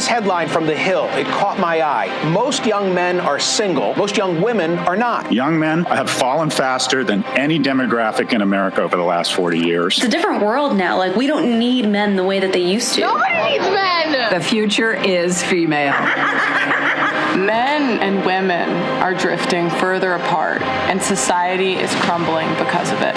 headline from The Hill, it caught my eye. Most young men are single. Most young women are not. Young men have fallen faster than any demographic in America over the last 40 years. It's a different world now. Like, we don't need men the way that they used to. Nobody needs men! The future is female. Men and women are drifting further apart, and society is crumbling because of it.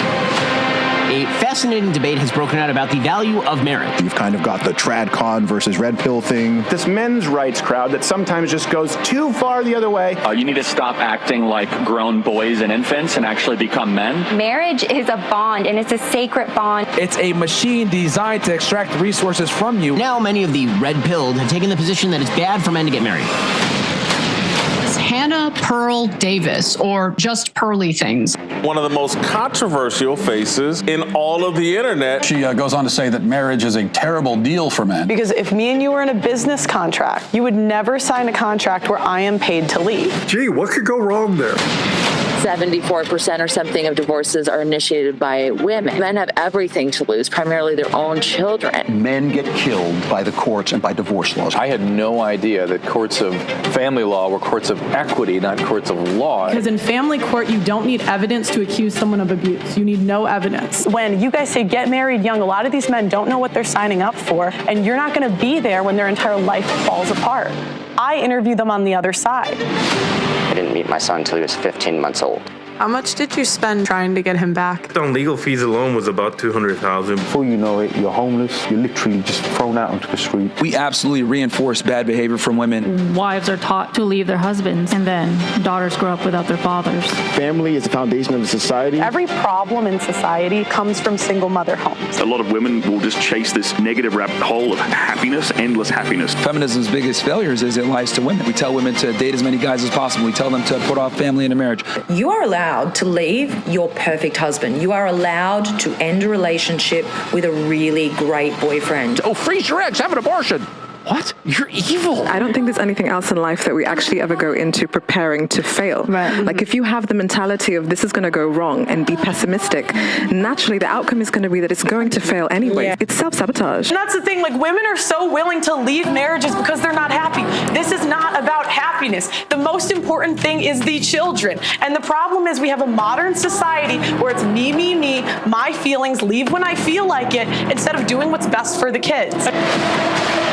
A fascinating debate has broken out about the value of marriage. You've kind of got the trad-con versus red pill thing. This men's rights crowd that sometimes just goes too far the other way. You need to stop acting like grown boys and infants and actually become men. Marriage is a bond, and it's a sacred bond. It's a machine designed to extract resources from you. Now many of the red-pilled have taken the position that it's bad for men to get married. Hannah Pearl Davis, or just Pearly things. One of the most controversial faces in all of the internet. She goes on to say that marriage is a terrible deal for men. Because if me and you were in a business contract, you would never sign a contract where I am paid to leave. Gee, what could go wrong there? 74% or something of divorces are initiated by women. Men have everything to lose, primarily their own children. Men get killed by the courts and by divorce laws. I had no idea that courts of family law were courts of equity, not courts of law. Because in family court, you don't need evidence to accuse someone of abuse. You need no evidence. When you guys say get married young, a lot of these men don't know what they're signing up for, and you're not going to be there when their entire life falls apart. I interview them on the other side. I didn't meet my son until he was 15 months old. How much did you spend trying to get him back? On legal fees alone was about $200,000. Before you know it, you're homeless. You're literally just thrown out onto the street. We absolutely reinforce bad behavior from women. Wives are taught to leave their husbands, and then daughters grow up without their fathers. Family is the foundation of the society. Every problem in society comes from single mother homes. A lot of women will just chase this negative rabbit hole of happiness, endless happiness. Feminism's biggest failures is it lies to women. We tell women to date as many guys as possible. We tell them to put off family into marriage. You are allowed to leave your perfect husband. You are allowed to end a relationship with a really great boyfriend. Oh, freeze your eggs, have an abortion. What? You're evil. I don't think there's anything else in life that we actually ever go into preparing to fail. Right. Like, if you have the mentality of this is going to go wrong and be pessimistic, naturally the outcome is going to be that it's going to fail anyway. Yeah. It's self-sabotage. And that's the thing, like, women are so willing to leave marriages because they're not happy. This is not about happiness. The most important thing is the children. And the problem is we have a modern society where it's me, my feelings, leave when I feel like it, instead of doing what's best for the kids.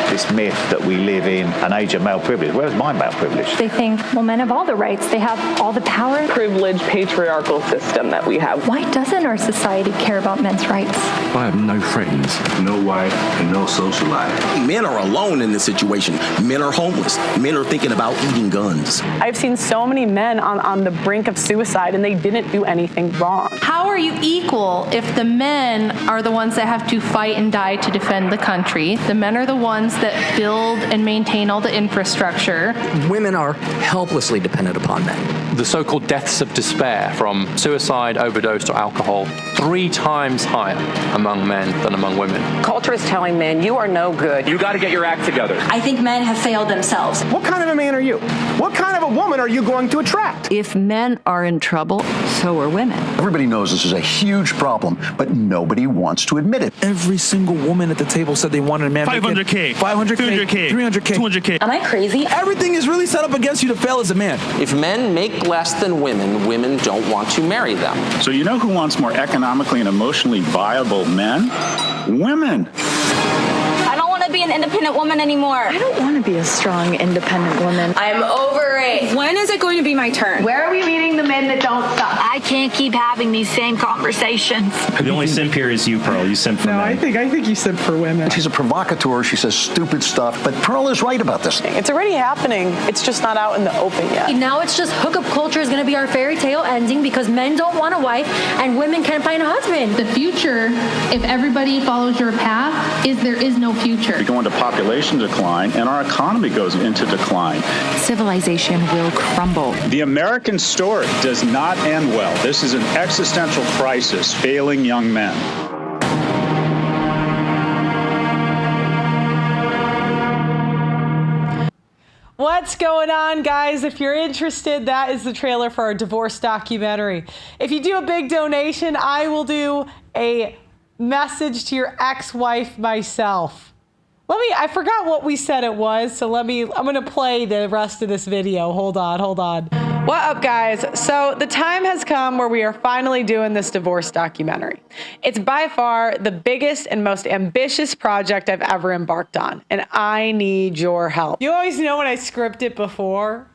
This myth that we live in an age of male privilege. Where's my male privilege? They think, well, men have all the rights. They have all the power. Privileged patriarchal system that we have. Why doesn't our society care about men's rights? I have no friends, no wife, and no social life. Men are alone in this situation. Men are homeless. Men are thinking about eating guns. I've seen so many men on the brink of suicide, and they didn't do anything wrong. How are you equal if the men are the ones that have to fight and die to defend the country? The men are the ones that build and maintain all the infrastructure. Women are helplessly dependent upon men. The so-called deaths of despair from suicide, overdose, or alcohol, 3 times higher among men than among women. Culture is telling men, you are no good. You got to get your act together. I think men have failed themselves. What kind of a man are you? What kind of a woman are you going to attract? If men are in trouble, so are women. Everybody knows this is a huge problem, but nobody wants to admit it. Every single woman at the table said they wanted a man. 500K. 500K. 300K. 200K. Am I crazy? Everything is really set up against you to fail as a man. If men make less than women, women don't want to marry them. So you know who wants more economically and emotionally viable men? Women. I don't want to be an independent woman anymore. I don't want to be a strong, independent woman. I'm over it. When is it going to be my turn? Where are we meeting the men that don't stop? I can't keep having these same conversations. The only simp here is you, Pearl. You simp for men. I think you said for women. She's a provocateur. She says stupid stuff, but Pearl is right about this. It's already happening. It's just not out in the open yet. Now it's just hookup culture is going to be our fairy tale ending because men don't want a wife and women can't find a husband. The future, if everybody follows your path, is there is no future. We go into population decline, and our economy goes into decline. Civilization will crumble. The American story does not end well. This is an existential crisis, failing young men. What's going on, guys? If you're interested, that is the trailer for our divorce documentary. If you do a big donation, I will do a message to your ex-wife myself. I forgot what we said it was, so I'm going to play the rest of this video. Hold on. What up, guys? So the time has come where we are finally doing this divorce documentary. It's by far the biggest and most ambitious project I've ever embarked on, and I need your help. You always know when I script it before,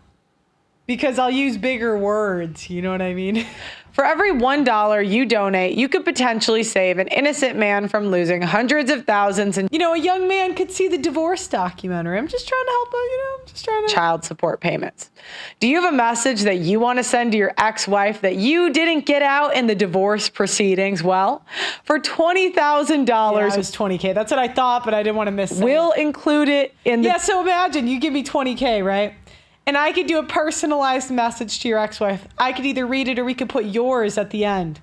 because I'll use bigger words, you know what I mean? For every $1 you donate, you could potentially save an innocent man from losing hundreds of thousands. And, a young man could see the divorce documentary. I'm just trying to help him, Child support payments. Do you have a message that you want to send to your ex-wife that you didn't get out in the divorce proceedings? Well, for $20,000. It was $20K. That's what I thought, but I didn't want to miss it. We'll include it in the... Yeah, so imagine you give me $20K, right? And I could do a personalized message to your ex-wife. I could either read it or we could put yours at the end.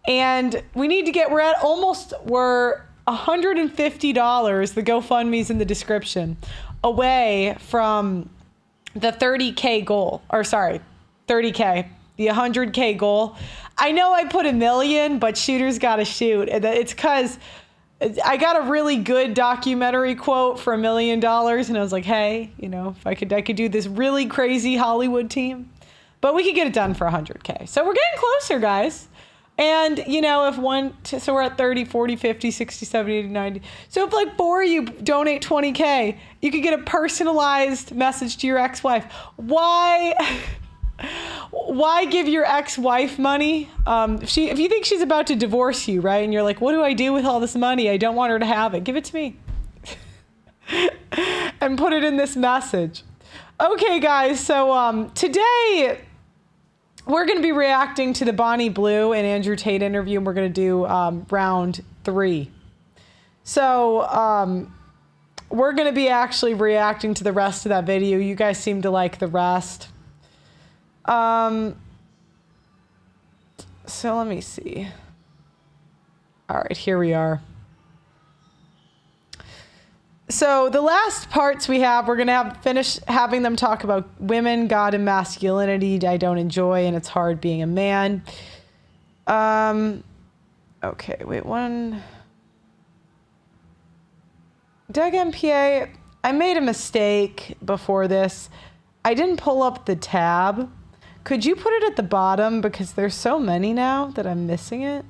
And we're $150. The GoFundMe's in the description, away from the 30K goal. Or sorry, 30K, the 100K goal. I know I put 1 million, but shooters gotta shoot. It's because I got a really good documentary quote for $1 million, and I was like, hey, if I could do this really crazy Hollywood team, but we could get it done for 100K. So we're getting closer, guys. And, so we're at 30, 40, 50, 60, 70, 80, 90. So if 4 of you donate $20K, you could get a personalized message to your ex-wife. Why give your ex-wife money? If you think she's about to divorce you, right? And you're like, what do I do with all this money? I don't want her to have it. Give it to me. And put it in this message. Okay, guys. So today we're going to be reacting to the Bonnie Blue and Andrew Tate interview, and we're going to do round 3. So we're going to be actually reacting to the rest of that video. You guys seem to like the rest. So let me see. All right, here we are. So the last parts we have, we're going to finish having them talk about women, God, and masculinity. I don't enjoy, and it's hard being a man. Okay, wait, one. Doug MPA, I made a mistake before this. I didn't pull up the tab. Could you put it at the bottom? Because there's so many now that I'm missing it.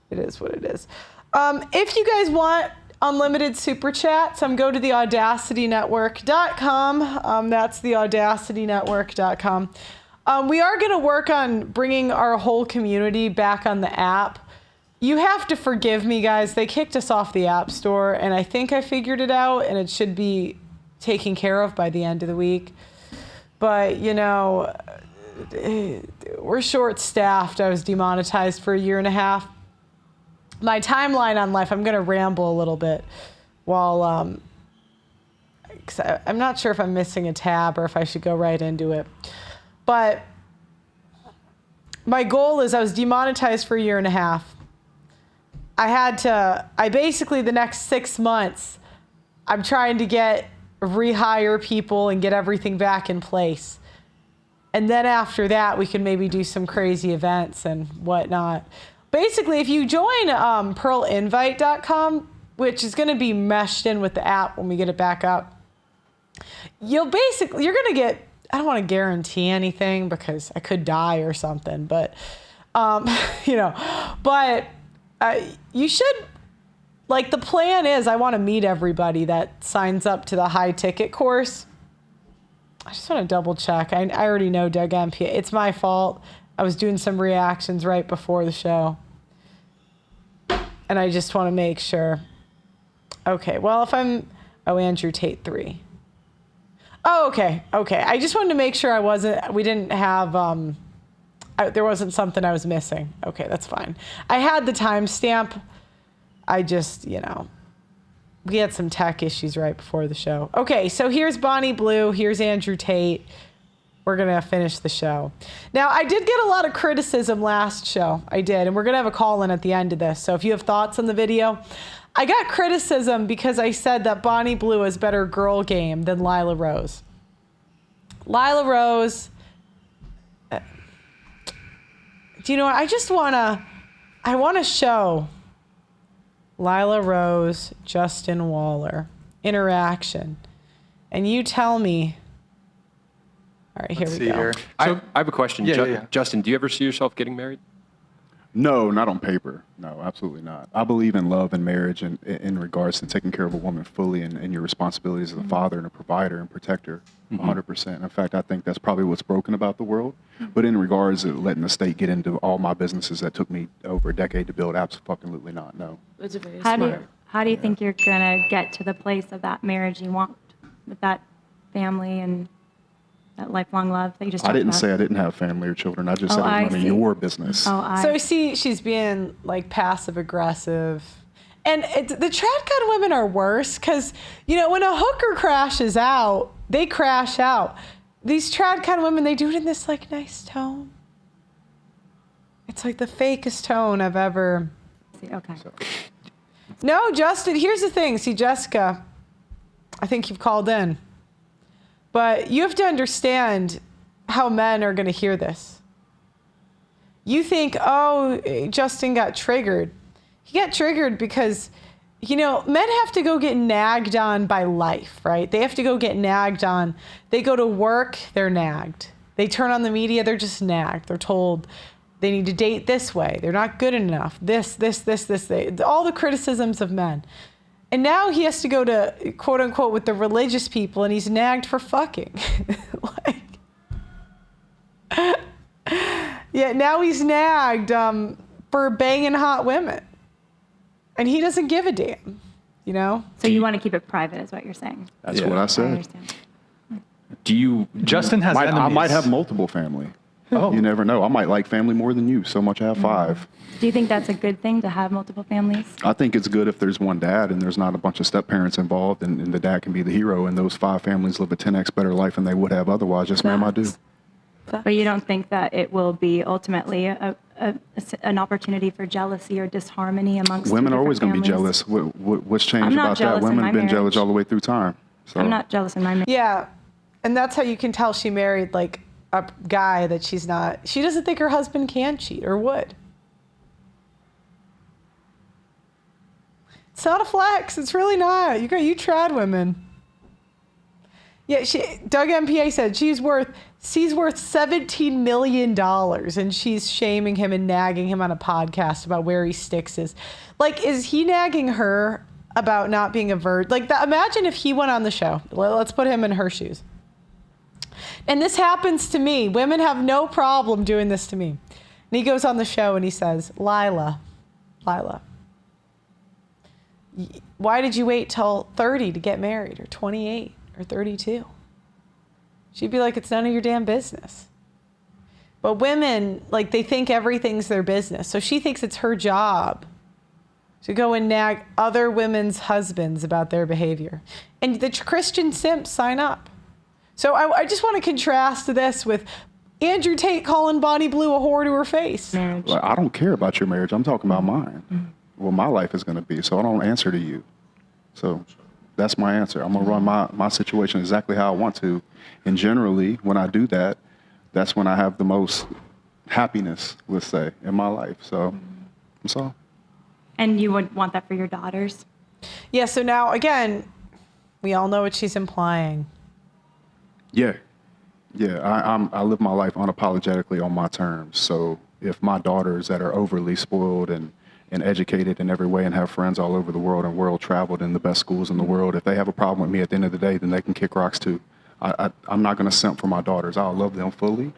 It is what it is. If you guys want unlimited super chats, go to the audacitynetwork.com. That's the audacitynetwork.com. We are going to work on bringing our whole community back on the app. You have to forgive me, guys. They kicked us off the App Store, and I think I figured it out, and it should be taken care of by the end of the week. But, we're short-staffed. I was demonetized for 1.5 years. My timeline on life, I'm going to ramble a little bit while, I'm not sure if I'm missing a tab or if I should go right into it. But my goal is I was demonetized for 1.5 years. I basically, the next 6 months, I'm trying to rehire people and get everything back in place. And then after that, we can maybe do some crazy events and whatnot. Basically, if you join pearlinvite.com, which is going to be meshed in with the app when we get it back up, you're going to get, I don't want to guarantee anything because I could die or something, but, you should, the plan is I want to meet everybody that signs up to the high ticket course. I just want to double check. I already know Doug MP. It's my fault. I was doing some reactions right before the show. And I just want to make sure. Okay, well, if Andrew Tate 3. Oh, okay. I just wanted to make sure we didn't have, there wasn't something I was missing. Okay, that's fine. I had the timestamp. I just, we had some tech issues right before the show. Okay, so here's Bonnie Blue. Here's Andrew Tate. We're going to finish the show. Now, I did get a lot of criticism last show. I did. And we're going to have a call-in at the end of this. So if you have thoughts on the video, I got criticism because I said that Bonnie Blue is better girl game than Lila Rose. Lila Rose, do you know what? I want to show Lila Rose, Justin Waller. Interaction. And you tell me. All right, here we go. I have a question. Justin, do you ever see yourself getting married? No, not on paper. No, absolutely not. I believe in love and marriage and in regards to taking care of a woman fully and your responsibilities as a father and a provider and protector, 100%. In fact, I think that's probably what's broken about the world. But in regards to letting the state get into all my businesses that took me over a decade to build, absolutely not, no. That's very smart. How do you think you're going to get to the place of that marriage you want with that family and that lifelong love that you just talked about? I didn't say I didn't have family or children. I just said it was none of your business. So see, she's being like passive aggressive. And the trad con women are worse because, you know, when a hooker crashes out, they crash out. These trad con women, they do it in this like nice tone. It's like the fakest tone I've ever. Okay. No, Justin, here's the thing. See, Jessica, I think you've called in. But you have to understand how men are going to hear this. You think, oh, Justin got triggered. He got triggered because, you know, men have to go get nagged on by life, right? They have to go get nagged on. They go to work, they're nagged. They turn on the media, they're just nagged. They're told they need to date this way. They're not good enough. This. All the criticisms of men. And now he has to go to, quote unquote, with the religious people, and he's nagged for fucking. Yeah, now he's nagged for banging hot women. And he doesn't give a damn, you know? So you want to keep it private is what you're saying? That's what I said. I understand. Justin has enemies. I might have multiple family. Oh. You never know. I might like family more than you, so much I have 5. Do you think that's a good thing to have multiple families? I think it's good if there's one dad and there's not a bunch of step parents involved and the dad can be the hero and those 5 families live a 10x better life than they would have otherwise. Yes, ma'am, I do. But you don't think that it will be ultimately an opportunity for jealousy or disharmony amongst women are always going to be jealous. What's changed about that? Women have been jealous all the way through time. So. I'm not jealous in my marriage. Yeah, and that's how you can tell she married like a guy that she doesn't think her husband can cheat or would. It's not a flex. It's really not. You trad women. Yeah, Doug MPA said she's worth $17 million, and she's shaming him and nagging him on a podcast about where he sticks his. Like, is he nagging her about not being a virgin? Like, imagine if he went on the show. Let's put him in her shoes. And this happens to me. Women have no problem doing this to me. And he goes on the show and he says, Lila, why did you wait till 30 to get married, or 28 or 32? She'd be like, it's none of your damn business. But women, like, they think everything's their business. So she thinks it's her job to go and nag other women's husbands about their behavior. And the Christian simps sign up. So I just want to contrast this with Andrew Tate calling Bonnie Blue a whore to her face. Well, I don't care about your marriage. I'm talking about mine. What my life is going to be. So I don't answer to you. So that's my answer. I'm going to run my situation exactly how I want to. And generally, when I do that, that's when I have the most happiness, let's say, in my life. So that's all. And you would want that for your daughters? Yeah, so now, again, we all know what she's implying. Yeah. I live my life unapologetically on my terms. So if my daughters that are overly spoiled and educated in every way and have friends all over the world and world traveled in the best schools in the world, if they have a problem with me at the end of the day, then they can kick rocks too. I'm not going to simp for my daughters. I'll love them fully.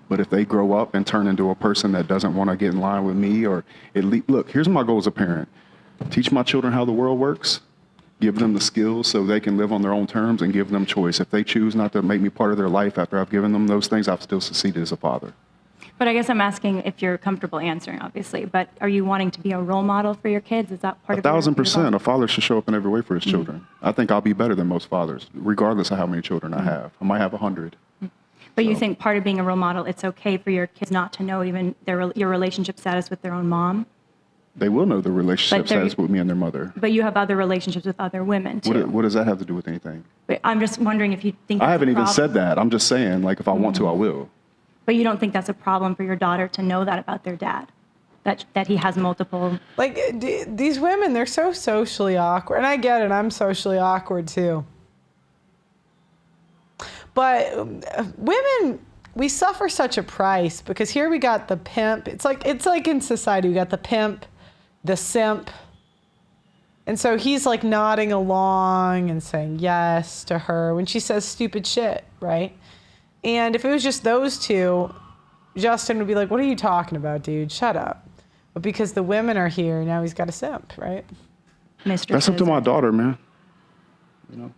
But if they grow up and turn into a person that doesn't want to get in line with me, or look, here's my goal as a parent. Teach my children how the world works. Give them the skills so they can live on their own terms, and give them choice. If they choose not to make me part of their life after I've given them those things, I've still succeeded as a father. But I guess I'm asking if you're comfortable answering, obviously. But are you wanting to be a role model for your kids? Is that part of 1,000%. A father should show up in every way for his children. I think I'll be better than most fathers, regardless of how many children I have. I might have 100. But you think part of being a role model, it's okay for your kids not to know even your relationship status with their own mom? They will know the relationship status with me and their mother. But you have other relationships with other women, too. What does that have to do with anything? But I'm just wondering if you think I haven't even said that. I'm just saying, like, if I want to, I will. But you don't think that's a problem for your daughter to know that about their dad? that he has multiple. Like these women, they're so socially awkward. And I get it. I'm socially awkward too. But women, we suffer such a price because here we got the pimp. It's like in society, we got the pimp, the simp. And so he's like nodding along and saying yes to her when she says stupid shit, right? And if it was just those two, Justin would be like, what are you talking about, dude? Shut up. But because the women are here, now he's got a simp, right? That's up to my daughter, man. You know.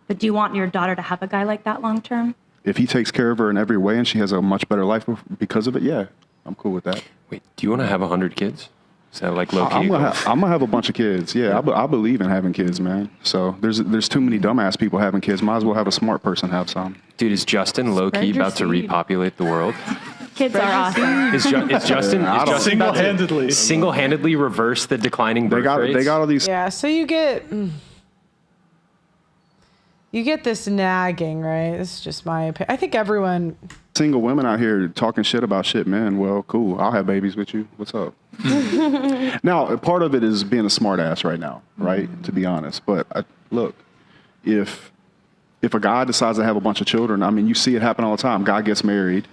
But do you want your daughter to have a guy like that long term? If he takes care of her in every way and she has a much better life because of it, yeah, I'm cool with that. Wait, do you want to have 100 kids? Is that like low key? I'm gonna have a bunch of kids. Yeah, I believe in having kids, man. So there's too many dumbass people having kids. Might as well have a smart person have some. Dude, is Justin low key about to repopulate the world? Kids are awesome. Is Justin single-handedly reverse the declining birth rates? They got all these. Yeah, so you get this nagging, right? This is just my opinion. I think everyone. Single women out here talking shit about shit, man. Well, cool. I'll have babies with you. What's up? Now, part of it is being a smart ass right now, right? To be honest. But look, if a guy decides to have a bunch of children, I mean, you see it happen all the time. Guy gets married,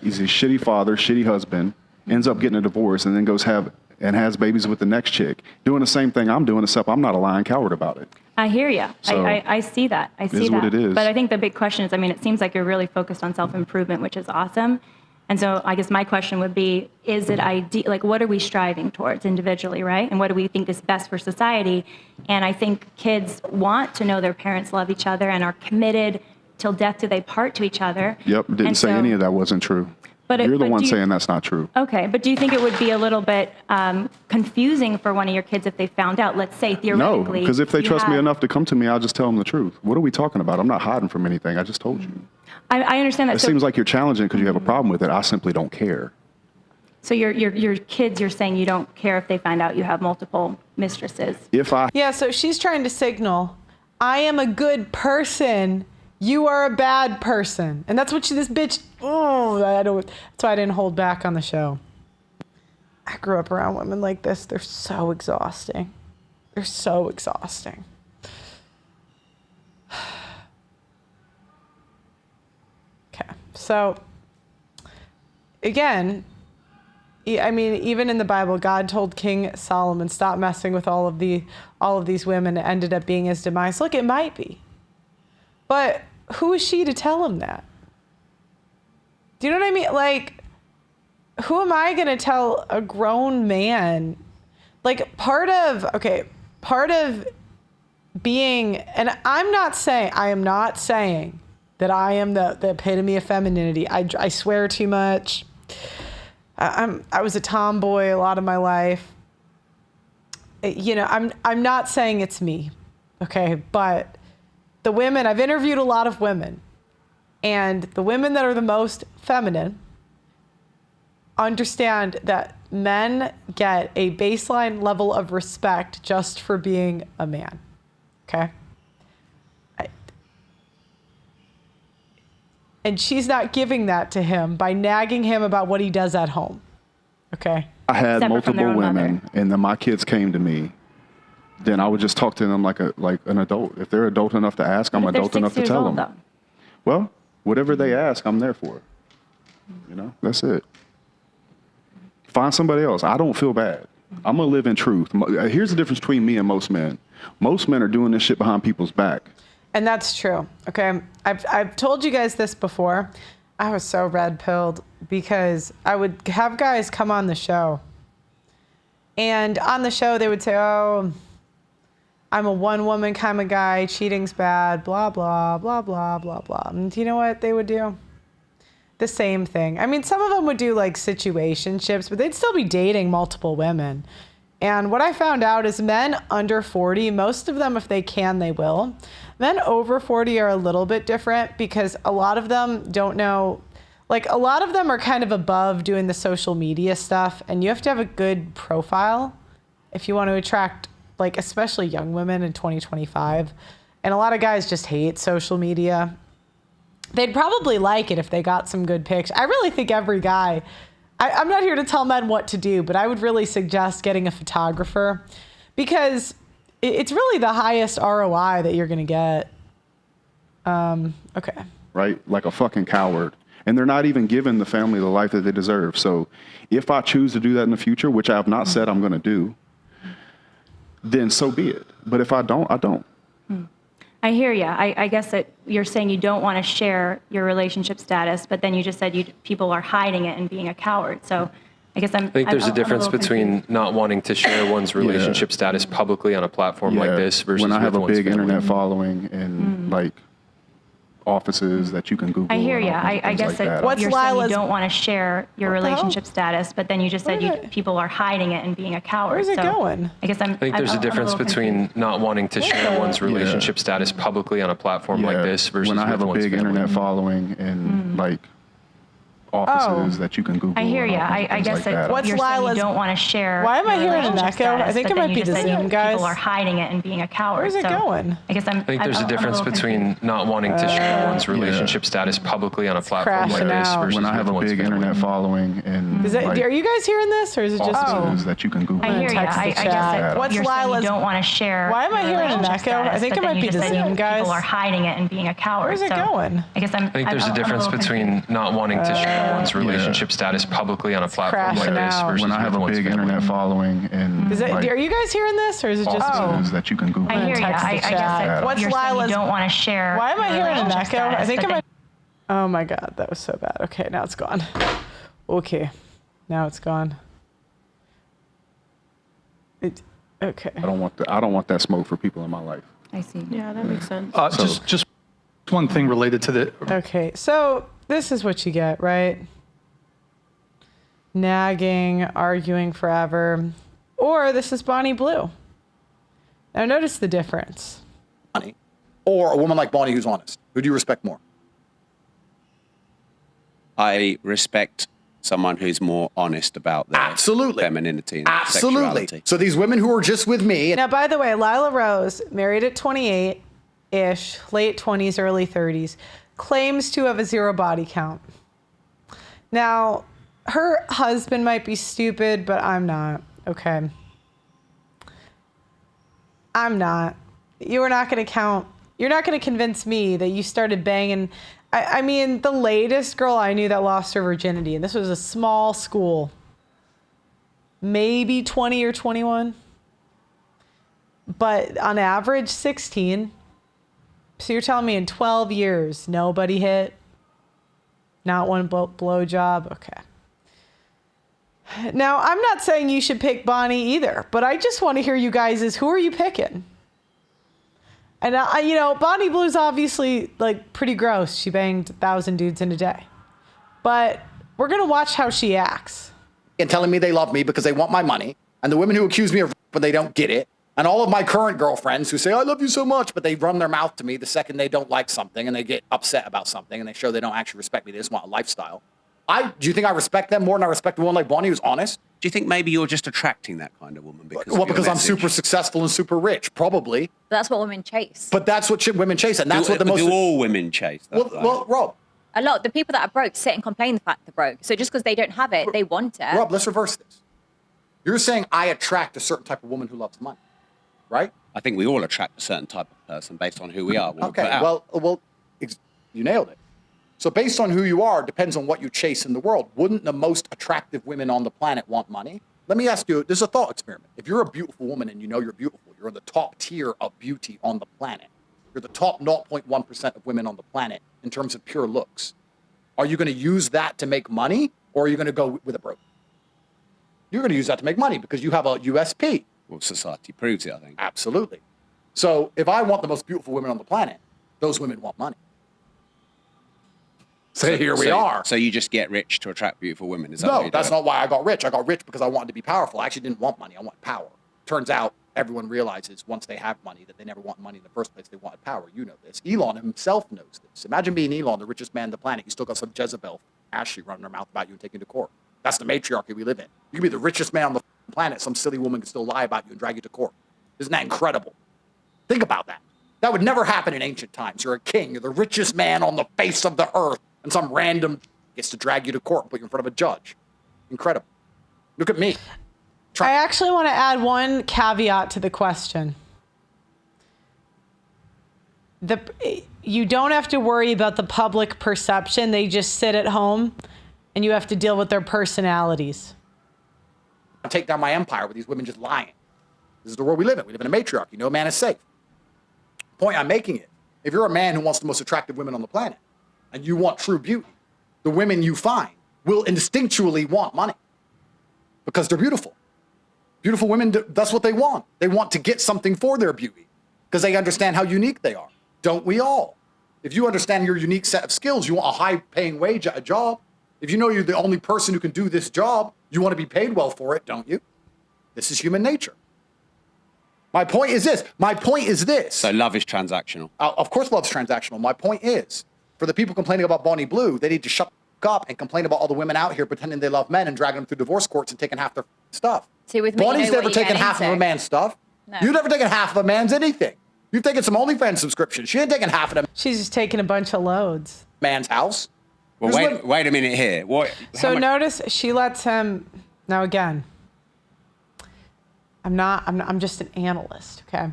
he's a shitty father, shitty husband, ends up getting a divorce, and then goes has babies with the next chick, doing the same thing I'm doing, except I'm not a lying coward about it. I hear you. So, I see that. I see that. What it is. But I think the big question is, I mean, it seems like you're really focused on self-improvement, which is awesome. And so I guess my question would be, is it ideal? Like, what are we striving towards individually, right? And what do we think is best for society? And I think kids want to know their parents love each other and are committed till death do they part to each other. Yep, didn't say any of that wasn't true. You're the one saying that's not true. Okay, but do you think it would be a little bit confusing for one of your kids if they found out, let's say theoretically? No, because if they trust me enough to come to me, I'll just tell them the truth. What are we talking about? I'm not hiding from anything. I just told you. I understand that. It seems like you're challenging because you have a problem with it. I simply don't care. So your kids, you're saying you don't care if they find out you have multiple mistresses. Yeah, so she's trying to signal, I am a good person. You are a bad person. And that's what this bitch, that's why I didn't hold back on the show. I grew up around women like this. They're so exhausting. They're so exhausting. Okay, so again, I mean, even in the Bible, God told King Solomon, stop messing with all of these women. It ended up being his demise. Look, it might be. But who is she to tell him that? Do you know what I mean? Like, who am I going to tell a grown man? Like, part of being, and I am not saying that I am the epitome of femininity. I swear too much. I was a tomboy a lot of my life. You know, I'm not saying it's me, okay? But the women, I've interviewed a lot of women, and the women that are the most feminine understand that men get a baseline level of respect just for being a man, okay? And she's not giving that to him by nagging him about what he does at home, okay? I had multiple women, and then my kids came to me. Then I would just talk to them like an adult. If they're adult enough to ask, I'm adult enough to tell them. Though. Well, whatever they ask, I'm there for. You know, that's it. Find somebody else. I don't feel bad. I'm gonna live in truth. Here's the difference between me and most men. Most men are doing this shit behind people's back. And that's true. Okay, I've told you guys this before. I was so red-pilled because I would have guys come on the show, and on the show they would say, "Oh, I'm a one-woman kind of guy. Cheating's bad. Blah blah blah blah blah blah." And do you know what they would do? The same thing. I mean, some of them would do like situationships, but they'd still be dating multiple women. And what I found out is men under 40, most of them, if they can, they will. Men over 40 are a little bit different because a lot of them don't know, like a lot of them are kind of above doing the social media stuff, and you have to have a good profile if you want to attract, like, especially young women in 2025. And a lot of guys just hate social media. They'd probably like it if they got some good pics. I really think every guy, I'm not here to tell men what to do, but I would really suggest getting a photographer because it's really the highest ROI that you're going to get. Okay. Right? Like a fucking coward. And they're not even giving the family the life that they deserve. So if I choose to do that in the future, which I have not said I'm going to do, then so be it. But if I don't, I don't. I hear you. I guess that you're saying you don't want to share your relationship status, but then you just said people are hiding it and being a coward. So I guess I think there's a difference between not wanting to share one's relationship status publicly on a platform like this versus when I have a big family. internet following and like offices that you can Google. I hear you. and I guess like that that. you're saying you don't want to share your relationship status, but then you just said people are hiding it and being a coward. Where's it going? I guess I think there's a difference between not wanting to share one's relationship status publicly on a platform like this versus when I have a one's big family. internet following and like offices that you can Google. I hear you. I guess that you're saying you don't want to share. Why am I your hearing an relationship echo? I status, think but it might then be you the just said Zoom, guys. People are hiding it and being a coward. Where's it going? I guess I think there's a difference between not wanting to share one's relationship status publicly on a platform like this versus when I have a one's big family. internet following and Are you guys hearing this, or is it just offices me? that you can Google. I hear you. I guess that you're saying you don't want to share. Why am I your hearing an relationship echo? I status, think but it then might you be just the said Zoom, guys. People are hiding it and being a coward. Where's it going? I guess I think there's a difference between not wanting to share one's relationship status publicly on a platform like this versus when I have a big internet following and Are you guys hearing this, or is it just me? offices that you can Google. I hear you. I guess that you're saying you don't want to share. Why am I hearing an relationship echo? I status, think but it might. Oh my God, that was so bad. Okay, now it's gone. Okay, now it's gone. Okay. I don't want that smoke for people in my life. I see. Yeah, that makes sense. Just one thing related to the. Okay, so this is what you get, right? Nagging, arguing forever, or this is Bonnie Blue. Now notice the difference. Or a woman like Bonnie who's honest. Who do you respect more? I respect someone who's more honest about their femininity and sexuality. So these women who are just with me. Now, by the way, Lila Rose, married at 28-ish, late 20s, early 30s, claims to have a 0 body count. Now, her husband might be stupid, but I'm not, okay? I'm not. You are not going to count. You're not going to convince me that you started banging. I mean, the latest girl I knew that lost her virginity, and this was a small school, maybe 20 or 21, but on average 16. So you're telling me in 12 years, nobody hit? Not one blow job? Okay. Now, I'm not saying you should pick Bonnie either, but I just want to hear you guys who are you picking? And Bonnie Blue's obviously like pretty gross. She banged 1,000 dudes in a day. But we're going to watch how she acts. And telling me they love me because they want my money. And the women who accuse me of but they don't get it. And all of my current girlfriends who say, I love you so much, but they run their mouth to me the second they don't like something and they get upset about something and they show they don't actually respect me. They just want a lifestyle. Do you think I respect them more than I respect a woman like Bonnie who's honest? Do you think maybe you're just attracting that kind of woman? Because I'm super successful and super rich, probably. That's what women chase. But that's what women chase, and that's what the most. Do all women chase that? Well, Rob. A lot. The people that are broke sit and complain the fact they're broke. So just because they don't have it, they want it. Rob, let's reverse this. You're saying I attract a certain type of woman who loves money, right? I think we all attract a certain type of person based on who we are. Okay, well, you nailed it. So based on who you are, depends on what you chase in the world. Wouldn't the most attractive women on the planet want money? Let me ask you, this is a thought experiment. If you're a beautiful woman and you know you're beautiful, you're in the top tier of beauty on the planet. You're the top 0.1% of women on the planet in terms of pure looks. Are you going to use that to make money, or are you going to go with a broke? You're going to use that to make money because you have a USP. Well, society proves it, I think. Absolutely. So if I want the most beautiful women on the planet, those women want money. So here we are. So you just get rich to attract beautiful women? Is that No, that's not why I got rich. I got rich because I wanted to be powerful. I actually didn't want money. I wanted power. Turns out everyone realizes once they have money that they never want money in the first place. They wanted power. You know this. Elon himself knows this. Imagine being Elon, the richest man on the planet. You still got some Jezebel, Ashley, running her mouth about you and taking you to court. That's the matriarchy we live in. You can be the richest man on the planet. Some silly woman can still lie about you and drag you to court. Isn't that incredible? Think about that. That would never happen in ancient times. You're a king. You're the richest man on the face of the earth. And some random gets to drag you to court and put you in front of a judge. Incredible. Look at me. I actually want to add one caveat to the question. You don't have to worry about the public perception. They just sit at home and you have to deal with their personalities. Take down my empire with these women just lying. This is the world we live in. We live in a matriarchy. No man is safe. The point I'm making is, if you're a man who wants the most attractive women on the planet and you want true beauty, the women you find will instinctually want money because they're beautiful. Beautiful women, that's what they want. They want to get something for their beauty because they understand how unique they are. Don't we all? If you understand your unique set of skills, you want a high-paying wage at a job. If you know you're the only person who can do this job, you want to be paid well for it, don't you? This is human nature. My point is this. So love is transactional. Of course love's transactional. My point is, for the people complaining about Bonnie Blue, they need to shut up and complain about all the women out here pretending they love men and dragging them through divorce courts and taking half their stuff. See, with me, Bonnie's never taken half of a man's stuff. No. You've never taken half of a man's anything. You've taken some OnlyFans subscriptions. She ain't taking half of them. She's just taking a bunch of loads. Man's house. Well, wait a minute here. So notice she lets him. Now again, I'm just an analyst. Okay.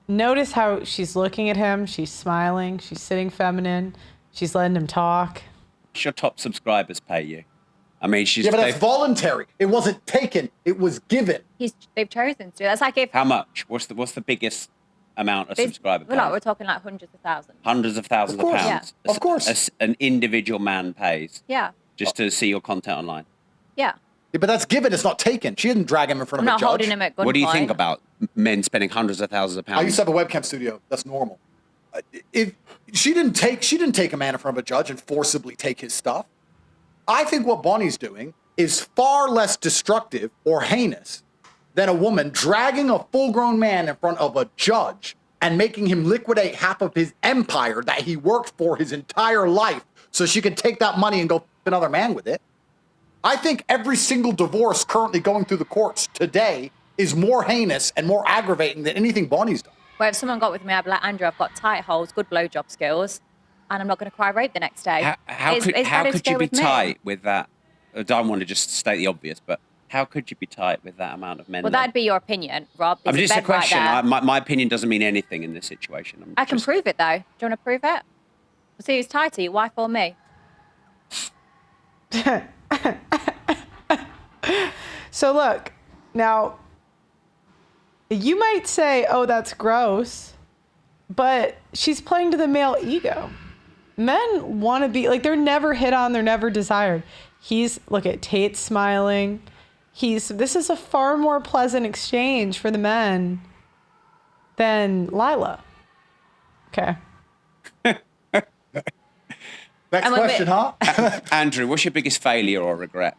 Notice how she's looking at him. She's smiling. She's sitting feminine. She's letting him talk. Your top subscribers pay you. I mean, Yeah, but that's voluntary. It wasn't taken. It was given. They've chosen to. That's like if. How much? What's the biggest amount of subscribers? We're talking like hundreds of thousands. Hundreds of thousands of pounds. Yeah. Of course. An individual man pays. Yeah. Just to see your content online. Yeah. Yeah, but that's given. It's not taken. She didn't drag him in front of a judge. I'm not holding him at gunpoint. What do you think about men spending hundreds of thousands of pounds? I used to have a webcam studio. That's normal. If she didn't take a man in front of a judge and forcibly take his stuff. I think what Bonnie's doing is far less destructive or heinous than a woman dragging a full-grown man in front of a judge and making him liquidate half of his empire that he worked for his entire life so she could take that money and go f another man with it. I think every single divorce currently going through the courts today is more heinous and more aggravating than anything Bonnie's done. Where if someone got with me, I'd be like, Andrew, I've got tight holes, good blowjob skills, and I'm not going to cry rape the next day. How could you be tight with that? I don't want to just state the obvious, but how could you be tight with that amount of men? Well, that'd be your opinion, Rob. I mean, There's just a bed right question. there. My opinion doesn't mean anything in this situation. I can prove it, though. Do you want to prove it? See who's tighter, your wife or me? So look, now, you might say, oh, that's gross, but she's playing to the male ego. Men want to be, like, they're never hit on, they're never desired. Look at Tate smiling. This is a far more pleasant exchange for the men than Lila. Okay. Next question, huh? Andrew, what's your biggest failure or regret?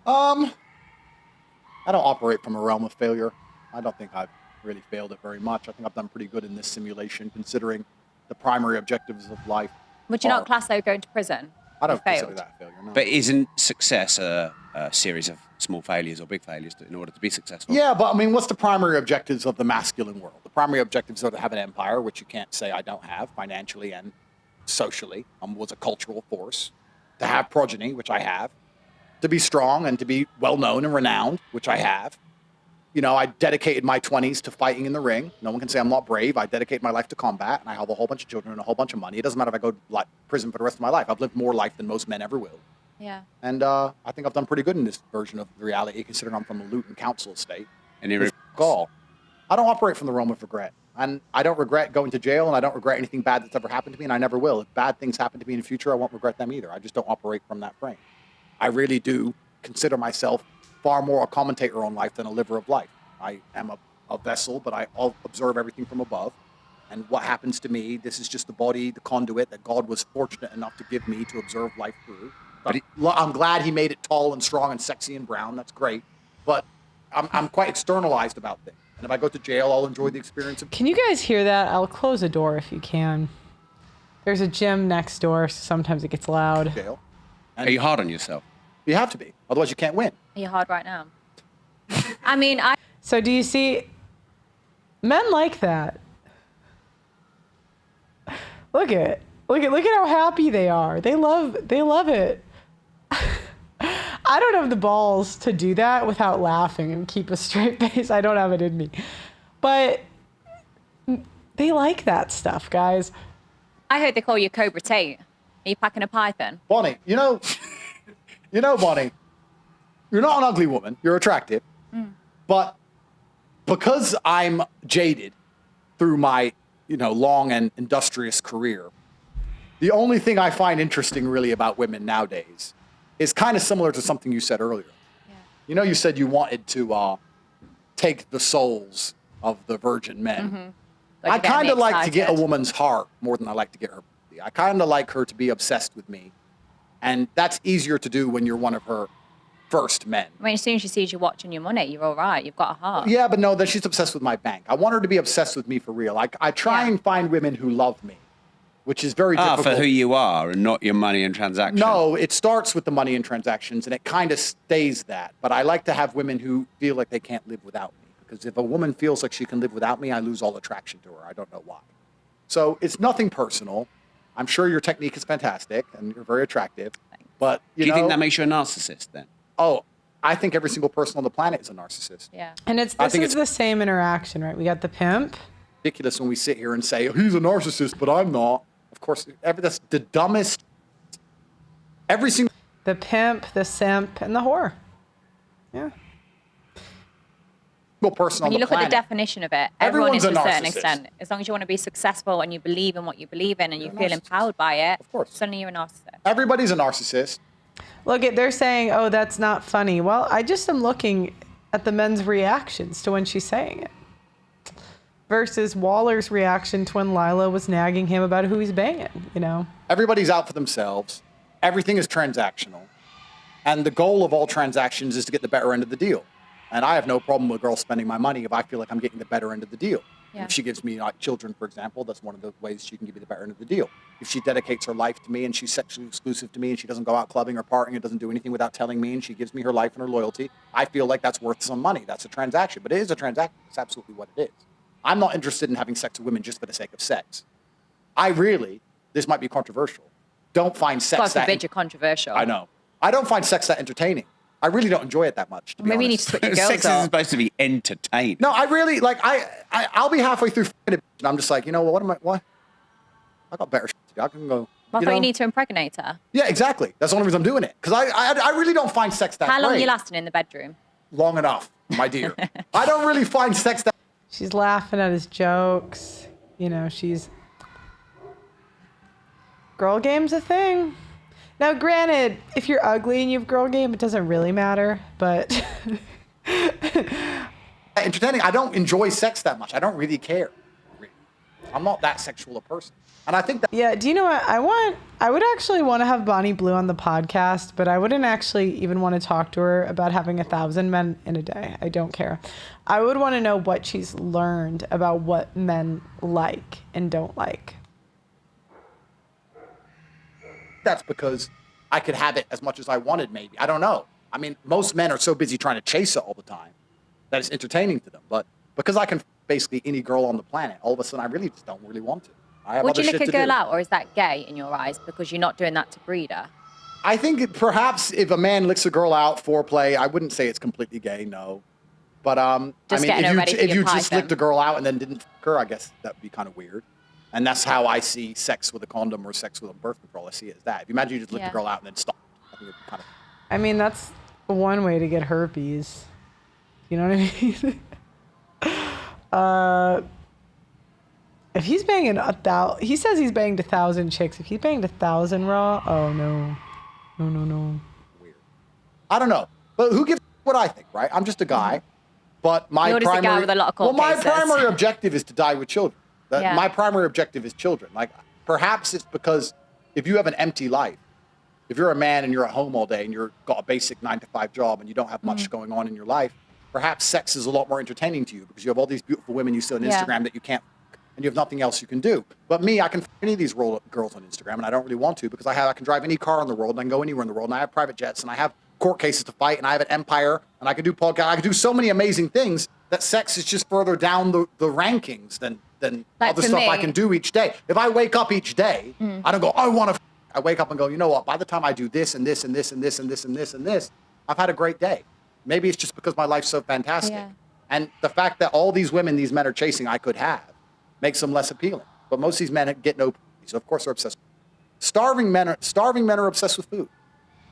I don't operate from a realm of failure. I don't think I've really failed it very much. I think I've done pretty good in this simulation, considering the primary objectives of life. Would you not class though going to prison? I don't consider that a failure, no. But isn't success a series of small failures or big failures in order to be successful? Yeah, but I mean, what's the primary objectives of the masculine world? The primary objectives are to have an empire, which you can't say I don't have financially and socially. Was a cultural force. To have progeny, which I have. To be strong and to be well-known and renowned, which I have. You know, I dedicated my 20s to fighting in the ring. No one can say I'm not brave. I dedicate my life to combat, and I have a whole bunch of children and a whole bunch of money. It doesn't matter if I go to prison for the rest of my life. I've lived more life than most men ever will. Yeah. And I think I've done pretty good in this version of reality, considering I'm from a Luton council estate. And I don't operate from the realm of regret. And I don't regret going to jail, and I don't regret anything bad that's ever happened to me, and I never will. If bad things happen to me in the future, I won't regret them either. I just don't operate from that frame. I really do consider myself far more a commentator on life than a liver of life. I am a vessel, but I observe everything from above. And what happens to me, this is just the body, the conduit that God was fortunate enough to give me to observe life through. I'm glad he made it tall and strong and sexy and brown. That's great. But I'm quite externalized about things. And if I go to jail, I'll enjoy the experience of... Can you guys hear that? I'll close a door if you can. There's a gym next door, so sometimes it gets loud. Jail. Are you hard on yourself? You have to be. Otherwise, you can't win. Are you hard right now? I mean, So do you see, men like that. Look at how happy they are. They love it. I don't have the balls to do that without laughing and keep a straight face. I don't have it in me. But they like that stuff, guys. I heard they call you Cobra Tate. Are you packing a python? Bonnie, Bonnie, you're not an ugly woman. You're attractive. But because I'm jaded through my, long and industrious career, the only thing I find interesting really about women nowadays is kind of similar to something you said earlier. Yeah. You said you wanted to take the souls of the virgin men. I kind of like to get a woman's heart more than I like to get her body. I kind of like her to be obsessed with me. And that's easier to do when you're one of her first men. I mean, as soon as she sees you watching your money, you're all right. You've got a heart. Yeah, but no, that she's obsessed with my bank. I want her to be obsessed with me for real. I try and find women who love me, which is very difficult. For who you are and not your money and transactions. No, it starts with the money and transactions, and it kind of stays that. But I like to have women who feel like they can't live without me. Because if a woman feels like she can live without me, I lose all attraction to her. I don't know why. So it's nothing personal. I'm sure your technique is fantastic, and you're very attractive. But do you think that makes you a narcissist then? Oh, I think every single person on the planet is a narcissist. Yeah. And this is the same interaction, right? We got the pimp. Ridiculous when we sit here and say, he's a narcissist, but I'm not. Of course, that's the dumbest. Every single. The pimp, the simp, and the whore. Yeah. Person when on you look planet. At the definition of it, everyone is Everyone's to a a certain narcissist. extent. As long as you want to be successful and you believe in what you believe in and you feel empowered by it, of course. Suddenly you're a narcissist. Everybody's a narcissist. Look, they're saying, oh, that's not funny. Well, I just am looking at the men's reactions to when she's saying it. Versus Waller's reaction to when Lila was nagging him about who he's banging, Everybody's out for themselves. Everything is transactional. And the goal of all transactions is to get the better end of the deal. And I have no problem with a girl spending my money if I feel like I'm getting the better end of the deal. Yeah. If she gives me children, for example, that's one of the ways she can give me the better end of the deal. If she dedicates her life to me and she's sexually exclusive to me and she doesn't go out clubbing or partying and doesn't do anything without telling me and she gives me her life and her loyalty, I feel like that's worth some money. That's a transaction. But it is a transaction. It's absolutely what it is. I'm not interested in having sex with women just for the sake of sex. This might be controversial, don't find sex that... You're controversial. I know. I don't find sex that entertaining. I really don't enjoy it that much, to be Maybe honest. you need to switch your girls Sex up. is supposed to be entertaining. No, I really, I'll be halfway through and I'm just like, what? I got better shit to do. I can go. I thought you need to impregnate her. Yeah, exactly. That's the only reason I'm doing it. Because I really don't find sex that How long great. are you lasting in the bedroom? Long enough, my dear. I don't really find sex that... She's laughing at his jokes. She's... Girl game's a thing. Now, granted, if you're ugly and you have girl game, it doesn't really matter, but... Entertaining. I don't enjoy sex that much. I don't really care. I'm not that sexual a person. And I think that... Yeah, do you know what? I would actually want to have Bonnie Blue on the podcast, but I wouldn't actually even want to talk to her about having 1,000 men in a day. I don't care. I would want to know what she's learned about what men like and don't like. That's because I could have it as much as I wanted, maybe. I don't know. I mean, most men are so busy trying to chase it all the time that it's entertaining to them. But because I can basically any girl on the planet, all of a sudden I really just don't really want to. I have Would you other lick shit a to girl do. out, or is that gay in your eyes because you're not doing that to breed her? I think perhaps if a man licks a girl out, foreplay, I wouldn't say it's completely gay, no. But Just getting her ready for if your you just python. licked a girl out and then didn't fuck her, I guess that would be kind of weird. And that's how I see sex with a condom or sex with a birth control. I see it as that. If you imagine you just licked a girl out and then stopped, I think it'd be kind of... I mean, that's one way to get herpes. You know what I mean? If he's banging 1,000, he says he's banged 1,000 chicks. If he banged 1,000 raw, oh no. No. Weird. I don't know. But who gives what I think, right? I'm just a guy. But my You're just a primary... guy with a lot of court my cases. primary objective is to die with children. Yeah. My primary objective is children. Like, perhaps it's because if you have an empty life, if you're a man and you're at home all day and you've got a basic 9-to-5 job and you don't have much going on in your life, perhaps sex is a lot more entertaining to you because you have all these beautiful women you see on Instagram that you can't, and you have nothing else you can do. But me, I can find any of these girls on Instagram, and I don't really want to because I can drive any car in the world and I can go anywhere in the world, and I have private jets, and I have court cases to fight, and I have an empire, and I can do podcasts. I can do so many amazing things that sex is just further down the rankings than Like other for stuff me- I can do each day. If I wake up each day, I don't go, I want to. I wake up and go, you know what? By the time I do this and this and this and this and this and this and this, I've had a great day. Maybe it's just because my life's so fantastic. Yeah. And the fact that all these women these men are chasing I could have makes them less appealing. But most of these men get no, so of course they're obsessed with food. Starving men are obsessed with food.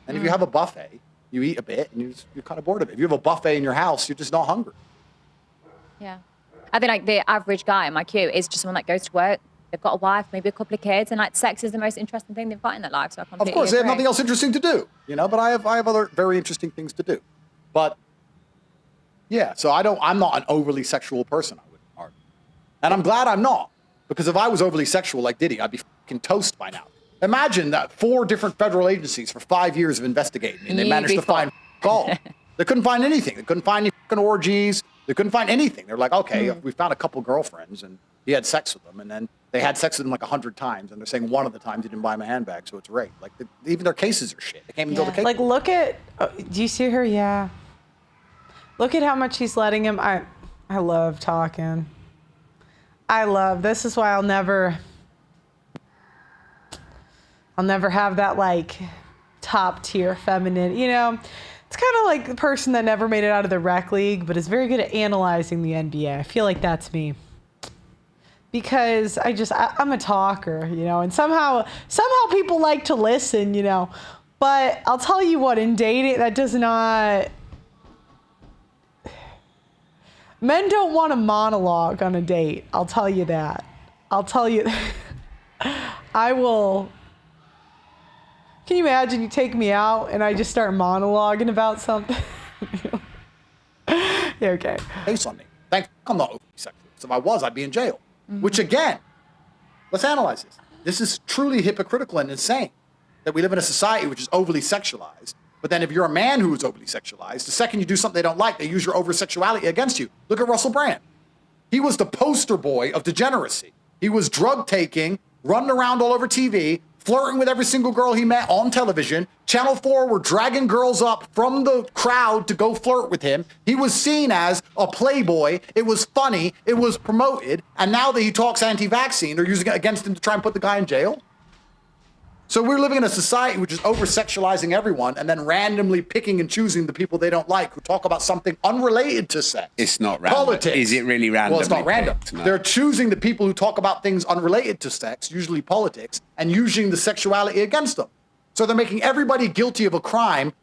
And if you have a buffet, you eat a bit and you're kind of bored of it. If you have a buffet in your house, you're just not hungry. Yeah. I think like the average guy in my queue is just someone that goes to work. They've got a wife, maybe a couple of kids, and like sex is the most interesting thing they've got in their life. So I completely Of course, they have agree. nothing else interesting to do, but I have other very interesting things to do. But yeah, so I'm not an overly sexual person, I would argue. And I'm glad I'm not, because if I was overly sexual like Diddy, I'd be fucking toast by now. Imagine that 4 different federal agencies for 5 years of investigating me, and they managed to find all. They couldn't find anything. They couldn't find any fucking orgies. They couldn't find anything. They're like, okay, we found a couple girlfriends, and he had sex with them, and then they had sex with him like 100 times, and they're saying one of the times he didn't buy him a handbag, so it's rape. Like, even their cases are shit. They can't even build a case. Like, look at, do you see her? Yeah. Look at how much he's letting him. I love talking. This is why I'll never have that like top tier feminine, It's kind of like the person that never made it out of the rec league, but is very good at analyzing the NBA. I feel like that's me. Because I'm a talker, and somehow people like to listen, But I'll tell you what, in dating, that does not... Men don't want a monologue on a date. I'll tell you that. I will... Can you imagine you take me out and I just start monologuing about something? Yeah, okay. Case on me. I'm not overly sexual. So if I was, I'd be in jail. Which again, let's analyze this. This is truly hypocritical and insane that we live in a society which is overly sexualized. But then if you're a man who is overly sexualized, the second you do something they don't like, they use your over-sexuality against you. Look at Russell Brand. He was the poster boy of degeneracy. He was drug taking, running around all over TV, flirting with every single girl he met on television. Channel 4 were dragging girls up from the crowd to go flirt with him. He was seen as a playboy. It was funny. It was promoted. And now that he talks anti-vaccine, they're using it against him to try and put the guy in jail. So we're living in a society which is over-sexualizing everyone and then randomly picking and choosing the people they don't like who talk about something unrelated to sex. It's not random. Politics. Is it really random? Well, it's not random. No. They're choosing the people who talk about things unrelated to sex, usually politics, and using the sexuality against them. So they're making everybody guilty of a crime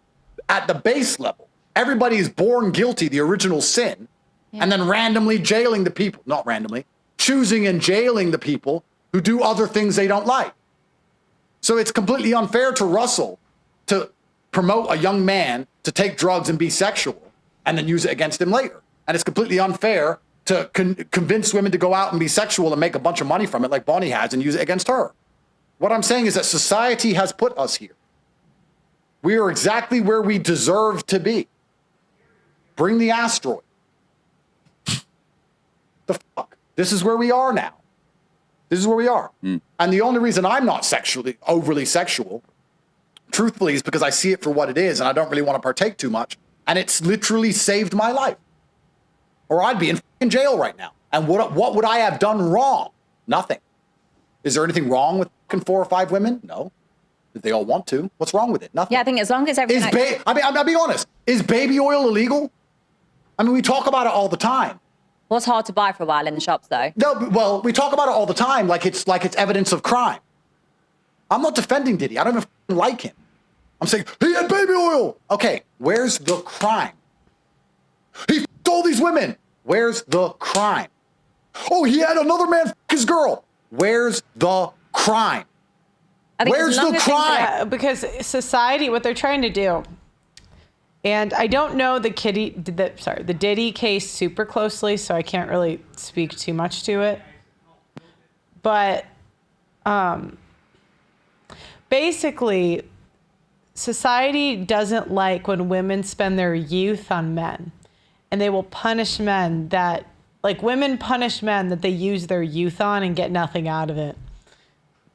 at the base level. Everybody is born guilty, the original sin, and then randomly jailing the people, not randomly, choosing and jailing the people who do other things they don't like. So it's completely unfair to Russell to promote a young man to take drugs and be sexual and then use it against him later. And it's completely unfair to convince women to go out and be sexual and make a bunch of money from it like Bonnie has and use it against her. What I'm saying is that society has put us here. We are exactly where we deserve to be. Bring the asteroid. The fuck? This is where we are now. This is where we are. And the only reason I'm not overly sexual, truthfully, is because I see it for what it is and I don't really want to partake too much. And it's literally saved my life. Or I'd be in fucking jail right now. And what would I have done wrong? Nothing. Is there anything wrong with fucking 4 or 5 women? No. If they all want to. What's wrong with it? Nothing. Yeah, I think as long as everything... I'll be honest. Is baby oil illegal? I mean, we talk about it all the time. What's hard to buy for a while in the shops, though? No, well, we talk about it all the time like it's evidence of crime. I'm not defending Diddy. I don't even like him. I'm saying, he had baby oil. Okay, where's the crime? He f***ed all these women. Where's the crime? Oh, he had another man f*** his girl. Where's the crime? Where's the crime? Yeah, because society, what they're trying to do, and I don't know the Diddy case super closely, so I can't really speak too much to it. But basically, society doesn't like when women spend their youth on men. And they will punish men that, like women punish men that they use their youth on and get nothing out of it.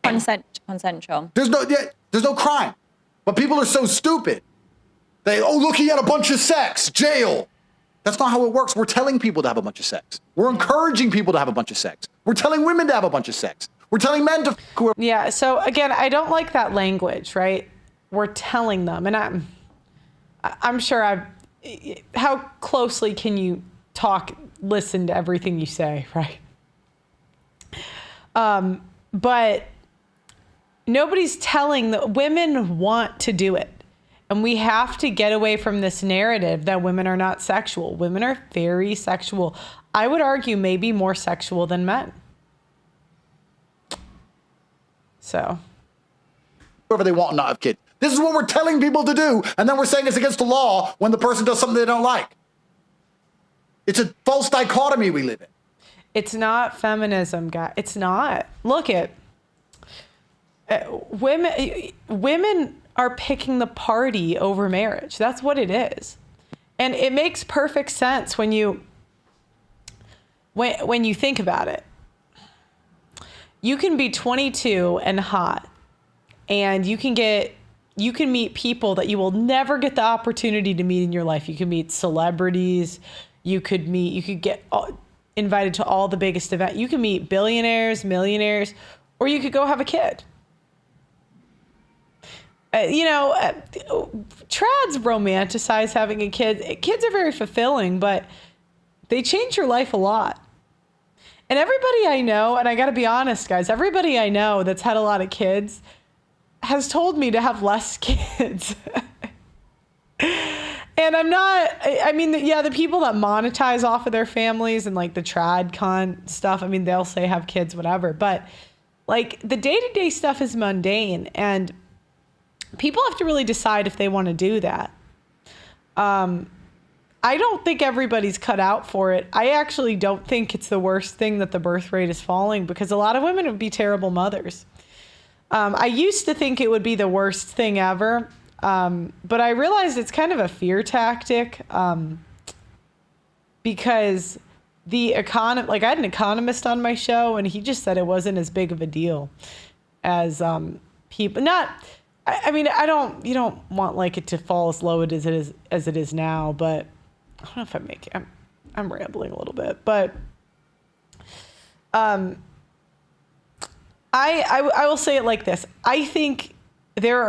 Consensual. There's no crime. But people are so stupid. Look, he had a bunch of sex, jail. That's not how it works. We're telling people to have a bunch of sex. We're encouraging people to have a bunch of sex. We're telling women to have a bunch of sex. We're telling men to Yeah, so again, I don't like that language, right? We're telling them. And I'm sure how closely can you listen to everything you say, right? But nobody's telling that women want to do it. And we have to get away from this narrative that women are not sexual. Women are very sexual. I would argue maybe more sexual than men. So. Whoever they want and not have kids. This is what we're telling people to do. And then we're saying it's against the law when the person does something they don't like. It's a false dichotomy we live in. It's not feminism, guys. It's not. Look at women are picking the party over marriage. That's what it is. And it makes perfect sense when you think about it. You can be 22 and hot, and you can meet people that you will never get the opportunity to meet in your life. You can meet celebrities. You could get invited to all the biggest events. You can meet billionaires, millionaires, or you could go have a kid. Trads romanticize having a kid. Kids are very fulfilling, but they change your life a lot. And everybody I know, and I got to be honest, guys, everybody I know that's had a lot of kids has told me to have less kids. And the people that monetize off of their families and like the trad con stuff, they'll say have kids, whatever. But like the day-to-day stuff is mundane, and people have to really decide if they want to do that. I don't think everybody's cut out for it. I actually don't think it's the worst thing that the birth rate is falling, because a lot of women would be terrible mothers. I used to think it would be the worst thing ever. But I realized it's kind of a fear tactic, because I had an economist on my show, and he just said it wasn't as big of a deal as people. You don't want like it to fall as low as it is now, but I don't know if I'm rambling a little bit, but I will say it like this. I think there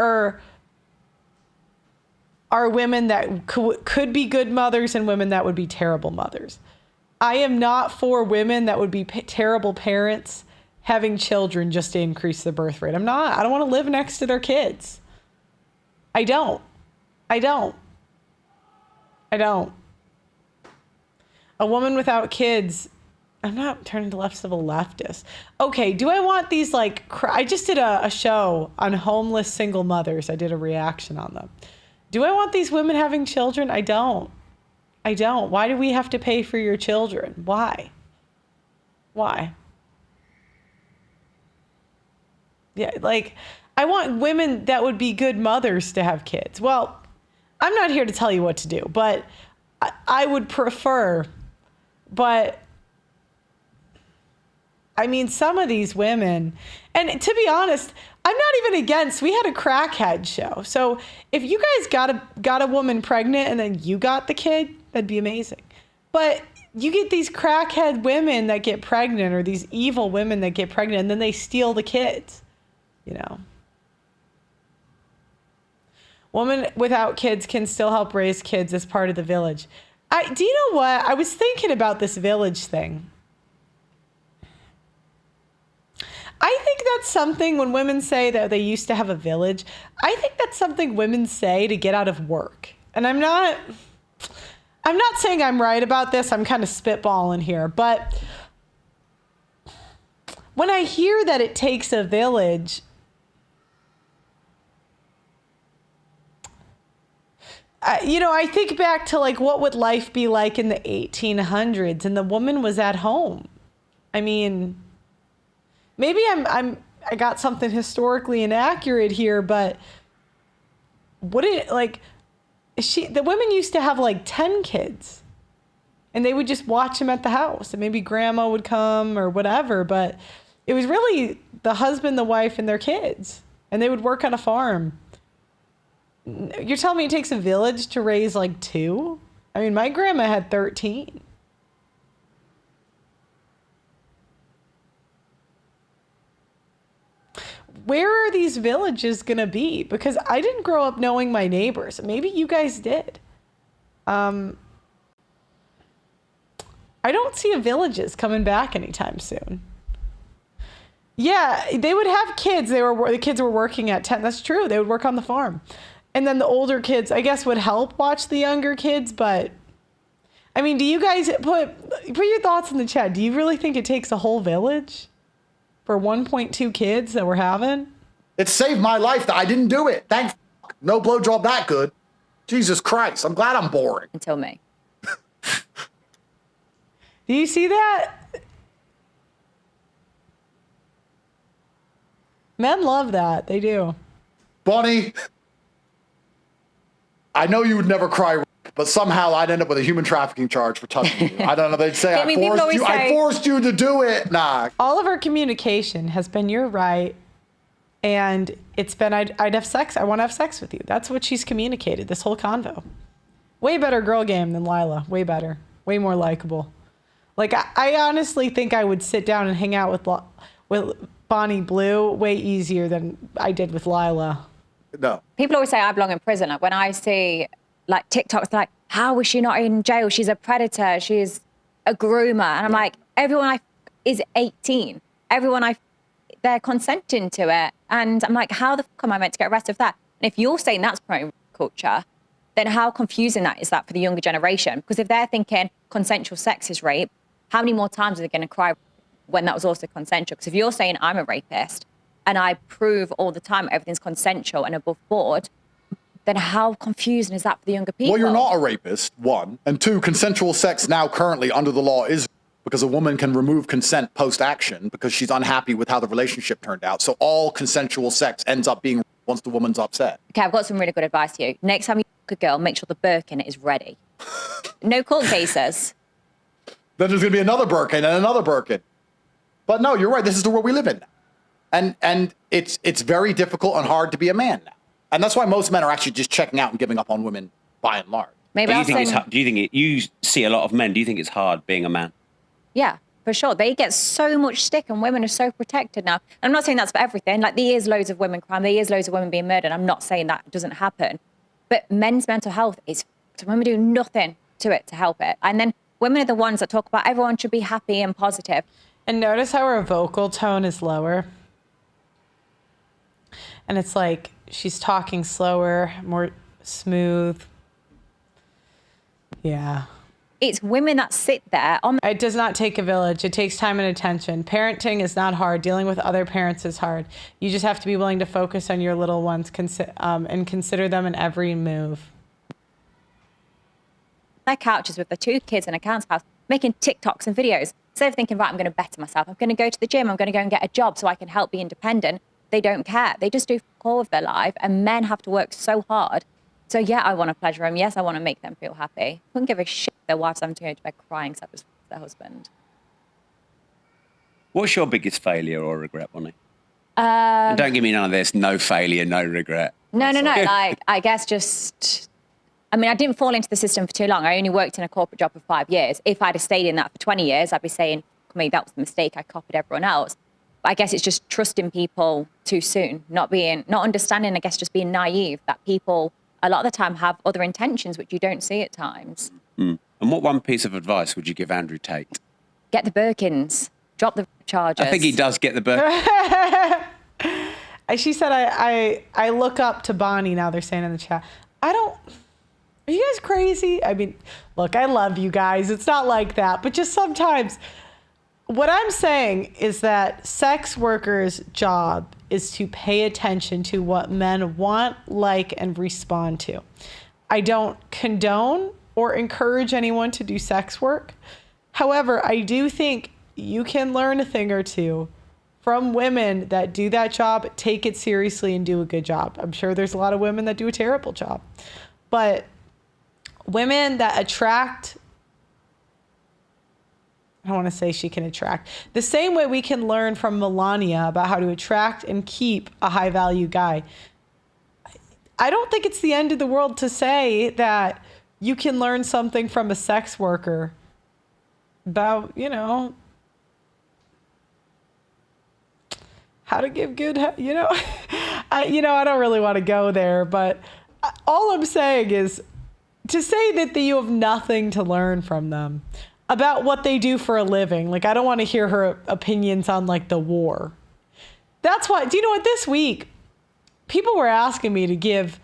are women that could be good mothers and women that would be terrible mothers. I am not for women that would be terrible parents having children just to increase the birth rate. I'm not. I don't want to live next to their kids. I don't. A woman without kids, I'm not turning to left of a leftist. Okay, do I want these I just did a show on homeless single mothers. I did a reaction on them. Do I want these women having children? I don't. Why do we have to pay for your children? Why? Yeah, I want women that would be good mothers to have kids. Well, I'm not here to tell you what to do, but I would prefer. But some of these women, and to be honest, I'm not even against, we had a crackhead show. So if you guys got a woman pregnant and then you got the kid, that'd be amazing. But you get these crackhead women that get pregnant, or these evil women that get pregnant, and then they steal the kids, Women without kids can still help raise kids as part of the village. Do you know what? I was thinking about this village thing. I think that's something when women say that they used to have a village, I think that's something women say to get out of work. And I'm not saying I'm right about this. I'm kind of spitballing here. But when I hear that it takes a village, I think back to what would life be like in the 1800s, and the woman was at home. Maybe I got something historically inaccurate here, but the women used to have 10 kids, and they would just watch them at the house, and maybe grandma would come or whatever, but it was really the husband, the wife, and their kids, and they would work on a farm. You're telling me it takes a village to raise 2? My grandma had 13. where are these villages going to be? Because I didn't grow up knowing my neighbors. Maybe you guys did. I don't see villages coming back anytime soon. Yeah, they would have kids. The kids were working at 10. That's true. They would work on the farm. And then the older kids, I guess, would help watch the younger kids. But, I mean, do you guys put your thoughts in the chat. Do you really think it takes a whole village for 1.2 kids that we're having? It saved my life that I didn't do it. Thank no blowjob that good. Jesus Christ. I'm glad I'm boring. Until me. Do you see that? Men love that. They do. Bonnie, I know you would never cry, but somehow I'd end up with a human trafficking charge for touching you. I don't know. They'd say, I forced you to do it. Nah. All of our communication has been, you're right. And it's been, I'd have sex. I want to have sex with you. That's what she's communicated this whole convo. Way better girl game than Lila. Way better. Way more likable. Like, I honestly think I would sit down and hang out with Bonnie Blue way easier than I did with Lila. No. People always say I belong in prison. Like when I see like TikToks, like, how is she not in jail? She's a predator. She's a groomer. And I'm like, everyone is 18. They're consenting to it. And I'm like, how the fuck am I meant to get arrested for that? And if you're saying that's pro culture, then how confusing is that for the younger generation? Because if they're thinking consensual sex is rape, how many more times are they going to cry when that was also consensual? Because if you're saying I'm a rapist and I prove all the time everything's consensual and above board, then how confusing is that for the younger people? Well, you're not a rapist, one. And two, consensual sex now currently under the law is because a woman can remove consent post-action because she's unhappy with how the relationship turned out. So all consensual sex ends up being once the woman's upset. Okay, I've got some really good advice for you. Next time you fuck a girl, make sure the Birkin is ready. No court cases. Then there's going to be another Birkin and another Birkin. But no, you're right. This is the world we live in now. And it's very difficult and hard to be a man now. And that's why most men are actually just checking out and giving up on women by and large. Maybe you see a lot of men, do you think it's hard being a man? Yeah, for sure. They get so much stick and women are so protected now. And I'm not saying that's for everything. Like there is loads of women crime. There is loads of women being murdered. I'm not saying that doesn't happen. But men's mental health is, women do nothing to it to help it. And then women are the ones that talk about everyone should be happy and positive. And notice how her vocal tone is lower. And it's like she's talking slower, more smooth. Yeah. It's women that sit there. It does not take a village. It takes time and attention. Parenting is not hard. Dealing with other parents is hard. You just have to be willing to focus on your little ones and consider them in every move. Their couches with their 2 kids in a council house, making TikToks and videos. Instead of thinking, right, I'm going to better myself. I'm going to go to the gym. I'm going to go and get a job so I can help be independent. They don't care. They just do all of their life. And men have to work so hard. So yeah, I want to pleasure them. Yes, I want to make them feel happy. Couldn't give a shit if their wives having to go to bed crying except it's their husband. What's your biggest failure or regret, Bonnie? And don't give me none of this, no failure, no regret. No. Like, I guess just, I mean, I didn't fall into the system for too long. I only worked in a corporate job for 5 years. If I'd have stayed in that for 20 years, I'd be saying, me, that was the mistake. I copied everyone else. But I guess it's just trusting people too soon, not understanding, I guess, just being naive that people a lot of the time have other intentions, which you don't see at times. And what one piece of advice would you give Andrew Tate? Get the Birkins. Drop the charges. I think he does get the Birkins. She said, I look up to Bonnie, now they're saying in the chat. Are you guys crazy? I mean, look, I love you guys. It's not like that. But just sometimes, what I'm saying is that sex workers' job is to pay attention to what men want, like, and respond to. I don't condone or encourage anyone to do sex work. However, I do think you can learn a thing or two from women that do that job, take it seriously, and do a good job. I'm sure there's a lot of women that do a terrible job. But women that attract, I don't want to say she can attract. The same way we can learn from Melania about how to attract and keep a high value guy. I don't think it's the end of the world to say that you can learn something from a sex worker about, how to give good, I don't really want to go there, but all I'm saying is to say that you have nothing to learn from them about what they do for a living. Like, I don't want to hear her opinions on like the war. That's why, do you know what, this week, people were asking me to give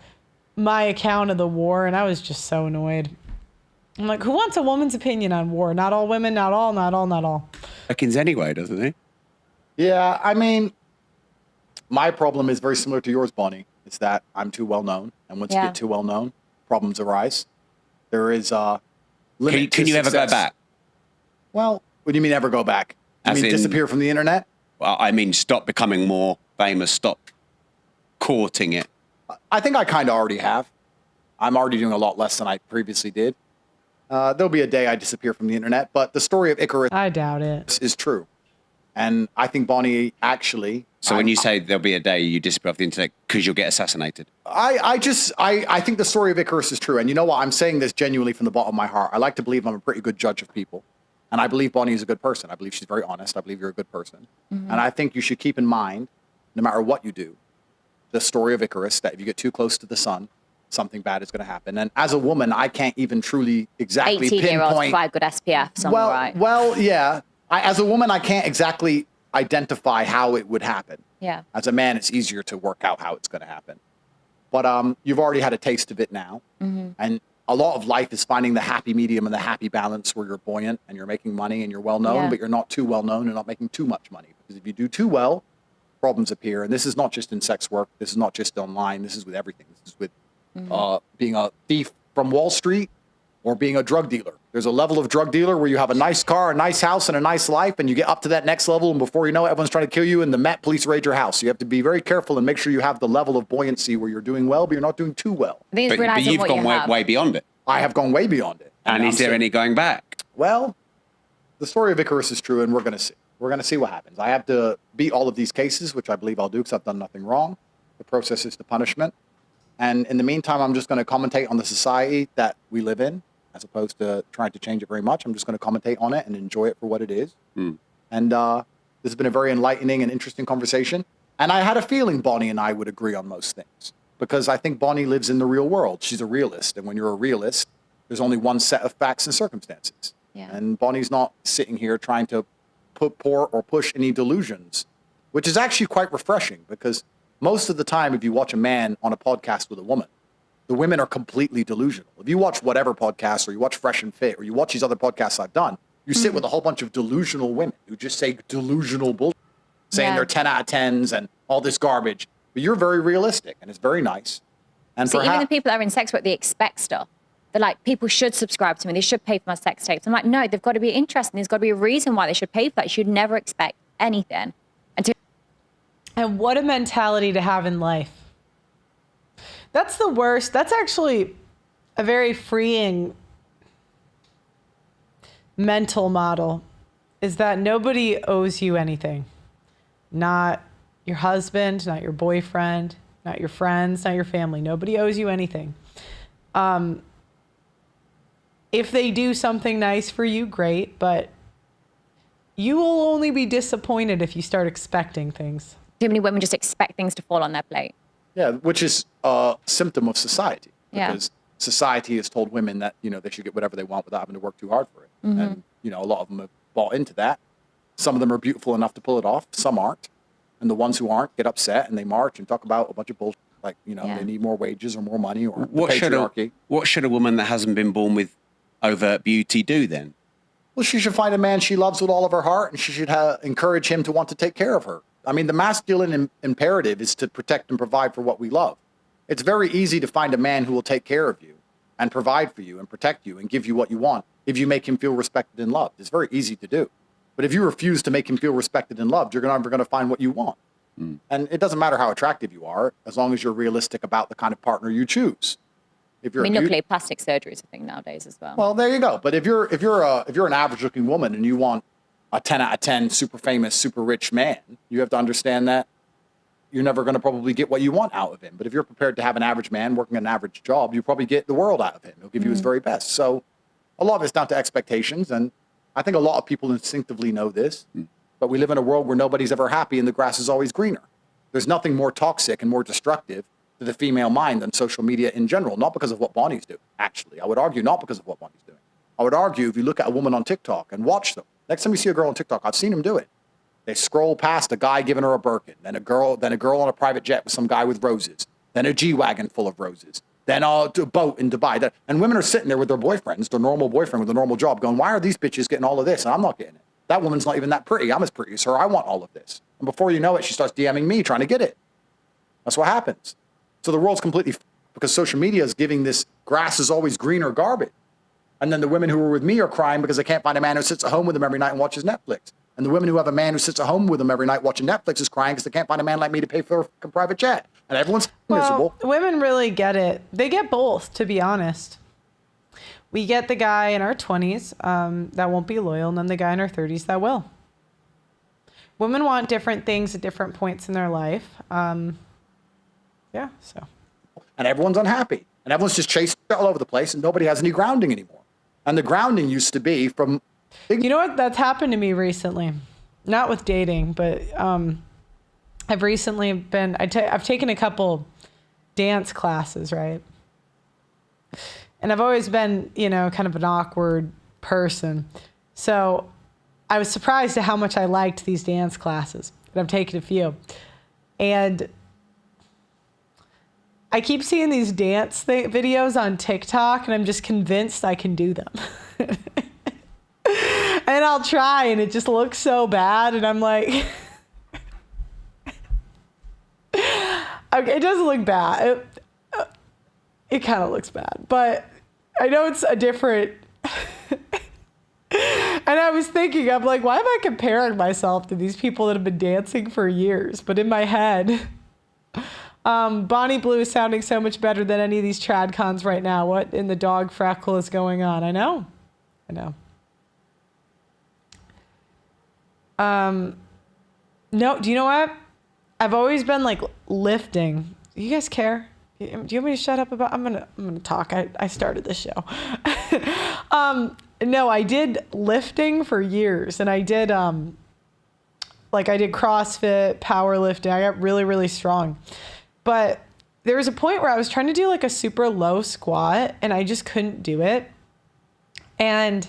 my account of the war, and I was just so annoyed. I'm like, who wants a woman's opinion on war? Not all women, not all, not all, not all. Reckons anyway, doesn't he? Yeah, I mean, my problem is very similar to yours, Bonnie. It's that I'm too well known, and once you get too well known, problems arise. There is a limit. Can you ever go back? Well, what do you mean ever go back? You mean disappear from the internet? Well, I mean stop becoming more famous, stop courting it. I think I kind of already have. I'm already doing a lot less than I previously did. There'll be a day I disappear from the internet, but the story of Icarus, I doubt it, is true. And I think Bonnie actually... So when you say there'll be a day you disappear off the internet because you'll get assassinated? I think the story of Icarus is true. And you know what? I'm saying this genuinely from the bottom of my heart. I like to believe I'm a pretty good judge of people. And I believe Bonnie is a good person. I believe she's very honest. I believe you're a good person. Mm-hmm. And I think you should keep in mind, no matter what you do, the story of Icarus, that if you get too close to the sun, something bad is going to happen. And as a woman, I can't even truly exactly 18-year-olds pinpoint... provide good SPF, so well, right. Well, yeah. As a woman, I can't exactly identify how it would happen. Yeah. As a man, it's easier to work out how it's going to happen. But you've already had a taste of it now. Mm-hmm. And a lot of life is finding the happy medium and the happy balance where you're buoyant and you're making money and you're well known, but you're not too well known and not making too much money. Because if you do too well, problems appear. And this is not just in sex work. This is not just online. This is with everything. This is with being a thief from Wall Street or being a drug dealer. There's a level of drug dealer where you have a nice car, a nice house, and a nice life, and you get up to that next level, and before you know it, everyone's trying to kill you, and the Met police raid your house. So you have to be very careful and make sure you have the level of buoyancy where you're doing well, but you're not doing too well. I think it's But realizing you've what gone you have. way beyond it. I have gone way beyond it. And is there any going back? Well, the story of Icarus is true, and we're going to see. We're going to see what happens. I have to beat all of these cases, which I believe I'll do because I've done nothing wrong. The process is the punishment. And in the meantime, I'm just going to commentate on the society that we live in, as opposed to trying to change it very much. I'm just going to commentate on it and enjoy it for what it is. And this has been a very enlightening and interesting conversation. And I had a feeling Bonnie and I would agree on most things, because I think Bonnie lives in the real world. She's a realist. And when you're a realist, there's only one set of facts and circumstances. Yeah. And Bonnie's not sitting here trying to pour or push any delusions, which is actually quite refreshing, because most of the time, if you watch a man on a podcast with a woman, the women are completely delusional. If you watch whatever podcast, or you watch Fresh and Fit, or you watch these other podcasts I've done, you sit with a whole bunch of delusional women who just say delusional bullshit, saying they're 10 out of 10s and all this garbage. But you're very realistic, and it's very nice. And See, even the people that are in sex work, they expect stuff. They're like, people should subscribe to me. They should pay for my sex tapes. I'm like, no, they've got to be interested. There's got to be a reason why they should pay for that. You should never expect anything. And what a mentality to have in life. That's the worst. That's actually a very freeing mental model, is that nobody owes you anything. Not your husband, not your boyfriend, not your friends, not your family. Nobody owes you anything. If they do something nice for you, great, but you will only be disappointed if you start expecting things. Too many women just expect things to fall on their plate. Yeah, which is a symptom of society. Yeah. Because society has told women that, they should get whatever they want without having to work too hard for it. Mm-hmm. And, a lot of them have bought into that. Some of them are beautiful enough to pull it off. Some aren't. And the ones who aren't get upset and they march and talk about a bunch of bullshit. Like, they need more wages or more money or patriarchy. What should a woman that hasn't been born with overt beauty do then? Well, she should find a man she loves with all of her heart, and she should encourage him to want to take care of her. I mean, the masculine imperative is to protect and provide for what we love. It's very easy to find a man who will take care of you and provide for you and protect you and give you what you want if you make him feel respected and loved. It's very easy to do. But if you refuse to make him feel respected and loved, you're never going to find what you want. And it doesn't matter how attractive you are, as long as you're realistic about the kind of partner you choose. If you're nuclear plastic surgery is a thing nowadays as well. Well, there you go. But if you're an average-looking woman and you want a 10 out of 10 super famous, super rich man, you have to understand that you're never going to probably get what you want out of him. But if you're prepared to have an average man working an average job, you probably get the world out of him. He'll give you his very best. So a lot of it's down to expectations, and I think a lot of people instinctively know this. But we live in a world where nobody's ever happy and the grass is always greener. There's nothing more toxic and more destructive to the female mind than social media in general, not because of what Bonnie's doing, actually. I would argue not because of what Bonnie's doing. I would argue if you look at a woman on TikTok and watch them, next time you see a girl on TikTok, I've seen them do it. They scroll past a guy giving her a Birkin, then a girl on a private jet with some guy with roses, then a G-Wagon full of roses, then a boat in Dubai. And women are sitting there with their boyfriends, their normal boyfriend with a normal job, going, why are these bitches getting all of this? And I'm not getting it. That woman's not even that pretty. I'm as pretty as her. I want all of this. And before you know it, she starts DMing me trying to get it. That's what happens. So the world's completely because social media is giving this grass is always greener garbage. And then the women who are with me are crying because they can't find a man who sits at home with them every night and watches Netflix. And the women who have a man who sits at home with them every night watching Netflix is crying because they can't find a man like me to pay for a private jet. And everyone's miserable. Women really get it. They get both, to be honest. We get the guy in our 20s that won't be loyal, and then the guy in our 30s that will. Women want different things at different points in their life. Yeah, so. And everyone's unhappy. And everyone's just chasing all over the place, and nobody has any grounding anymore. And the grounding used to be from... You know what? That's happened to me recently. Not with dating, but I've recently been... I've taken a couple dance classes, right? And I've always been, kind of an awkward person. So I was surprised at how much I liked these dance classes. And I've taken a few. And I keep seeing these dance videos on TikTok, and I'm just convinced I can do them. And I'll try, and it just looks so bad. And I'm like, okay, it doesn't look bad. It kind of looks bad, but I know it's a different. And I was thinking, I'm like, why am I comparing myself to these people that have been dancing for years? But in my head, Bonnie Blue is sounding so much better than any of these trad cons right now. What in the dog freckle is going on? I know. No, do you know what? I've always been like lifting. Do you guys care? Do you want me to shut up about? I'm gonna talk. I started this show. No, I did lifting for years, and I did I did CrossFit, powerlifting. I got really, really strong. But there was a point where I was trying to do like a super low squat, and I just couldn't do it. And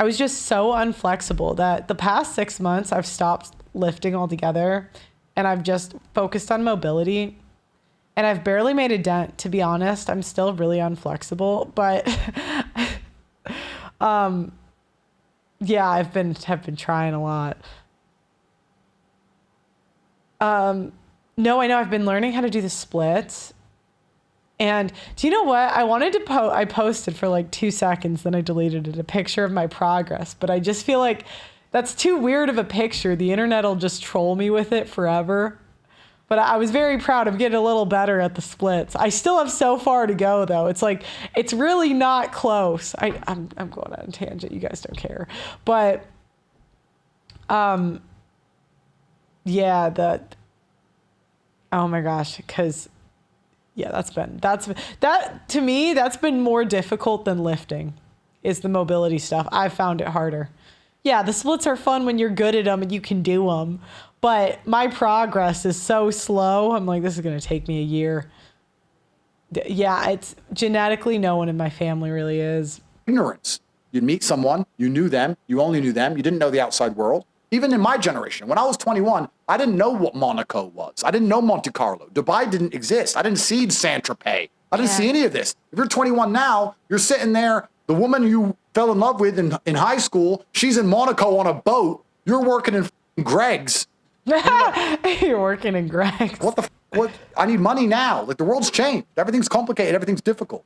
I was just so unflexible that the past 6 months I've stopped lifting altogether, and I've just focused on mobility. And I've barely made a dent, to be honest. I'm still really unflexible, but yeah, I've been trying a lot. No, I know I've been learning how to do the splits. And do you know what? I wanted to I posted for like 2 seconds, then I deleted it, a picture of my progress. But I just feel like that's too weird of a picture. The internet will just troll me with it forever. But I was very proud of getting a little better at the splits. I still have so far to go, though. It's like, it's really not close. I'm going on a tangent. You guys don't care. But, yeah, oh my gosh, because, yeah, that to me, that's been more difficult than lifting, is the mobility stuff. I found it harder. Yeah, the splits are fun when you're good at them and you can do them. But my progress is so slow. I'm like, this is going to take me a year. Yeah, it's genetically, no one in my family really is. Ignorance. You'd meet someone, you knew them, you only knew them, you didn't know the outside world. Even in my generation, when I was 21, I didn't know what Monaco was. I didn't know Monte Carlo. Dubai didn't exist. I didn't see Saint-Tropez. I didn't see any of this. If you're 21 now, you're sitting there, the woman you fell in love with in high school, she's in Monaco on a boat, you're working in Greg's. You're working in Greg's. What? I need money now. Like, the world's changed. Everything's complicated. Everything's difficult.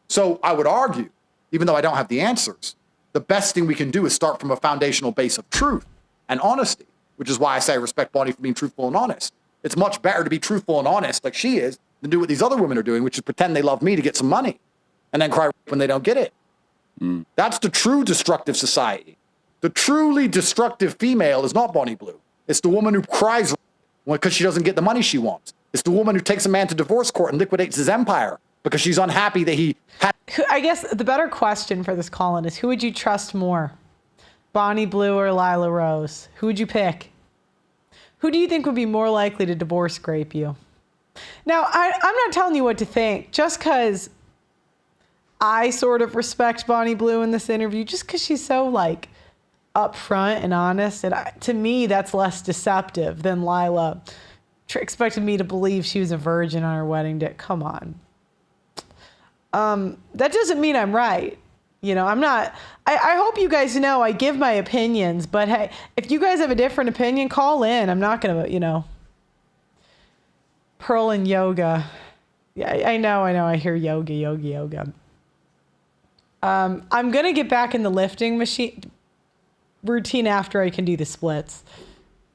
So I would argue, even though I don't have the answers, the best thing we can do is start from a foundational base of truth and honesty, which is why I say I respect Bonnie for being truthful and honest. It's much better to be truthful and honest like she is than do what these other women are doing, which is pretend they love me to get some money and then cry when they don't get it. That's the true destructive society. The truly destructive female is not Bonnie Blue. It's the woman who cries because she doesn't get the money she wants. It's the woman who takes a man to divorce court and liquidates his empire because she's unhappy that he had. I guess the better question for this call-in is, who would you trust more? Bonnie Blue or Lila Rose? Who would you pick? Who do you think would be more likely to divorce scrape you? Now, I'm not telling you what to think just because I sort of respect Bonnie Blue in this interview, just because she's so like upfront and honest. And to me, that's less deceptive than Lila expected me to believe she was a virgin on her wedding day. Come on. That doesn't mean I'm right. You know, I'm not, I hope you guys know I give my opinions, but hey, if you guys have a different opinion, call in. I'm not going to, you know, Pearl and yoga. Yeah, I know. I hear yoga. I'm going to get back in the lifting machine routine after I can do the splits.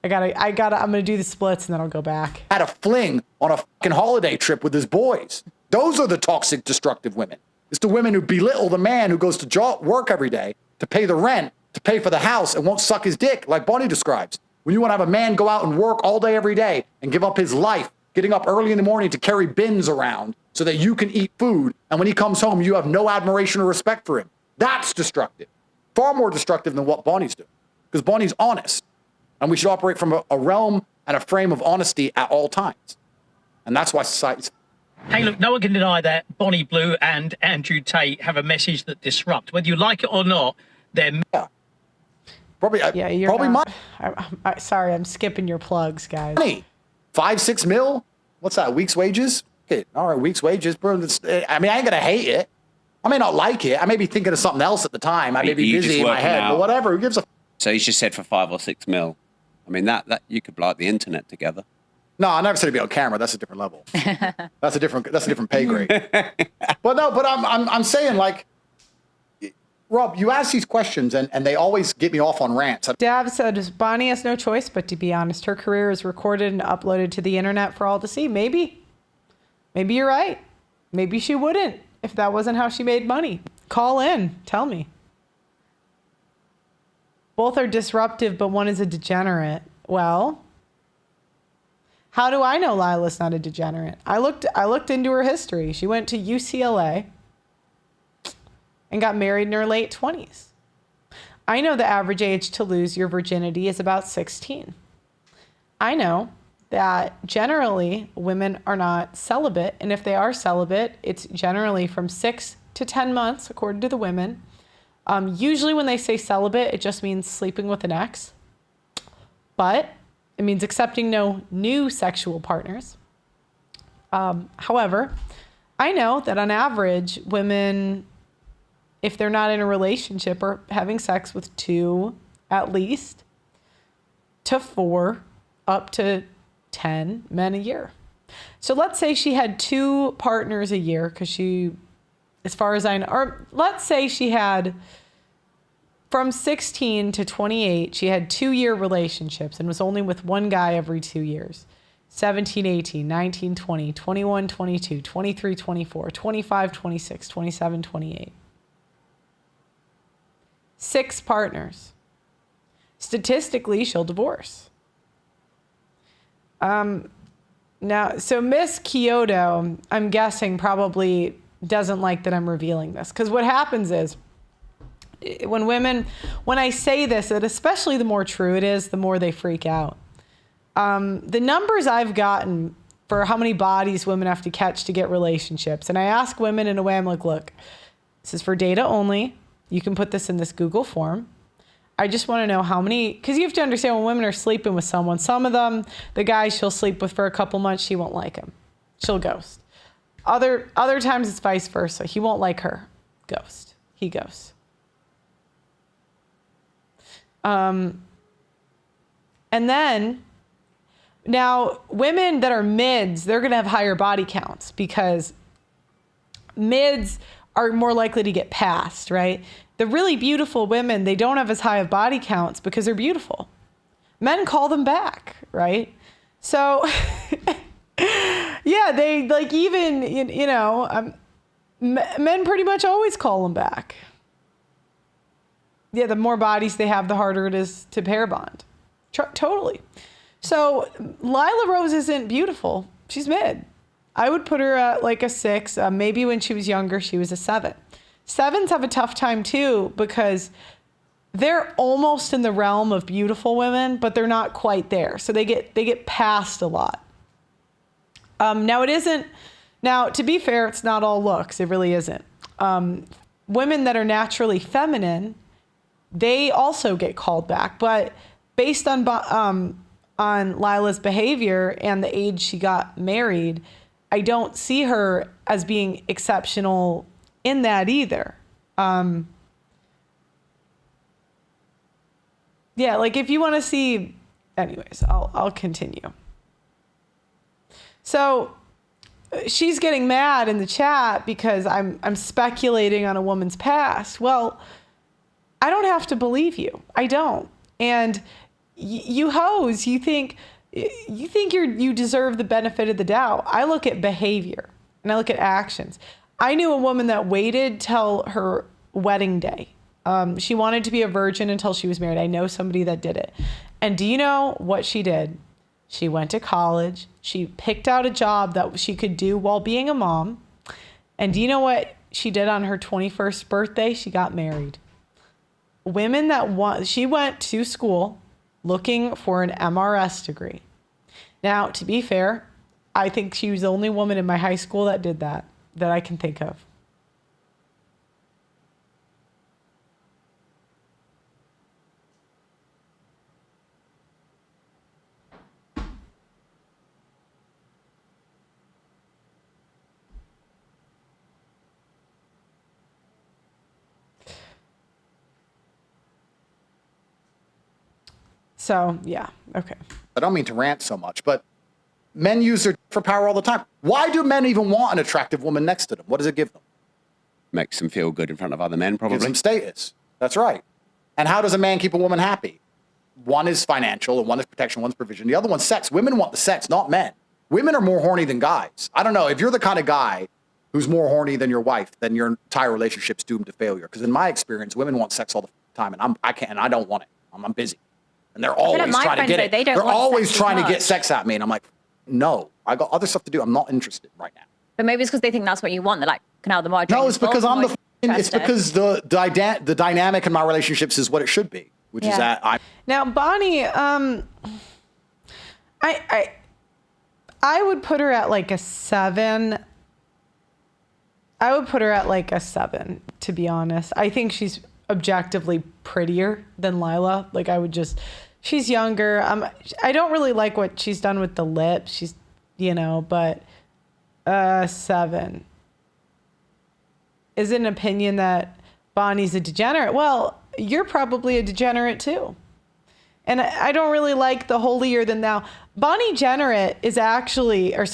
I'm going to do the splits and then I'll go back. Had a fling on a fucking holiday trip with his boys. Those are the toxic, destructive women. It's the women who belittle the man who goes to work every day to pay the rent, to pay for the house, and won't suck his dick, like Bonnie describes. When you want to have a man go out and work all day every day and give up his life, getting up early in the morning to carry bins around so that you can eat food, and when he comes home, you have no admiration or respect for him. That's destructive. Far more destructive than what Bonnie's doing. Because Bonnie's honest. And we should operate from a realm and a frame of honesty at all times. And that's why society's... Hey, look, no one can deny that Bonnie Blue and Andrew Tate have a message that disrupts. Whether you like it or not, they're... Yeah. Probably not. Sorry, I'm skipping your plugs, guys. Money. 5-6 mil? What's that, week's wages? Okay, all right, week's wages. I mean, I ain't going to hate it. I may not like it. I may be thinking of something else at the time. I may be busy in my head, but whatever. Who gives a... So he's just said for 5 or 6 mil. I mean, that you could like the internet together. No, I never said it'd be on camera. That's a different level. That's a different pay grade. But I'm saying, like, Rob, you ask these questions and they always get me off on rants. Dab said, Bonnie has no choice but to be honest. Her career is recorded and uploaded to the internet for all to see. Maybe you're right. Maybe she wouldn't if that wasn't how she made money. Call in. Tell me. Both are disruptive, but one is a degenerate. Well, how do I know Lila's not a degenerate? I looked into her history. She went to UCLA and got married in her late 20s. I know the average age to lose your virginity is about 16. I know that generally women are not celibate, and if they are celibate, it's generally from 6 to 10 months, according to the women. Usually when they say celibate, it just means sleeping with an ex, but it means accepting no new sexual partners. However, I know that on average, women, if they're not in a relationship, are having sex with 2 at least to 4 up to 10 men a year. So let's say she had 2 partners a year because she, as far as I know, or let's say she had from 16 to 28, she had 2-year relationships and was only with one guy every 2 years. 17, 18, 19, 20, 21, 22, 23, 24, 25, 26, 27, 28. 6 partners. Statistically, she'll divorce. Now, so Miss Kyoto, I'm guessing, probably doesn't like that I'm revealing this. Because what happens is, when I say this, and especially the more true it is, the more they freak out. The numbers I've gotten for how many bodies women have to catch to get relationships, and I ask women in a way, I'm like, look, this is for data only. You can put this in this Google form. I just want to know how many, because you have to understand when women are sleeping with someone, some of them, the guys she'll sleep with for a couple months, she won't like him. She'll ghost. Other times it's vice versa. He won't like her. Ghost. He ghosts. And then, now women that are mids, they're going to have higher body counts because mids are more likely to get passed, right? The really beautiful women, they don't have as high of body counts because they're beautiful. Men call them back, right? So, yeah, they like even, men pretty much always call them back. Yeah, the more bodies they have, the harder it is to pair bond. Totally. So Lila Rose isn't beautiful. She's mid. I would put her at like a 6. Maybe when she was younger, she was a 7. 7s have a tough time too because they're almost in the realm of beautiful women, but they're not quite there. So they get passed a lot. Now to be fair, it's not all looks. It really isn't. Women that are naturally feminine, they also get called back. But based on Lila's behavior and the age she got married, I don't see her as being exceptional in that either. Yeah, like if you want to see, anyways, I'll continue. So she's getting mad in the chat because I'm speculating on a woman's past. Well, I don't have to believe you. I don't. And you hoes, you think you deserve the benefit of the doubt. I look at behavior and I look at actions. I knew a woman that waited till her wedding day. She wanted to be a virgin until she was married. I know somebody that did it. And do you know what she did? She went to college. She picked out a job that she could do while being a mom. And do you know what she did on her 21st birthday? She got married. Women she went to school looking for an MRS degree. Now, to be fair, I think she was the only woman in my high school that did that I can think of. So, yeah, okay. I don't mean to rant so much, but men use their for power all the time. Why do men even want an attractive woman next to them? What does it give them? Makes them feel good in front of other men, probably. Gives them status. That's right. And how does a man keep a woman happy? One is financial, and one is protection, one's provision. The other one's sex. Women want the sex, not men. Women are more horny than guys. I don't know. If you're the kind of guy who's more horny than your wife, then your entire relationship's doomed to failure. Because in my experience, women want sex all the time, and I don't want it. I'm busy. And they're always trying to get it. They're always trying to get sex at me. And I'm like, no, I got other stuff to do. I'm not interested right now. But maybe it's because they think that's what you want. They're like, now the more I drink, no, it's because the dynamic in my relationships is what it should be, which is that I. Now, Bonnie, I would put her at like a 7. I would put her at like a 7, to be honest. I think she's objectively prettier than Lila. Like she's younger. I don't really like what she's done with the lips. She's, but 7. Is it an opinion that Bonnie's a degenerate? Well, you're probably a degenerate too. And I don't really like the holier than thou. Bonnie Generate is actually, oh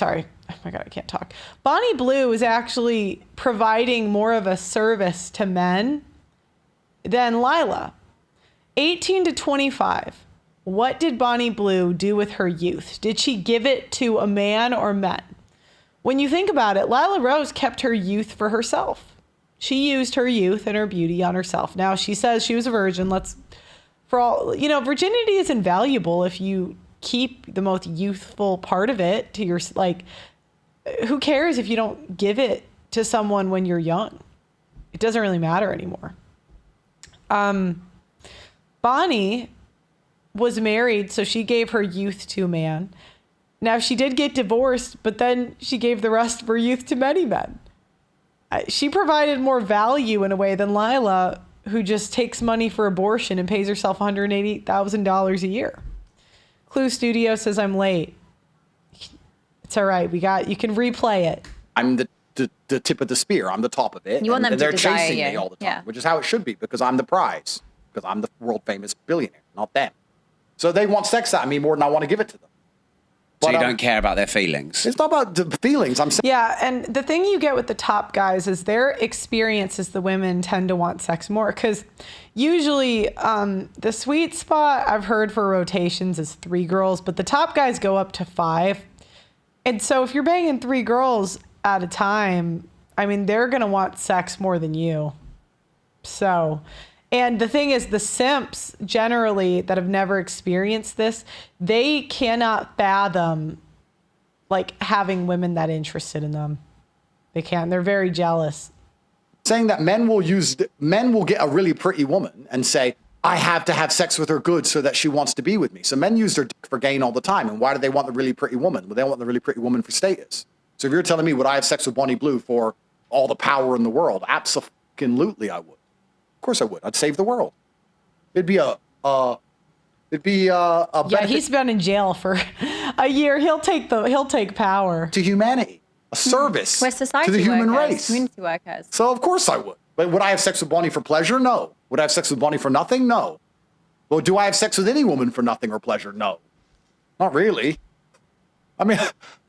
my God, I can't talk. Bonnie Blue is actually providing more of a service to men than Lila. 18 to 25. What did Bonnie Blue do with her youth? Did she give it to a man or men? When you think about it, Lila Rose kept her youth for herself. She used her youth and her beauty on herself. Now she says she was a virgin. Virginity is invaluable if you keep the most youthful part of it to your, who cares if you don't give it to someone when you're young? It doesn't really matter anymore. Bonnie was married, so she gave her youth to a man. Now, she did get divorced, but then she gave the rest of her youth to many men. She provided more value in a way than Lila, who just takes money for abortion and pays herself $180,000 a year. Clue Studio says I'm late. It's all right. You can replay it. I'm the tip of the spear. I'm the top of it. You want them to they're desire chasing you. me all the time, which is how it should be, because I'm the prize, because I'm the world famous billionaire, not them. So they want sex out of me more than I want to give it to them. So you don't care about their feelings? It's not about the feelings. I'm saying. Yeah, and the thing you get with the top guys is their experience is the women tend to want sex more, because usually the sweet spot I've heard for rotations is 3 girls, but the top guys go up to 5. And so if you're banging 3 girls at a time, I mean, they're going to want sex more than you. So, and the thing is, the simps generally that have never experienced this, they cannot fathom having women that interested in them. They can't. They're very jealous. Saying that men will get a really pretty woman and say, I have to have sex with her good so that she wants to be with me. So men use their dick for gain all the time. And why do they want the really pretty woman? Well, they want the really pretty woman for status. So if you're telling me, would I have sex with Bonnie Blue for all the power in the world? Absolutely, I would. Of course I would. I'd save the world. It'd be a yeah, he's been in jail for a year. He'll take power to humanity, a service We're society to the human workers, race. community workers. So of course I would. But would I have sex with Bonnie for pleasure? No. Would I have sex with Bonnie for nothing? No. Well, do I have sex with any woman for nothing or pleasure? No. Not really. I mean,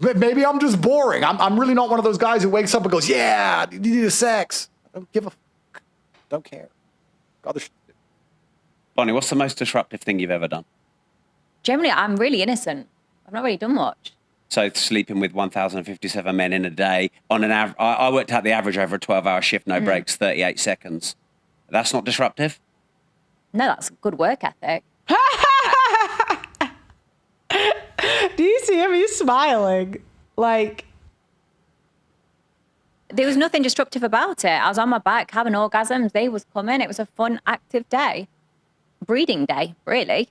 maybe I'm just boring. I'm really not one of those guys who wakes up and goes, yeah, you need a sex. I don't give a fuck. Don't care. Got other shit to do. Bonnie, what's the most disruptive thing you've ever done? Generally, I'm really innocent. I've not really done much. So sleeping with 1,057 men in a day, on an I worked out the average over a 12-hour shift, no breaks, 38 seconds. That's not disruptive? No, that's good work ethic. Do you see him? He's smiling. Like, there was nothing disruptive about it. I was on my back having orgasms. Day was coming. It was a fun, active day. Breeding day, really.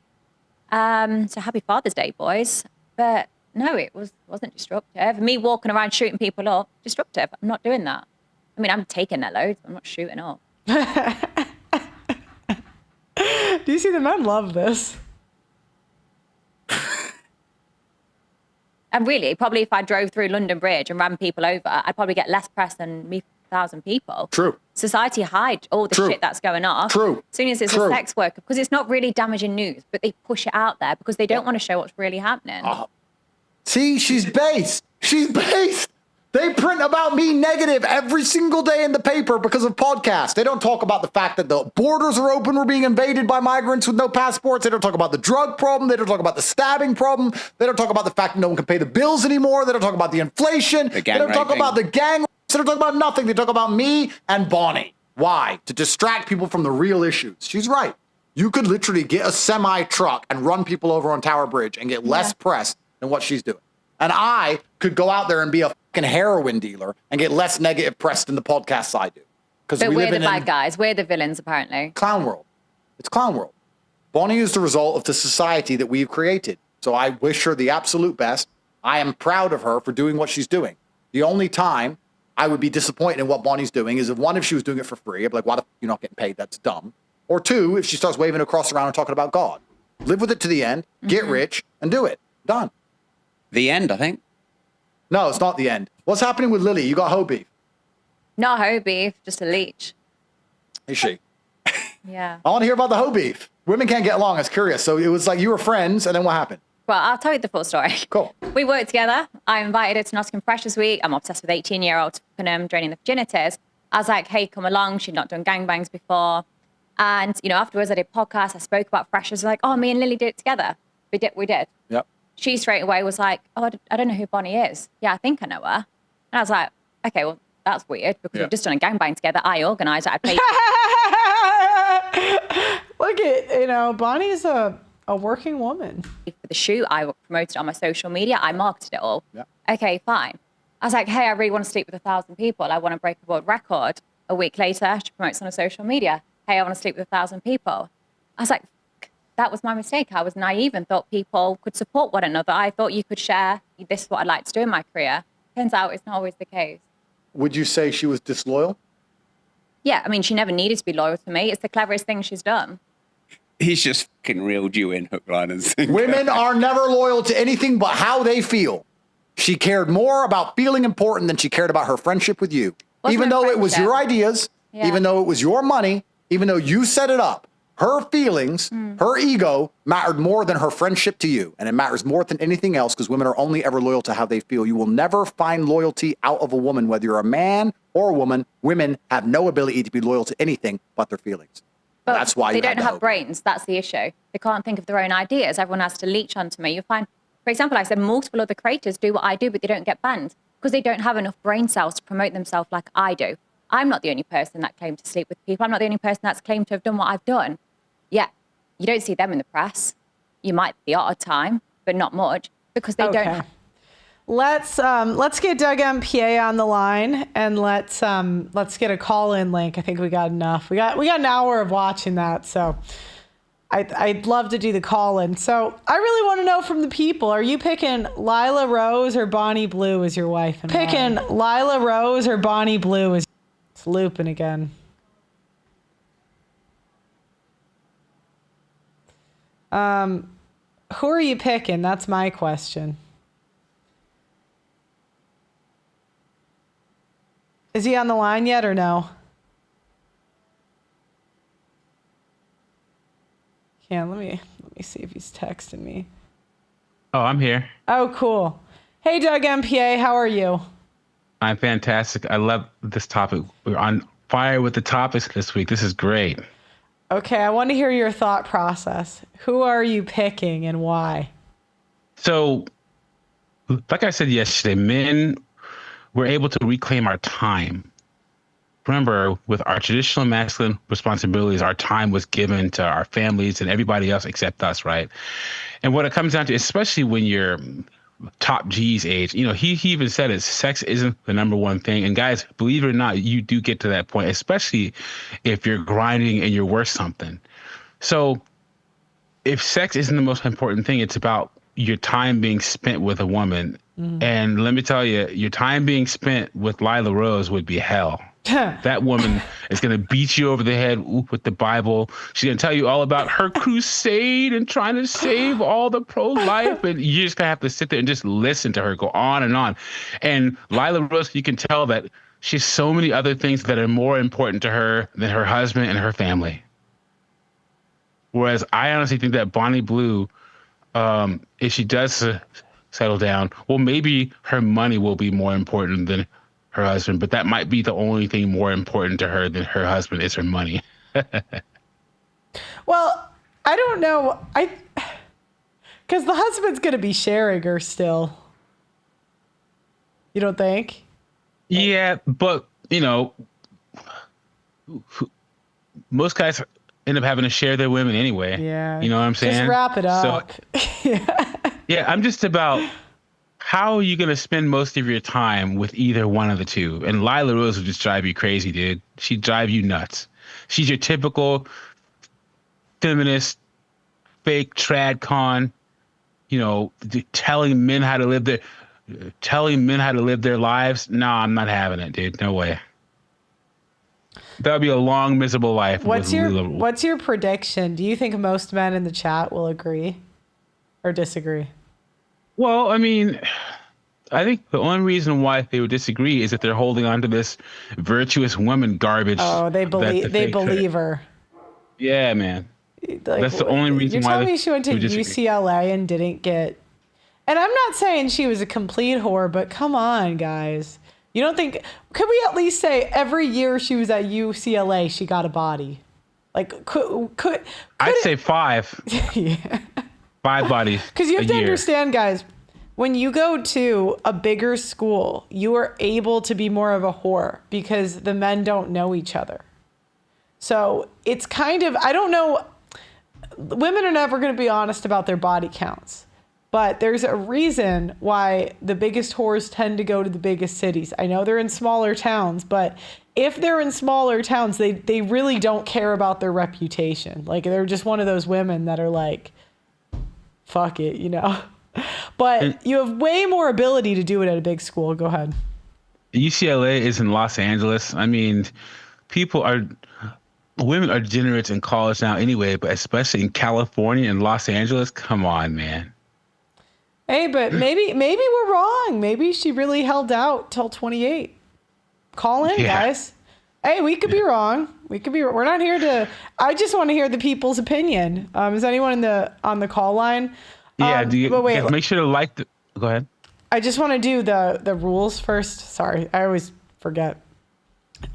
So happy Father's Day, boys. But no, it wasn't disruptive. Me walking around shooting people up, disruptive. I'm not doing that. I mean, I'm taking their loads. I'm not shooting up. Do you see the men love this? And really, probably if I drove through London Bridge and ran people over, I'd probably get less press than me 1,000 people. True. Society hide all the shit that's going off. True. As soon as it's a sex worker, because it's not really damaging news, but they push it out there because they don't want to show what's really happening. See, she's based. She's based. They print about me negative every single day in the paper because of podcasts. They don't talk about the fact that the borders are open. We're being invaded by migrants with no passports. They don't talk about the drug problem. They don't talk about the stabbing problem. They don't talk about the fact that no one can pay the bills anymore. They don't talk about the inflation. They don't talk about the gang. They don't talk about nothing. They talk about me and Bonnie. Why? To distract people from the real issues. She's right. You could literally get a semi-truck and run people over on Tower Bridge and get less press than what she's doing. And I could go out there and be a fucking heroin dealer and get less negative press than the podcasts I do. But we're the bad guys. We're the villains, apparently. Clown world. It's clown world. Bonnie is the result of the society that we've created. So I wish her the absolute best. I am proud of her for doing what she's doing. The only time I would be disappointed in what Bonnie's doing is if she was doing it for free. I'd be like, why the f you're not getting paid? That's dumb. Or two, if she starts waving a cross around and talking about God. Live with it to the end, get rich, and do it. Done. The end, I think. No, it's not the end. What's happening with Lily? You got hoe beef. Not hoe beef, just a leech. Is she? Yeah. I want to hear about the hoe beef. Women can't get along. I was curious. So it was like you were friends, and then what happened? Well, I'll tell you the full story. Cool. We worked together. I invited her to Nottingham Freshers Week. I'm obsessed with 18-year-olds draining the virginities. I was like, hey, come along. She'd not done gangbangs before. And, afterwards I did podcasts. I spoke about Freshers. Like, oh, me and Lily did it together. We did. Yep. She straight away was like, oh, I don't know who Bonnie is. Yeah, I think I know her. And I was like, okay, well, that's weird because we've just done a gangbang together. I organised it. I paid. Look at, Bonnie's a working woman. For the shoot, I promoted it on my social media. I marketed it all. Yeah. Okay, fine. I was like, hey, I really want to sleep with 1,000 people. I want to break a world record. A week later, she promotes on her social media. Hey, I want to sleep with 1,000 people. I was like, that was my mistake. I was naive and thought people could support one another. I thought you could share, this is what I'd like to do in my career. Turns out it's not always the case. Would you say she was disloyal? Yeah, I mean, she never needed to be loyal to me. It's the cleverest thing she's done. He's just fucking reeled you in hook, line, and sinker. Women are never loyal to anything but how they feel. She cared more about feeling important than she cared about her friendship with you. Even though it was your ideas, even though it was your money, even though you set it up. Her feelings, her ego mattered more than her friendship to you. And it matters more than anything else because women are only ever loyal to how they feel. You will never find loyalty out of a woman, whether you're a man or a woman. Women have no ability to be loyal to anything but their feelings. But that's why they don't have brains. That's the issue. They can't think of their own ideas. Everyone has to leech onto me. You'll find, for example, I said multiple other creators do what I do, but they don't get banned because they don't have enough brain cells to promote themselves like I do. I'm not the only person that claimed to sleep with people. I'm not the only person that's claimed to have done what I've done. Yeah, you don't see them in the press. You might the odd time, but not much because they don't. Let's get Doug MPA on the line and let's get a call-in link. I think we got enough. We got an hour of watching that, so I'd love to do the call-in. So I really want to know from the people, are you picking Lila Rose or Bonnie Blue as your wife? And picking Lila Rose or Bonnie Blue as... It's looping again. Who are you picking? That's my question. Is he on the line yet or no? Yeah, let me see if he's texting me. Oh, I'm here. Oh, cool. Hey, Doug MPA, how are you? I'm fantastic. I love this topic. We're on fire with the topics this week. This is great. Okay, I want to hear your thought process. Who are you picking and why? So, like I said yesterday, men were able to reclaim our time. Remember, with our traditional masculine responsibilities, our time was given to our families and everybody else except us, right? And what it comes down to, especially when you're top G's age, you know, he even said it, sex isn't the number one thing. And guys, believe it or not, you do get to that point, especially if you're grinding and you're worth something. So if sex isn't the most important thing, it's about your time being spent with a woman. And let me tell you, your time being spent with Lila Rose would be hell. That woman is going to beat you over the head with the Bible. She's going to tell you all about her crusade and trying to save all the pro-life. And you're just going to have to sit there and just listen to her go on and on. And Lila Rose, you can tell that she has so many other things that are more important to her than her husband and her family. Whereas I honestly think that Bonnie Blue, if she does settle down, well, maybe her money will be more important than her husband, but that might be the only thing more important to her than her husband is her money. Well, I don't know. Because the husband's going to be sharing her still. You don't think? Yeah, but, you know, most guys end up having to share their women anyway. Yeah. You know what I'm saying? Just wrap it up. So, yeah, I'm just about how are you going to spend most of your time with either one of the two? And Lila Rose would just drive you crazy, dude. She'd drive you nuts. She's your typical feminist, fake trad con, you know, telling men how to live their lives. No, I'm not having it, dude. No way. That would be a long, miserable life. What's your prediction? Do you think most men in the chat will agree or disagree? Well, I mean, I think the only reason why they would disagree is that they're holding on to this virtuous woman garbage. Oh, they believe her. Yeah, man. Like, that's the only reason why. You're telling me she went to UCLA and didn't get... And I'm not saying she was a complete whore, but come on, guys. You don't think... Could we at least say every year she was at UCLA, she got a body? Like, could I'd say 5. Yeah. 5 bodies. Because you have to understand, guys, when you go to a bigger school, you are able to be more of a whore because the men don't know each other. So it's kind of, I don't know, women are never going to be honest about their body counts. But there's a reason why the biggest whores tend to go to the biggest cities. I know they're in smaller towns, but if they're in smaller towns, they really don't care about their reputation. Like, they're just one of those women that are like, fuck it, you know. But you have way more ability to do it at a big school. Go ahead. UCLA is in Los Angeles. I mean, women are degenerates in college now anyway, but especially in California and Los Angeles. Come on, man. Hey, but maybe we're wrong. Maybe she really held out till 28. Call in, guys. Hey, we could be wrong. We're not here to. I just want to hear the people's opinion. Is anyone on the call line? Yeah. Wait, make sure to like the. Go ahead. I just want to do the rules first. Sorry, I always forget.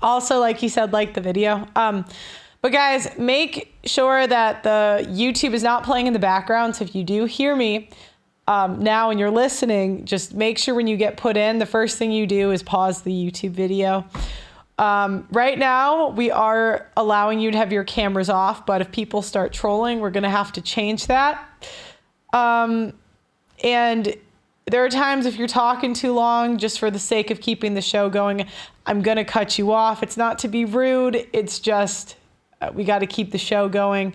Also, like you said, like the video. But guys, make sure that the YouTube is not playing in the background. So if you do hear me now and you're listening, just make sure when you get put in, the first thing you do is pause the YouTube video. Right now, we are allowing you to have your cameras off, but if people start trolling, we're going to have to change that. And there are times if you're talking too long, just for the sake of keeping the show going, I'm going to cut you off. It's not to be rude. It's just we got to keep the show going.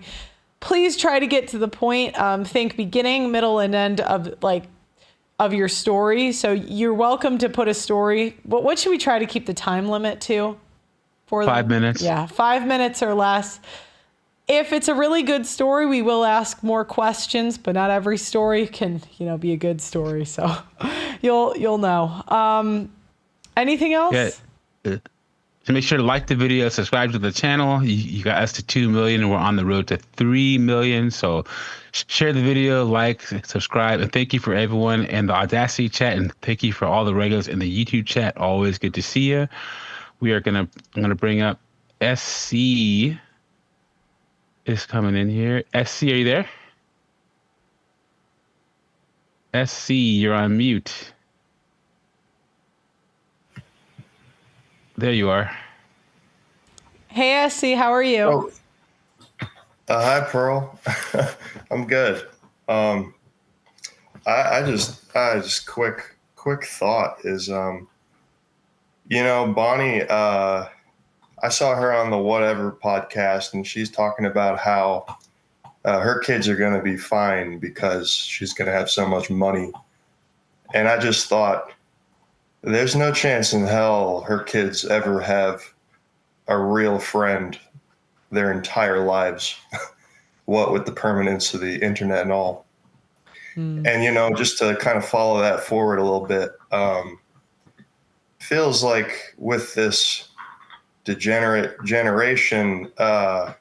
please try to get to the point. Think beginning, middle, and end of your story. So you're welcome to put a story. What should we try to keep the time limit to? For 5 minutes. Yeah, 5 minutes or less. If it's a really good story, we will ask more questions, but not every story can, be a good story. So you'll know. Anything else? Yeah. So make sure to like the video, subscribe to the channel. You got us to 2 million, and we're on the road to 3 million. So share the video, like, subscribe, and thank you for everyone in the Audacity chat, and thank you for all the regulars in the YouTube chat. Always good to see you. I'm gonna bring up SC is coming in here. SC, are you there? SC, you're on mute. There you are. Hey, SC, how are you? Hi, Pearl. I'm good. I just quick thought is, Bonnie, I saw her on the Whatever podcast, and she's talking about how her kids are going to be fine because she's going to have so much money. And I just thought, there's no chance in hell her kids ever have a real friend their entire lives, what with the permanence of the internet and all. And, just to kind of follow that forward a little bit, feels like with this degenerate generation, I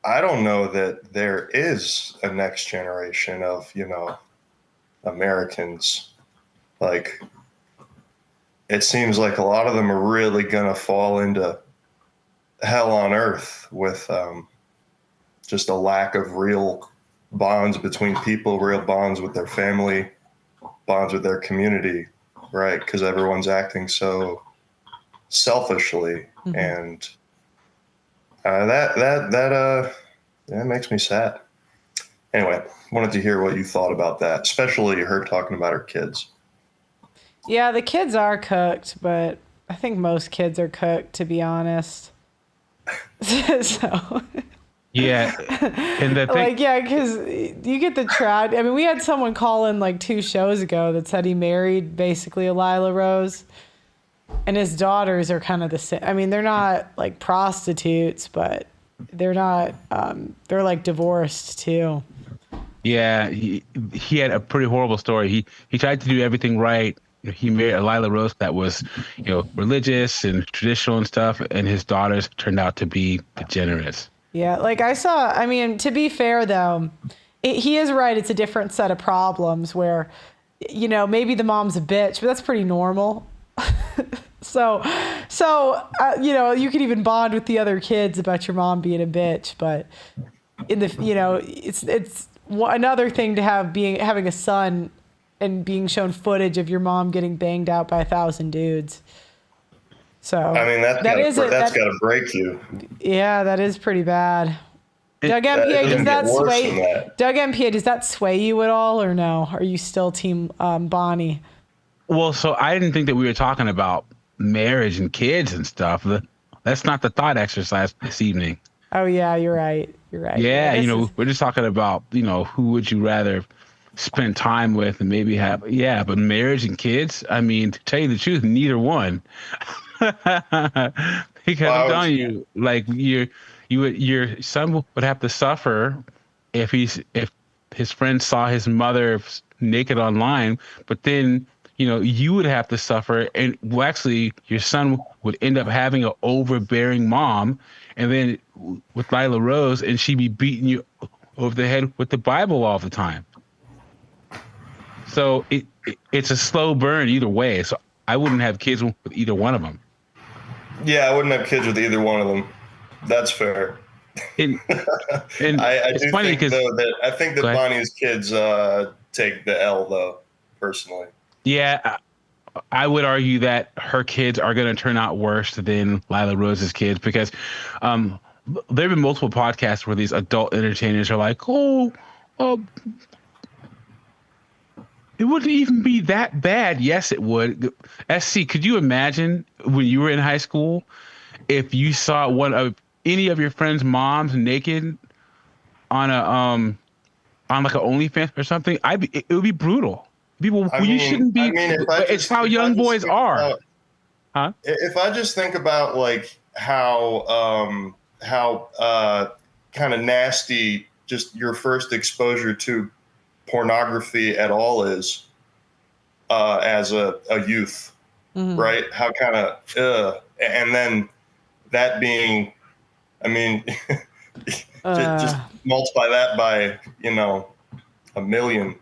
don't know that there is a next generation of, Americans. Like, it seems like a lot of them are really going to fall into hell on earth with just a lack of real bonds between people, real bonds with their family, bonds with their community, right? Because everyone's acting so selfishly. And that makes me sad. Anyway, wanted to hear what you thought about that, especially her talking about her kids. Yeah, the kids are cooked, but I think most kids are cooked, to be honest. So. Yeah. And the thing, because you get the trad. I mean, we had someone call in 2 shows ago that said he married basically a Lila Rose, and his daughters are kind of the same. I mean, they're not prostitutes, but they're not. They're divorced too. Yeah, he had a pretty horrible story. He tried to do everything right. He married a Lila Rose that was, religious and traditional and stuff, and his daughters turned out to be degenerates. Yeah, I mean, to be fair though, he is right. It's a different set of problems where, maybe the mom's a bitch, but that's pretty normal. So you could even bond with the other kids about your mom being a bitch, but it's another thing to having a son and being shown footage of your mom getting banged out by 1,000 dudes. So I mean, that's got to break you. Yeah, that is pretty bad. Doug MPA, does that sway you at all, or no? Are you still team Bonnie? Well, so I didn't think that we were talking about marriage and kids and stuff. That's not the thought exercise this evening. Oh yeah, you're right. Yeah, we're just talking about, who would you rather spend time with and maybe have, but marriage and kids, I mean, to tell you the truth, neither one. Because I'm telling you, your son would have to suffer if his friends saw his mother naked online, but then you would have to suffer, and actually your son would end up having an overbearing mom, and then with Lila Rose, and she'd be beating you over the head with the Bible all the time. So it's a slow burn either way. So I wouldn't have kids with either one of them. Yeah, I wouldn't have kids with either one of them. That's fair. And I do think, though, that I think that Bonnie's kids take the L, though, personally. Yeah, I would argue that her kids are going to turn out worse than Lila Rose's kids, because there have been multiple podcasts where these adult entertainers are like, it wouldn't even be that bad. Yes, it would. SC, could you imagine when you were in high school if you saw any of your friends' moms naked on a on like an OnlyFans or something, it would be brutal. People, you shouldn't be. It's how young boys are. Huh? If I just think about like how kind of nasty just your first exposure to pornography at all is as a youth, right? How kind of and then that being, I mean, just multiply that by, you know, 1 million.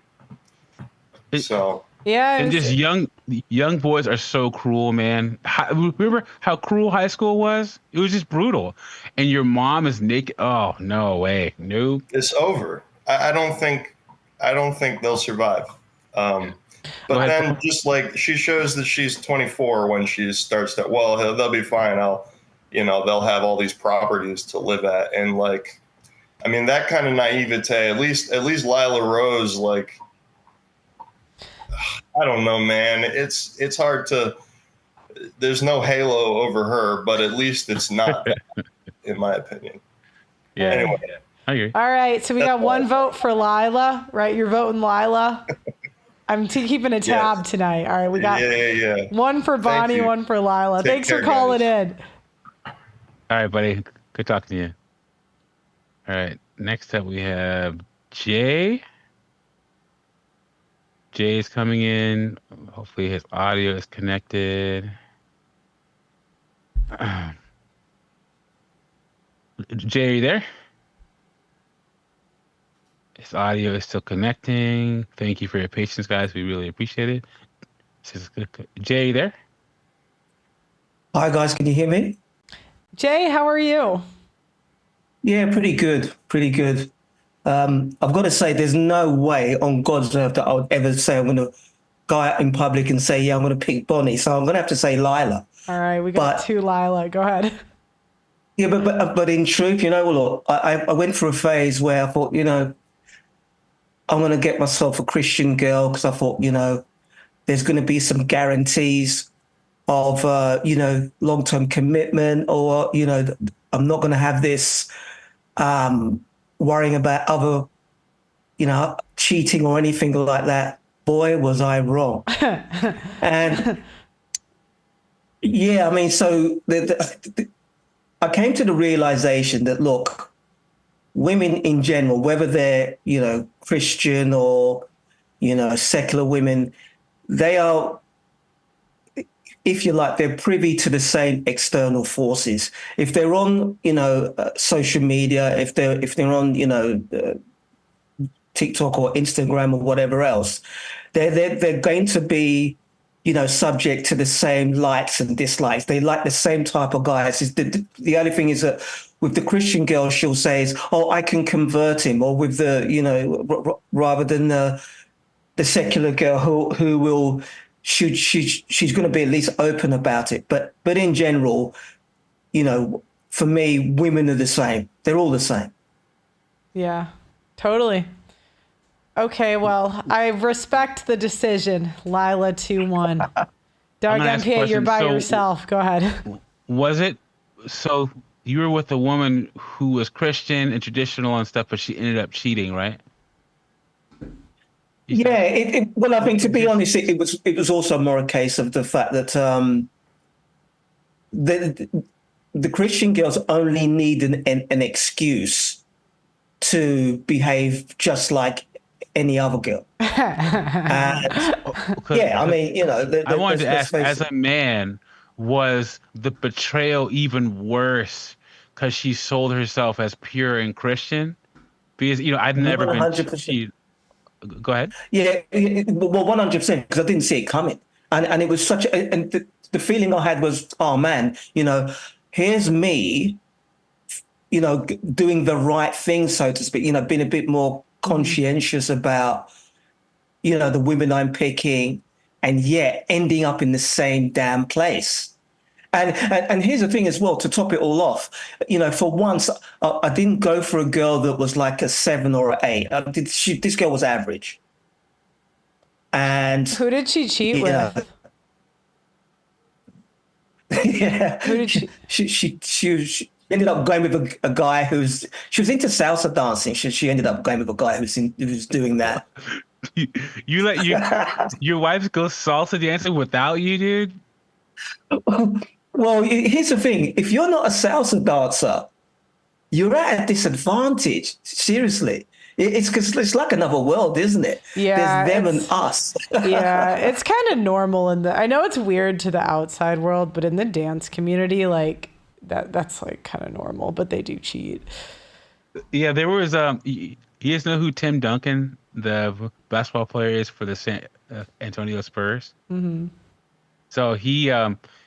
So yeah, and just young boys are so cruel, man. Remember how cruel high school was? It was just brutal. And your mom is naked. Oh, no way. Nope. It's over. I don't think they'll survive. But then just like she shows that she's 24 when she starts that, well, they'll be fine. They'll have all these properties to live at. And like, I mean, that kind of naivete, at least Lila Rose, like, I don't know, man. It's hard to, there's no halo over her, but at least it's not, in my opinion. Yeah. Anyway. I agree. All right. So we got one vote for Lila, right? You're voting Lila. I'm keeping a tab tonight. All right. We got one for Bonnie, one for Lila. Thanks for calling in. All right, buddy. Good talking to you. All right. Next up, we have Jay. Jay's coming in. Hopefully his audio is connected. Jay, are you there? His audio is still connecting. Thank you for your patience, guys. We really appreciate it. Jay, are you there? Hi, guys. Can you hear me? Jay, how are you? Yeah, pretty good. Pretty good. I've got to say, there's no way on God's earth that I would ever say I'm going to go out in public and say, yeah, I'm going to pick Bonnie. So I'm going to have to say Lila. All right, we got two Lila. Go ahead. Yeah, but in truth, look, I went through a phase where I thought, I'm going to get myself a Christian girl because I thought, there's going to be some guarantees of, long-term commitment, or, I'm not going to have this worrying about other, cheating or anything like that. Boy, was I wrong. And yeah, I mean, so I came to the realization that, look, women in general, whether they're, Christian or, secular women, they are, if you like, they're privy to the same external forces. If they're on, social media, if they're on, TikTok or Instagram or whatever else, they're going to be, subject to the same likes and dislikes. They like the same type of guys. The only thing is that with the Christian girl, she'll say is, oh, I can convert him, or with the, rather than the secular girl who will, she's going to be at least open about it. But in general, for me, women are the same. They're all the same. Yeah, totally. Okay, well, I respect the decision. Lila 2-1. Doug MPA, you're by yourself. Go ahead. Was it so you were with a woman who was Christian and traditional and stuff, but she ended up cheating, right? Yeah, well, I think, to be honest, it was also more a case of the fact that the Christian girls only need an excuse to behave just like any other girl. Yeah, I mean, I wanted to ask, as a man, was the betrayal even worse because she sold herself as pure and Christian? Because, I'd never 100%. Been cheated. Go ahead. Yeah, well, 100%, because I didn't see it coming. And it was such and the feeling I had was, oh man, here's me, doing the right thing, so to speak, being a bit more conscientious about, the women I'm picking, and yet ending up in the same damn place. And here's the thing as well, to top it all off, for once, I didn't go for a girl that was like a 7 or an 8. This girl was average. And who did she cheat with? Yeah. Who did she? ended up going with a guy she was into salsa dancing. She ended up going with a guy who's doing that. You let your wife go salsa dancing without you, dude? Well, here's the thing. If you're not a salsa dancer, you're at a disadvantage. Seriously. It's because it's like another world, isn't it? Yeah. There's them and us. Yeah, it's kind of normal I know it's weird to the outside world, but in the dance community, like that's like kind of normal, but they do cheat. Yeah, there was you guys know who Tim Duncan, the basketball player, is for the San Antonio Spurs? Mm-hmm. So he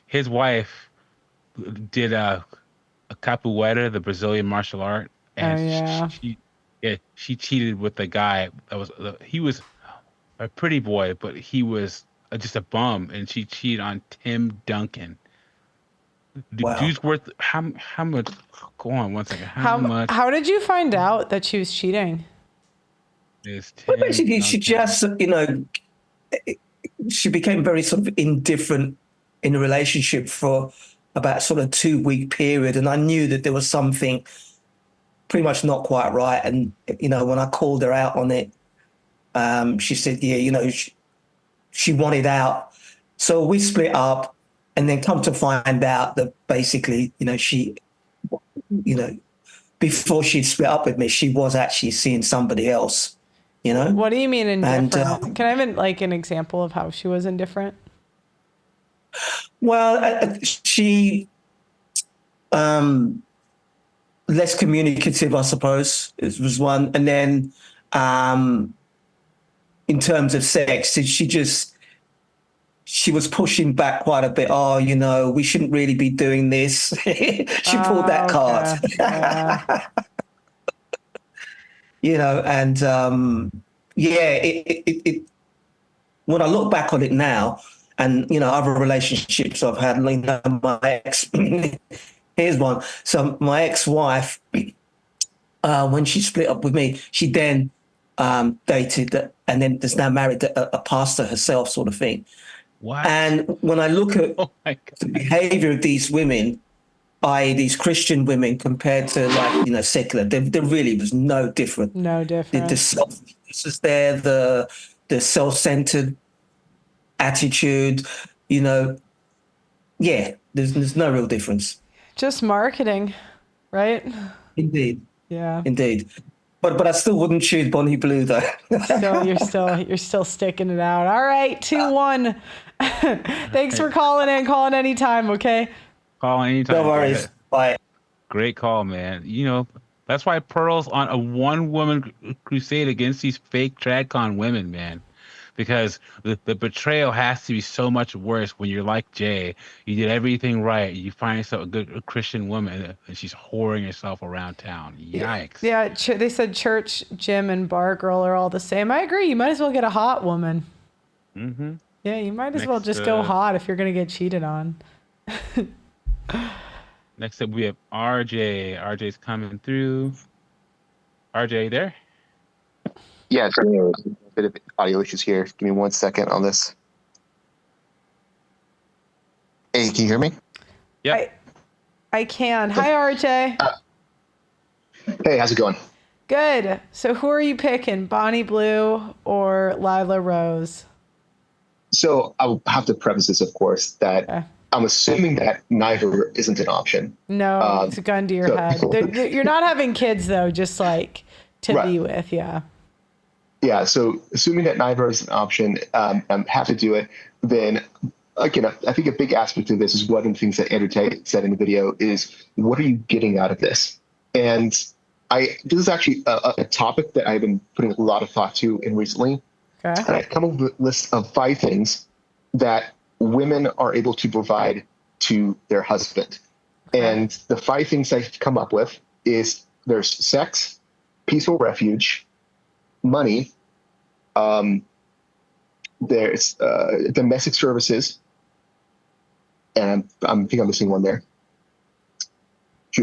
his wife did a capoeira, the Brazilian martial art, and she cheated with the guy he was a pretty boy, but he was just a bum, and she cheated on Tim Duncan. The dude's worth how much? Go on one second. How much? How did you find out that she was cheating? Well, basically, she just, she became very sort of indifferent in the relationship for about sort of 2-week period, and I knew that there was something pretty much not quite right. And when I called her out on it, she said, she wanted out, so we split up. And then come to find out that basically, she, before she split up with me, she was actually seeing somebody else, What do you mean indifferent? Can I have an example of how she was indifferent? Well, she, less communicative, I suppose, was one. And then in terms of sex, she was pushing back quite a bit. Oh, we shouldn't really be doing this. She pulled that card. Yeah. And when I look back on it now, and other relationships I've had, my ex. Here's one. So my ex-wife, when she split up with me, she then dated and then is now married to a pastor herself, sort of thing. What? And when I look at the behavior of these women, i.e. these Christian women compared to secular, there really was no different. No different. The selfishness is there, the self-centered attitude, there's no real difference. Just marketing, right? Indeed. Yeah. Indeed. But I still wouldn't choose Bonnie Blue though. You're still sticking it out. All right, 2-1. Thanks for calling in. Call in anytime, okay? Call anytime. No worries. Bye. Great call, man. That's why Pearl's on a one-woman crusade against these fake TradCon women, man. Because the betrayal has to be so much worse when you're like Jay. You did everything right. You find yourself a good Christian woman, and she's whoring herself around town. Yikes. Yeah, they said church, gym, and bar girl are all the same. I agree. You might as well get a hot woman. Mm-hmm. Yeah, you might as well just go hot if you're going to get cheated on. Next up, we have RJ. RJ's coming through. RJ, there? Yeah, sorry, a bit of audio issues here. Give me 1 second on this. Hey, can you hear me? Yeah. I can. Hi, RJ. Hey, how's it going? Good. So who are you picking, Bonnie Blue or Lila Rose? So I'll have to preface this, of course, that I'm assuming that neither isn't an option. No, it's a gun to your head. You're not having kids, though, just like to be with, yeah. Yeah, so assuming that neither is an option, have to do it, then again, I think a big aspect of this is one of the things that Andrew Tate said in the video is, what are you getting out of this? And this is actually a topic that I've been putting a lot of thought to in recently. Okay. And I've come up with a list of 5 things that women are able to provide to their husband. Okay. And the 5 things I've come up with is there's sex, peaceful refuge, money, there's domestic services, and I think I'm missing one there. I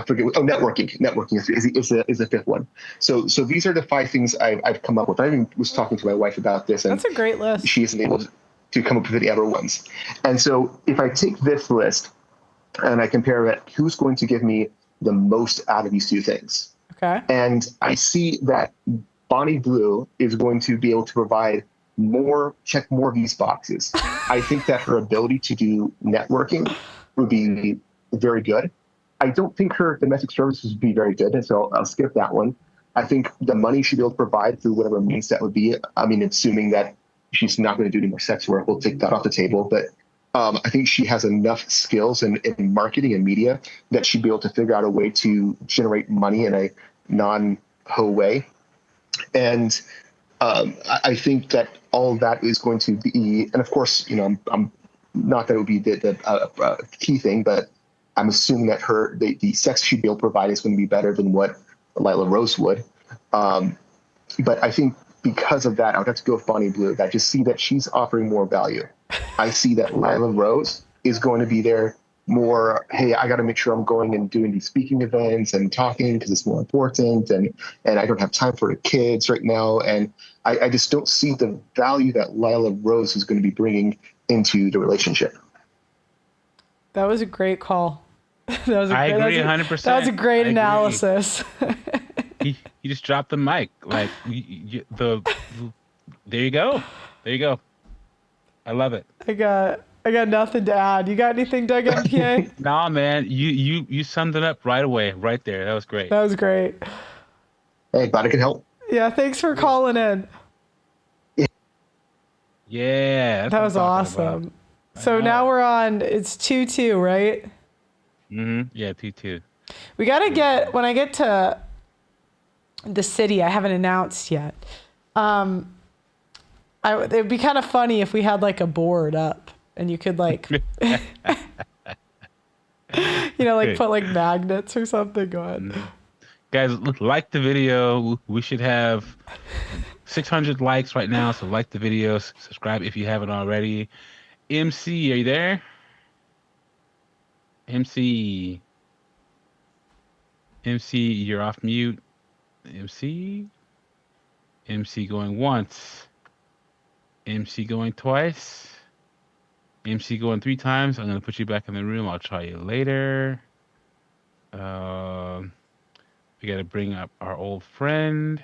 forget. Oh, networking. Networking is the 5th one. So these are the 5 things I've come up with. I even was talking to my wife about this, and that's a great list. She isn't able to come up with any other ones. And so if I take this list and I compare it, who's going to give me the most out of these two things? Okay. And I see that Bonnie Blue is going to be able to provide check more of these boxes. I think that her ability to do networking would be very good. I don't think her domestic services would be very good, and so I'll skip that one. I think the money she'd be able to provide through whatever means that would be. I mean, assuming that she's not going to do any more sex work, we'll take that off the table. But I think she has enough skills in marketing and media that she'd be able to figure out a way to generate money in a non-ho way. And I think that all of that is going to be, and of course, I'm not that it would be the key thing, but I'm assuming that the sex she'd be able to provide is going to be better than what Lila Rose would. But I think because of that, I would have to go with Bonnie Blue. I just see that she's offering more value. I see that Lila Rose is going to be there more, hey, I got to make sure I'm going and doing these speaking events and talking because it's more important, and I don't have time for the kids right now. And I just don't see the value that Lila Rose is going to be bringing into the relationship. That was a great call. I agree 100%. That was a great analysis. You just dropped the mic. Like, there you go. There you go. I love it. I got nothing to add. You got anything, Doug MPA? Nah, man. You summed it up right away, right there. That was great. That was great. Hey, glad I could help. Yeah, thanks for calling in. Yeah. That was awesome. So now we're on, it's 2-2, right? Mm-hmm. Yeah, 2-2. We got to get, when I get to the city, I haven't announced yet. It'd be kind of funny if we had like a board up and you could like, put like magnets or something. Go ahead. Guys, like the video. We should have 600 likes right now. So like the video, subscribe if you haven't already. MC, are you there? MC, you're off mute. MC going once. MC going twice. MC going 3 times. I'm going to put you back in the room. I'll try you later. We got to bring up our old friend.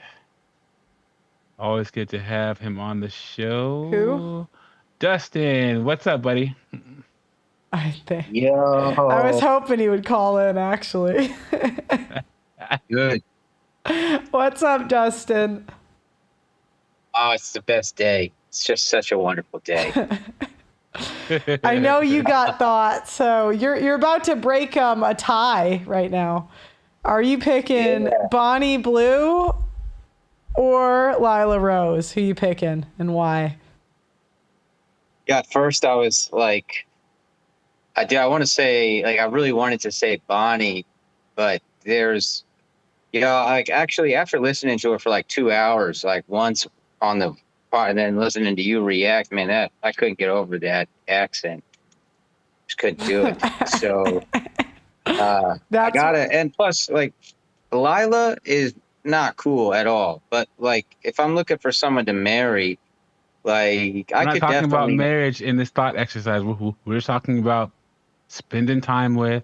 Always good to have him on the show. Who? Dustin. What's up, buddy? I think. Yo. I was hoping he would call in, actually. Good. What's up, Dustin? Oh, it's the best day. It's just such a wonderful day. I know you got thoughts. So you're about to break a tie right now. Are you picking Bonnie Blue or Lila Rose? Who you picking and why? Yeah, at first I was like, I want to say, like, I really wanted to say Bonnie, but there's, like, actually after listening to her for like 2 hours, like once on the pod and then listening to you react, man, I couldn't get over that accent. Just couldn't do it. So I gotta, and plus, like, Lila is not cool at all. But like, if I'm looking for someone to marry, like, I'm not talking about marriage in this thought exercise. We're talking about spending time with,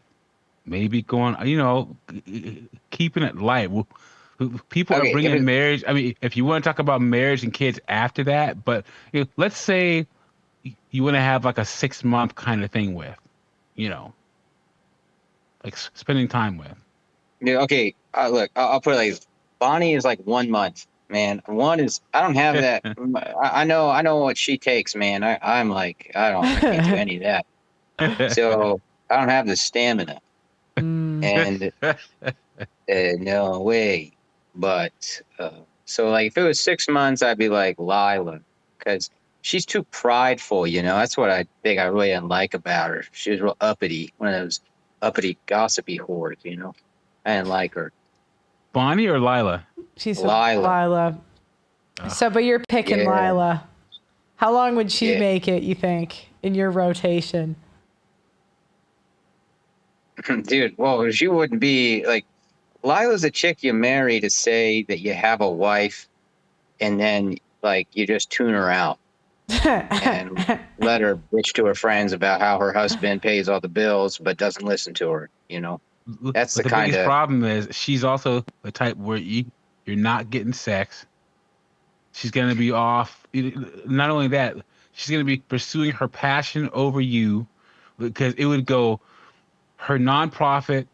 maybe going, keeping it light. People are bringing marriage. I mean, if you want to talk about marriage and kids after that, but let's say you want to have like a 6-month kind of thing with, like spending time with. Yeah, okay. Look, I'll put it like this. Bonnie is like 1 month, man. One is, I don't have that. I know what she takes, man. I'm like, I can't do any of that. So I don't have the stamina. And no way. But so like if it was 6 months, I'd be like Lila, because she's too prideful, That's what I think I really didn't like about her. She was real uppity, one of those uppity, gossipy whores, I didn't like her. Bonnie or Lila? She's Lila. So, but you're picking Lila. How long would she make it, you think, in your rotation? Dude, well, she wouldn't be like, Lila's a chick you marry to say that you have a wife and then like you just tune her out. and let her bitch to her friends about how her husband pays all the bills but doesn't listen to her. You know, that's But the the kind biggest of problem is she's also the type where you're not getting sex. She's going to be off. Not only that, she's going to be pursuing her passion over you, because it would go her nonprofit,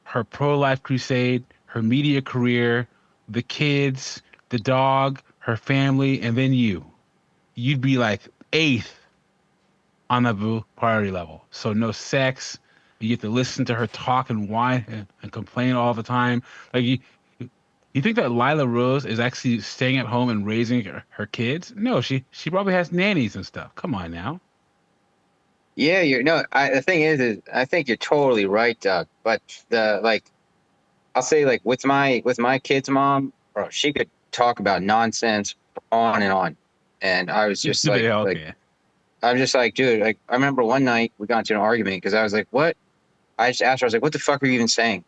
her pro-life crusade, her media career, the kids, the dog, her family, and then you. You'd be like eighth on the priority level. So no sex. You get to listen to her talk and whine and complain all the time. Like you think that Lila Rose is actually staying at home and raising her kids? No, she probably has nannies and stuff. Come on now. Yeah, the thing is I think you're totally right, Doug. But I'll say like with my kid's mom, bro, she could talk about nonsense on and on, and I was just like, I'm just like, dude, like I remember one night we got into an argument because I was like, what? I just asked her, I was like, what the fuck are you even saying?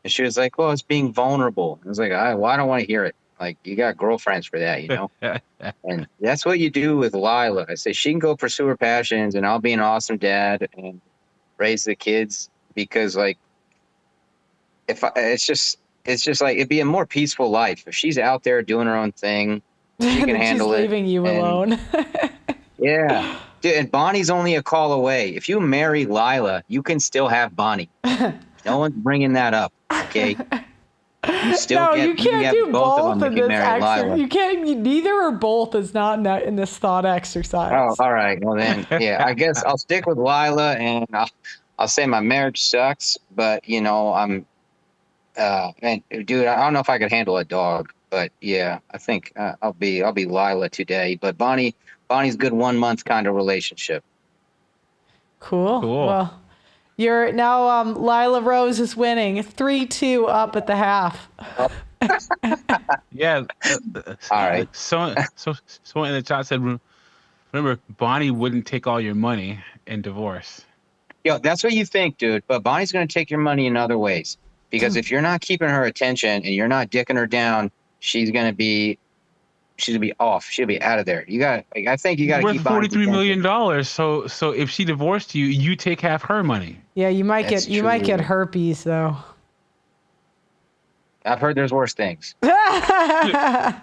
And she was like, well, it's being vulnerable. I was like, I don't want to hear it. Like, you got girlfriends for that, you know? And that's what you do with Lila. I say she can go pursue her passions, and I'll be an awesome dad and raise the kids, because like, it's just like, it'd be a more peaceful life if she's out there doing her own thing. She can handle it. She's leaving you alone. Yeah. Dude, and Bonnie's only a call away. If you marry Lila, you can still have Bonnie. No one's bringing that up, okay? You can't do both in this exercise. You can't. Neither or both is not in this thought exercise. Oh, all right. Well then, yeah. I guess I'll stick with Lila, and I'll say my marriage sucks, but you know, and dude, I don't know if I could handle a dog, but yeah, I think I'll be Lila today. But Bonnie's good 1 month kind of relationship. Cool. Well, you're now Lila Rose is winning 3-2 up at the half. Yeah. All right. Someone in the chat said, remember, Bonnie wouldn't take all your money in divorce. Yo, that's what you think, dude. But Bonnie's going to take your money in other ways. Because if you're not keeping her attention and you're not dicking her down, she's going to be off. She'll be out of there. I think you got to keep $43 million. So if she divorced you, you take half her money. Yeah, you might get herpes though. I've heard there's worse things. I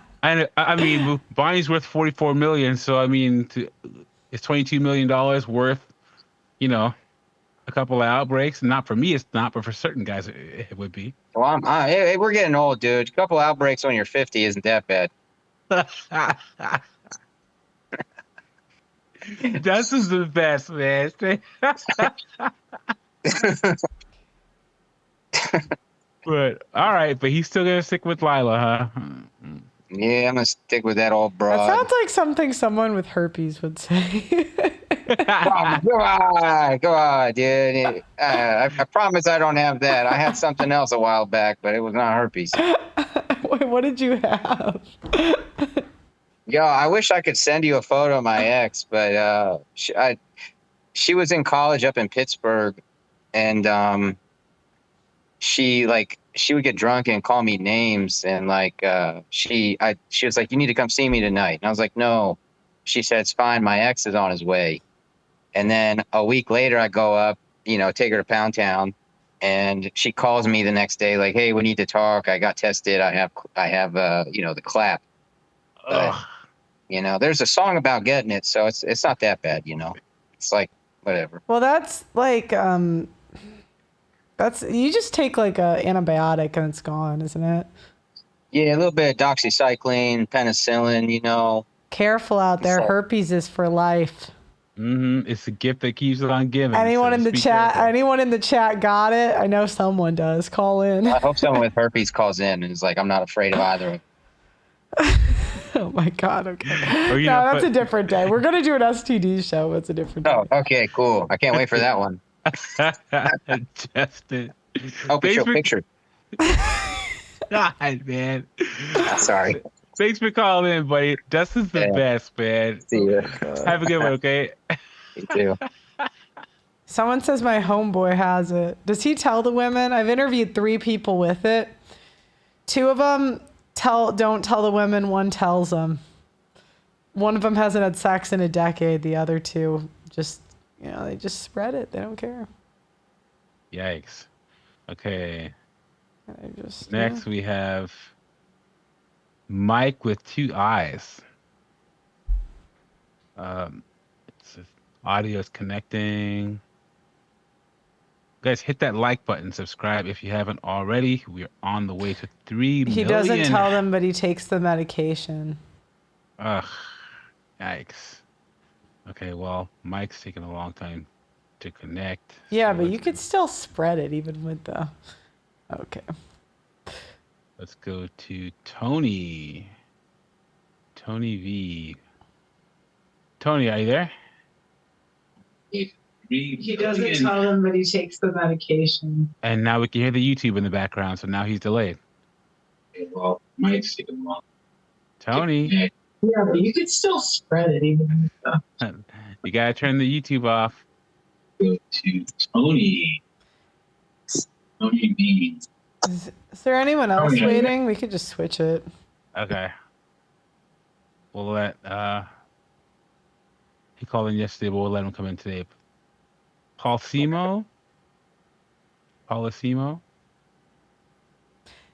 mean, Bonnie's worth $44 million, so I mean, it's $22 million worth, you know, a couple of outbreaks. Not for me, it's not, but for certain guys, it would be. Well, hey, we're getting old, dude. A couple of outbreaks when you're 50 isn't that bad. This is the best, man. But all right, but he's still gonna stick with Lila, huh? Yeah, I'm gonna stick with that old broad. That sounds like something someone with herpes would say. Go on, dude. I promise I don't have that. I had something else a while back, but it was not herpes. Wait, what did you have? Yo, I wish I could send you a photo of my ex, but she was in college up in Pittsburgh, and she would get drunk and call me names, and she was like, "You need to come see me tonight," and I was like, "No." She said, "It's fine. My ex is on his way." And then a week later, I go up, take her to Pound Town, and she calls me the next day, like, "Hey, we need to talk. I got tested. I have the clap." But, there's a song about getting it, so it's not that bad, It's like whatever. Well, that's like you just take like a antibiotic and it's gone, isn't it? Yeah, a little bit of doxycycline, penicillin, Careful out there. Herpes is for life. Mm-hmm. It's a gift that keeps on giving. Anyone in the chat got it? I know someone does. Call in. I hope someone with herpes calls in and is like, "I'm not afraid of either of them." Oh my God. Okay. That's a different day. We're going to do an STD show. It's a different day. Oh, okay, cool. I can't wait for that one. Justin. Oh, picture. God, man. Sorry. Thanks for calling in, buddy. Dustin's the best, man. See you. Have a good one, okay? You too. Someone says my homeboy has it. Does he tell the women? I've interviewed 3 people with it. 2 of them don't tell the women. 1 tells them. One of them hasn't had sex in a decade. The other two just, they just spread it. They don't care. Yikes. Okay. Just, Next we have Mike with 2 eyes. Audio is connecting. Guys, hit that like button. Subscribe if you haven't already. We're on the way to 3 million. He doesn't tell them, but he takes the medication. Ugh. Yikes. Okay, well, Mike's taking a long time to connect. Yeah, but you could still spread it even with the... Okay. Let's go to Tony. Tony V. Tony, are you there? He doesn't tell them, but he takes the medication. And now we can hear the YouTube in the background, so now he's delayed. Okay, well, Mike's taking long. Tony. Yeah, but you could still spread it even. You gotta turn the YouTube off. Go to Tony. Tony B. Is there anyone else waiting? We could just switch it. Okay. We'll let he called in yesterday, but we'll let him come in today. Paulsimo?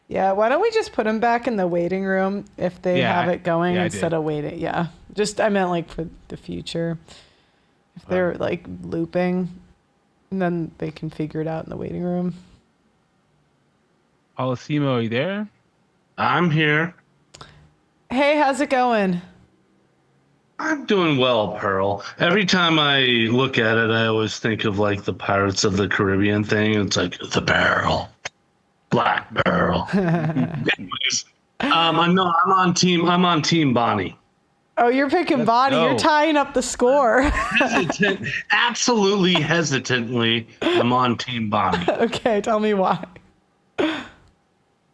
Yeah, why don't we just put them back in the waiting room if they have it going instead of waiting? Yeah, I meant like for the future. If they're like looping, and then they can figure it out in the waiting room. Paulsimo, are you there? I'm here. Hey, how's it going? I'm doing well, Pearl. Every time I look at it, I always think of like the Pirates of the Caribbean thing. It's like the barrel, black barrel. Anyways, I'm on team Bonnie. Oh, you're picking Bonnie. You're tying up the score. Absolutely hesitantly, I'm on team Bonnie. Okay, tell me why.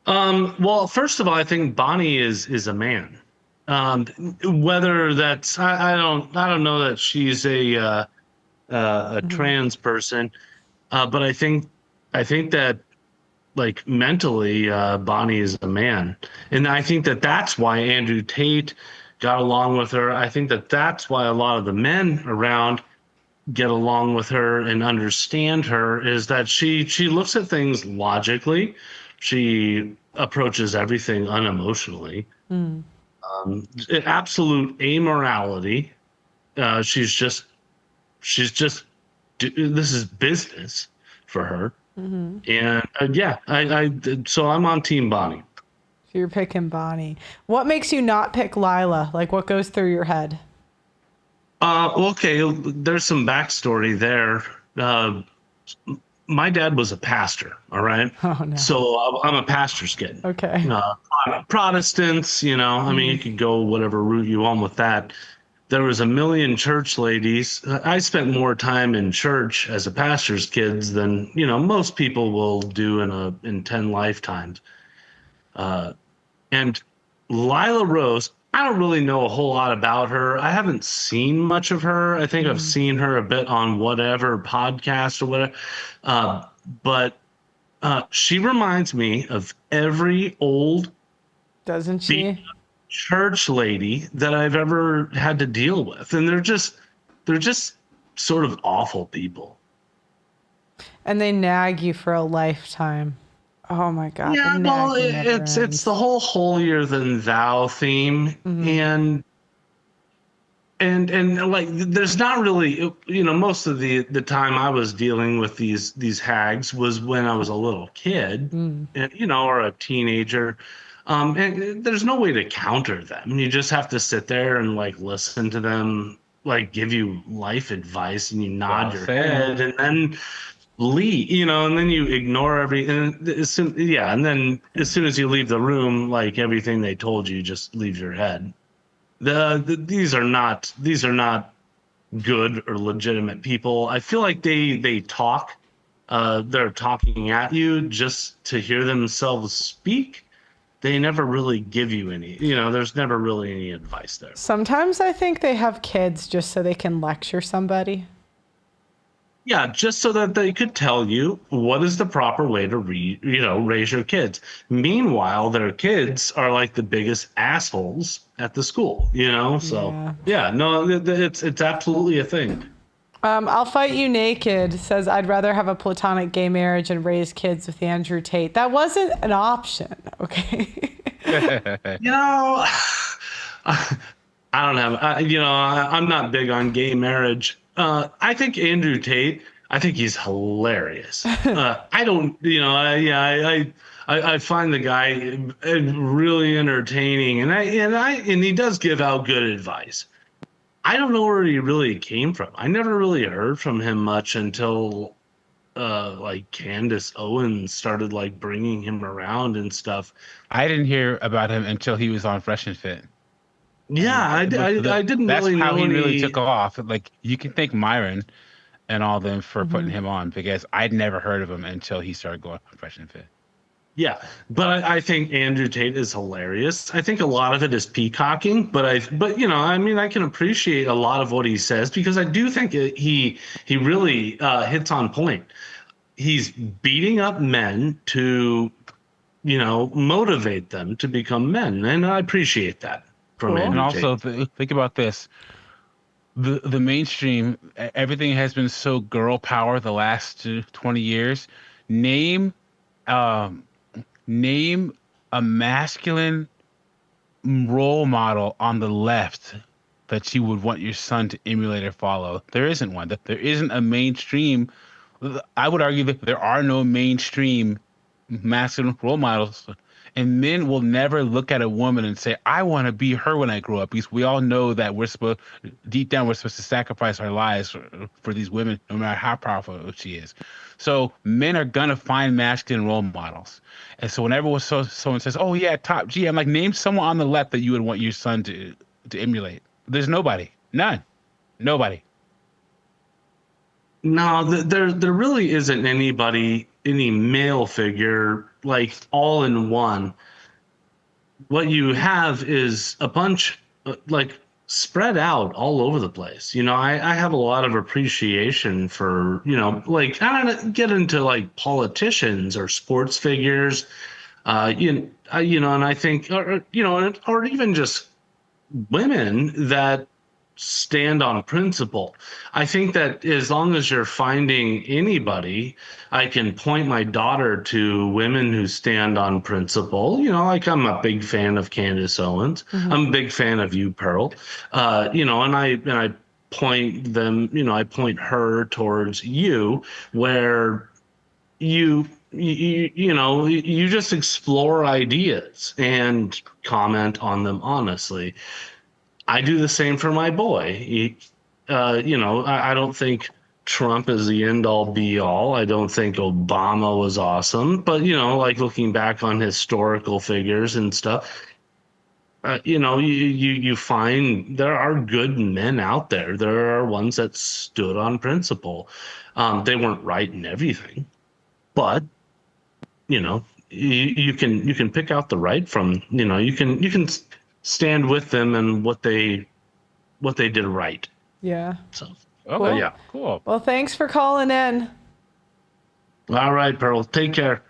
Well, first of all, I think Bonnie is a man. Whether that's I don't know that she's a trans person, but I think that like mentally Bonnie is a man, and I think that that's why Andrew Tate got along with her. I think that that's why a lot of the men around get along with her and understand her, is that she looks at things logically. She approaches everything unemotionally. Absolute amorality. She's just this is business for her. And so I'm on team Bonnie. So you're picking Bonnie. What makes you not pick Lila? Like, what goes through your head? Okay, there's some backstory there. My dad was a pastor, all right? Oh, no. So I'm a pastor's kid. Okay. Protestants, I mean, you could go whatever route you want with that. There was a million church ladies. I spent more time in church as a pastor's kid than, most people will do in 10 lifetimes. And Lila Rose, I don't really know a whole lot about her. I haven't seen much of her. I think I've seen her a bit on whatever podcast or whatever. But she reminds me of every old, doesn't she, church lady that I've ever had to deal with, and they're just sort of awful people. And they nag you for a lifetime. Oh my God. Yeah, well, it's the whole holier than thou theme, and like there's not really, most of the time I was dealing with these hags was when I was a little kid, and or a teenager, and there's no way to counter them. You just have to sit there and like listen to them like give you life advice, and you nod your head, and then leave, and then you ignore everything. And then as soon as you leave the room, like everything they told you just leaves your head. These are not good or legitimate people. I feel like they talk. They're talking at you just to hear themselves speak. They never really give you any. There's never really any advice there. Sometimes I think they have kids just so they can lecture somebody. Yeah, just so that they could tell you what is the proper way to raise your kids. Meanwhile, their kids are like the biggest assholes at the school, So yeah, no, it's absolutely a thing. I'll fight you naked says I'd rather have a platonic gay marriage and raise kids with Andrew Tate. That wasn't an option, okay? I don't have, I'm not big on gay marriage. I think Andrew Tate, I think he's hilarious. I don't, I find the guy really entertaining, and he does give out good advice. I don't know where he really came from. I never really heard from him much until like Candace Owens started like bringing him around and stuff. I didn't hear about him until he was on Fresh and Fit. Yeah, I didn't That's really how know he really any... took off. Like, you can thank Myron and all them for putting him on, because I'd never heard of him until he started going on Fresh and Fit. Yeah, but I think Andrew Tate is hilarious. I think a lot of it is peacocking, but I can appreciate a lot of what he says, because I do think he really hits on point. He's beating up men to, motivate them to become men, and I appreciate that from Andrew And Tate. also, think about this. The mainstream, everything has been so girl power the last 20 years. Name a masculine role model on the left that you would want your son to emulate or follow. There isn't one. There isn't a mainstream. I would argue that there are no mainstream masculine role models, and men will never look at a woman and say, I want to be her when I grow up, because we all know that deep down, we're supposed to sacrifice our lives for these women, no matter how powerful she is. So men are going to find masculine role models. And so whenever someone says, oh yeah, top G, I'm like, name someone on the left that you would want your son to emulate. There's nobody. None. Nobody. No, there really isn't any male figure like all in one. What you have is a bunch like spread out all over the place. I have a lot of appreciation for, like, I don't get into like politicians or sports figures, and I think, or even just women that stand on principle. I think that as long as you're finding anybody, I can point my daughter to women who stand on principle. Like, I'm a big fan of Candace Owens. I'm a big fan of you, Pearl. And I point them, I point her towards you, where you just explore ideas and comment on them honestly. I do the same for my boy. I don't think Trump is the end all be all. I don't think Obama was awesome, but like looking back on historical figures and stuff, you find there are good men out there. There are ones that stood on principle. They weren't right in everything, but you can pick out the right from, you can stand with them and what they did right. Yeah. So, Cool. yeah. Cool. Well, thanks for calling in. All right, Pearl. Take care.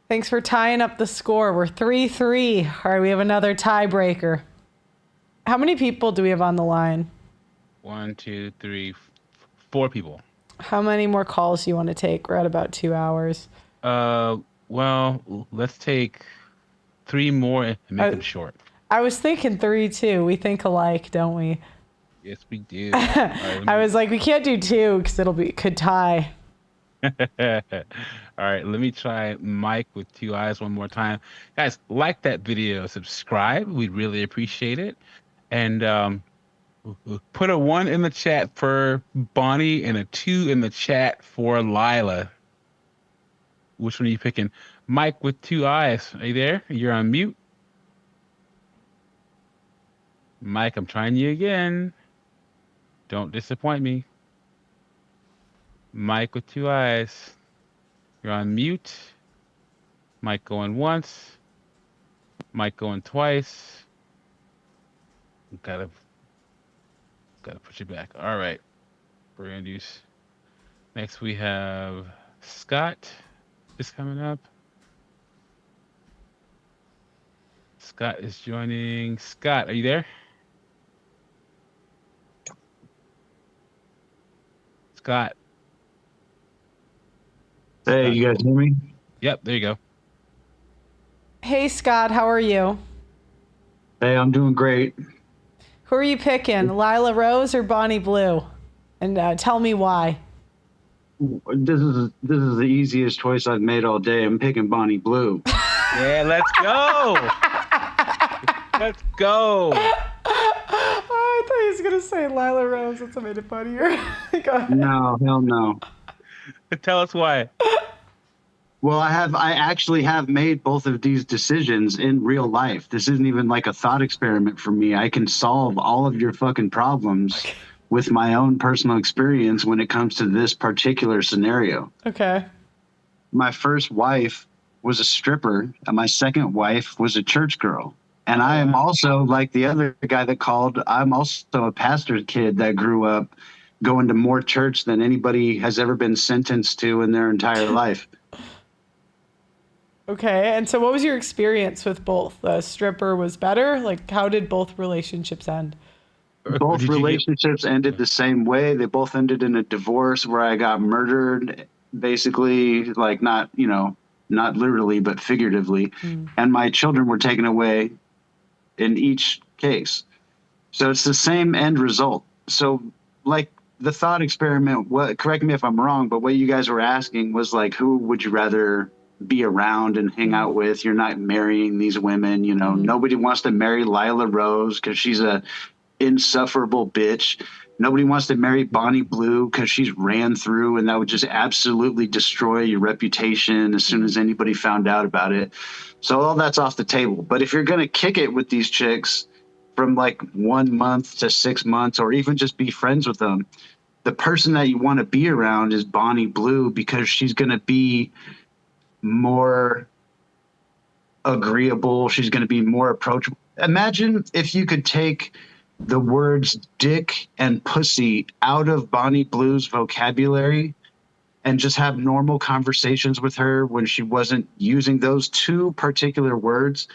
Thanks for tying up the score. We're 3-3. All right, we have another tiebreaker. How many people do we have on the line? 1, 2, 3, 4 people. How many more calls do you want to take? We're at about 2 hours. Well, let's take 3 more and make them short. I was thinking 3 too. We think alike, don't we? Yes, we do. Right, I was like, we can't do 2 because could tie. All right, let me try Mike with 2 eyes one more time. Guys, like that video, subscribe. We'd really appreciate it. And put a 1 in the chat for Bonnie and a 2 in the chat for Lila. Which one are you picking? Mike with 2 eyes. Are you there? You're on mute. Mike, I'm trying you again. Don't disappoint me. Mike with 2 eyes. You're on mute. Mike going once. Mike going twice. Gotta put you back. All right. We're gonna do Next we have Scott is coming up. Scott is joining. Scott, are you there? Scott. Hey, you guys hear me? Yep, there you go. Hey, Scott, how are you? Hey, I'm doing great. Who are you picking, Lila Rose or Bonnie Blue? And tell me why. This is the easiest choice I've made all day. I'm picking Bonnie Blue. Yeah, let's go. Let's go. Oh, I thought he was gonna say Lila Rose. That's what made it funnier. Go ahead. No, hell no. Tell us why. Well, I actually have made both of these decisions in real life. This isn't even like a thought experiment for me. I can solve all of your fucking problems with my own personal experience when it comes to this particular scenario. Okay. My first wife was a stripper, and my second wife was a church girl. And I am also, like the other guy that called, I'm also a pastor's kid that grew up going to more church than anybody has ever been sentenced to in their entire life. Okay, and so what was your experience with both? The stripper was better? Like, how did both relationships end? Both relationships ended the same way. They both ended in a divorce where I got murdered, basically, like not literally, but figuratively. And my children were taken away in each case. So it's the same end result. So like the thought experiment, correct me if I'm wrong, but what you guys were asking was like, who would you rather be around and hang out with? You're not marrying these women, nobody wants to marry Lila Rose because she's a insufferable bitch. Nobody wants to marry Bonnie Blue because she's ran through, and that would just absolutely destroy your reputation as soon as anybody found out about it. So all that's off the table. But if you're going to kick it with these chicks from like 1 month to 6 months, or even just be friends with them, the person that you want to be around is Bonnie Blue, because she's going to be more agreeable. She's going to be more approachable. Imagine if you could take the words dick and pussy out of Bonnie Blue's vocabulary and just have normal conversations with her when she wasn't using those two particular words,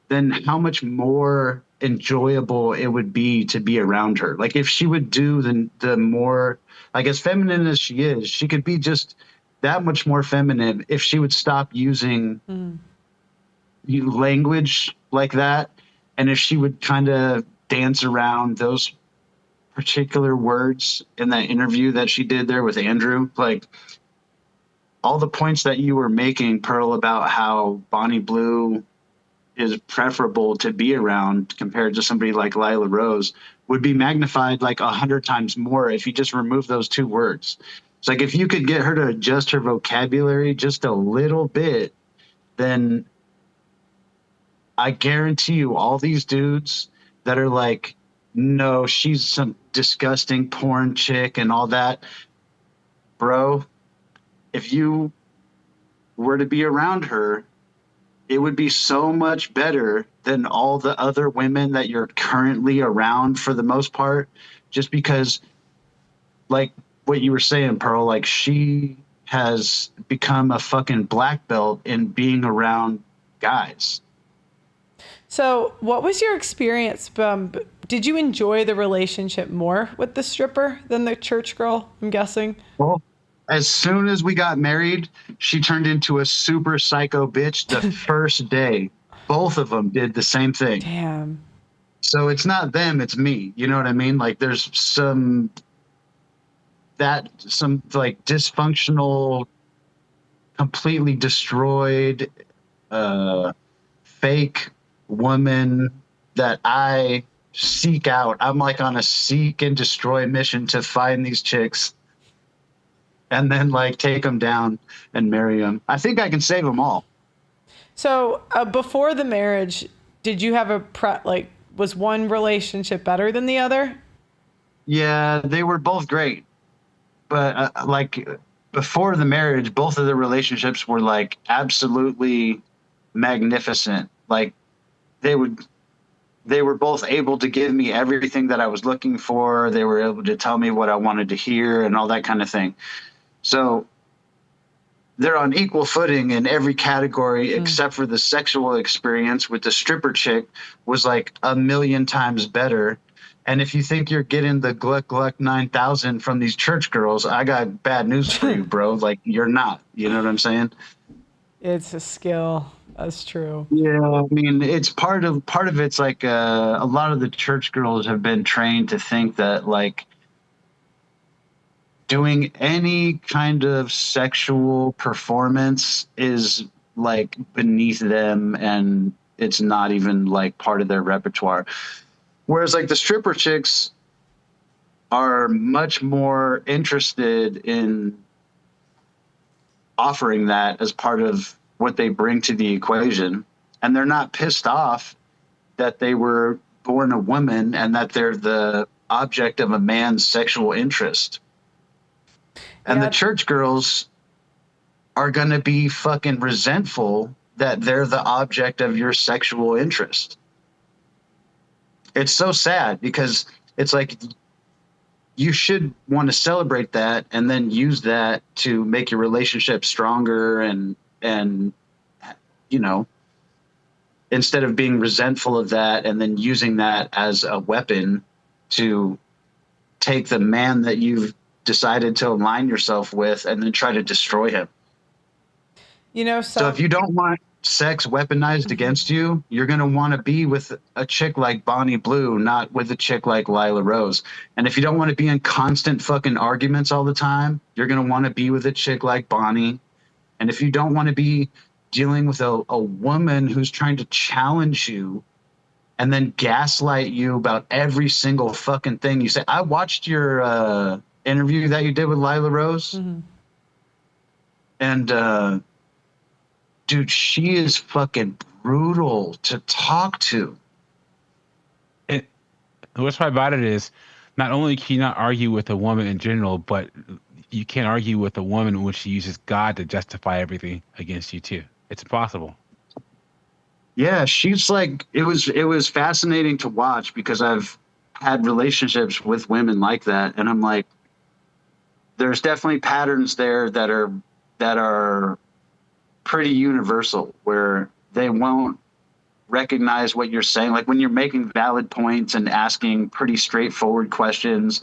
then how much more enjoyable it would be to be around her. Like if she would do the more, like as feminine as she is, she could be just that much more feminine if she would stop using language like that. And if she would kind of dance around those particular words in that interview that she did there with Andrew, like all the points that you were making, Pearl, about how Bonnie Blue is preferable to be around compared to somebody like Lila Rose would be magnified like 100 times more if you just remove those two words. It's like if you could get her to adjust her vocabulary just a little bit, then I guarantee you all these dudes that are like, no, she's some disgusting porn chick and all that. Bro, if you were to be around her, it would be so much better than all the other women that you're currently around for the most part, just because, like what you were saying, Pearl, like she has become a fucking black belt in being around guys. So what was your experience? Did you enjoy the relationship more with the stripper than the church girl, I'm guessing? Well, as soon as we got married, she turned into a super psycho bitch the first day. Both of them did the same thing. Damn. So it's not them, it's me. You know what I mean? Like there's some like dysfunctional, completely destroyed, fake woman that I seek out. I'm like on a seek and destroy mission to find these chicks and then like take them down and marry them. I think I can save them all. So before the marriage, did you have was one relationship better than the other? Yeah, they were both great. But like before the marriage, both of the relationships were like absolutely magnificent. Like they were both able to give me everything that I was looking for. They were able to tell me what I wanted to hear and all that kind of thing. So they're on equal footing in every category except for the sexual experience with the stripper chick was like 1,000,000 times better. And if you think you're getting the Gluck Gluck 9,000 from these church girls, I got bad news for you, bro. Like, you're not. You know what I'm saying? It's a skill. That's true. Yeah, I mean, it's part of it's like a lot of the church girls have been trained to think that like doing any kind of sexual performance is like beneath them and it's not even like part of their repertoire. Whereas like the stripper chicks are much more interested in offering that as part of what they bring to the equation. And they're not pissed off that they were born a woman and that they're the object of a man's sexual interest. And the church girls are going to be fucking resentful that they're the object of your sexual interest. It's so sad because it's like you should want to celebrate that and then use that to make your relationship stronger and you know, instead of being resentful of that and then using that as a weapon to take the man that you've decided to align yourself with and then try to destroy him. You know, so if you don't want sex weaponized against you, you're going to want to be with a chick like Bonnie Blue, not with a chick like Lila Rose. And if you don't want to be in constant fucking arguments all the time, you're going to want to be with a chick like Bonnie. And if you don't want to be dealing with a woman who's trying to challenge you and then gaslight you about every single fucking thing you say. I watched your interview that you did with Lila Rose. And dude, she is fucking brutal to talk to. And what's right about it is not only can you not argue with a woman in general, but you can't argue with a woman when she uses God to justify everything against you too. It's impossible. Yeah, she's like, it was fascinating to watch because I've had relationships with women like that. And I'm like, there's definitely patterns there that are pretty universal where they won't recognize what you're saying. Like when you're making valid points and asking pretty straightforward questions,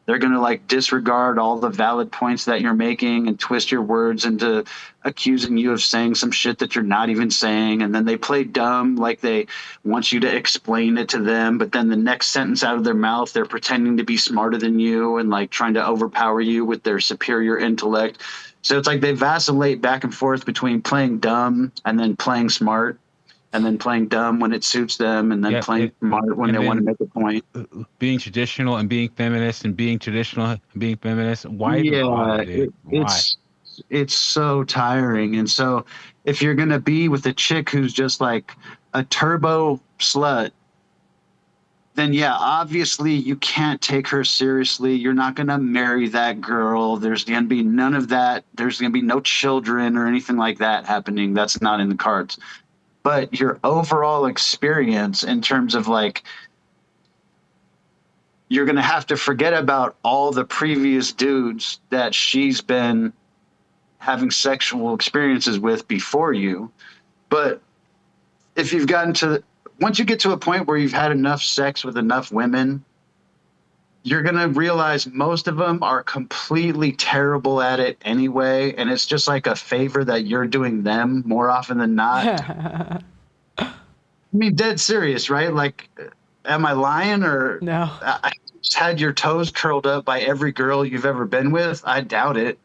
they're going to like disregard all the valid points that you're making and twist your words into accusing you of saying some shit that you're not even saying. And then they play dumb, like they want you to explain it to them. But then the next sentence out of their mouth, they're pretending to be smarter than you and like trying to overpower you with their superior intellect. So it's like they vacillate back and forth between playing dumb and then playing smart. And then playing dumb when it suits them, and then playing smart when they want to make a point. Being traditional and being feminist, and being traditional and being feminist. Why? It's so tiring. And so, if you're gonna be with a chick who's just like a turbo slut, then yeah, obviously you can't take her seriously. You're not gonna marry that girl. There's gonna be none of that. There's gonna be no children or anything like that happening. That's not in the cards. But your overall experience in terms of like, you're going to have to forget about all the previous dudes that she's been having sexual experiences with before you. But if you've once you get to a point where you've had enough sex with enough women, you're going to realize most of them are completely terrible at it anyway. And it's just like a favor that you're doing them more often than not. I mean, dead serious, right? Like, am I lying or no? I just had your toes curled up by every girl you've ever been with. I doubt it.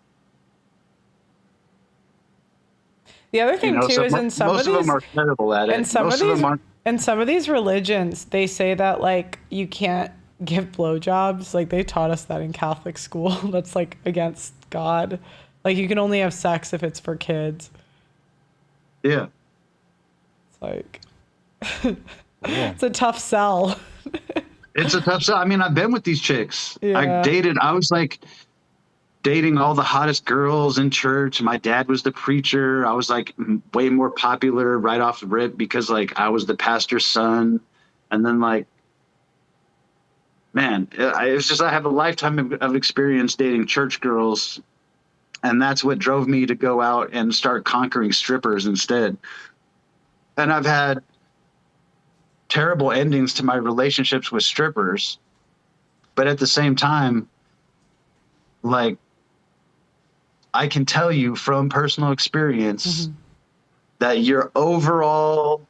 The other thing too is in some of these, most of them are terrible at it. In some of these religions, they say that like you can't give blowjobs. Like they taught us that in Catholic school. That's like against God. Like you can only have sex if it's for kids. Yeah. It's like it's a tough sell. It's a tough sell. I mean, I've been with these chicks. Yeah. I was like dating all the hottest girls in church. My dad was the preacher. I was like way more popular right off the rip because like I was the pastor's son. And then like, man, it was just, I have a lifetime of experience dating church girls. And that's what drove me to go out and start conquering strippers instead. And I've had terrible endings to my relationships with strippers. But at the same time, like, I can tell you from personal experience that your overall,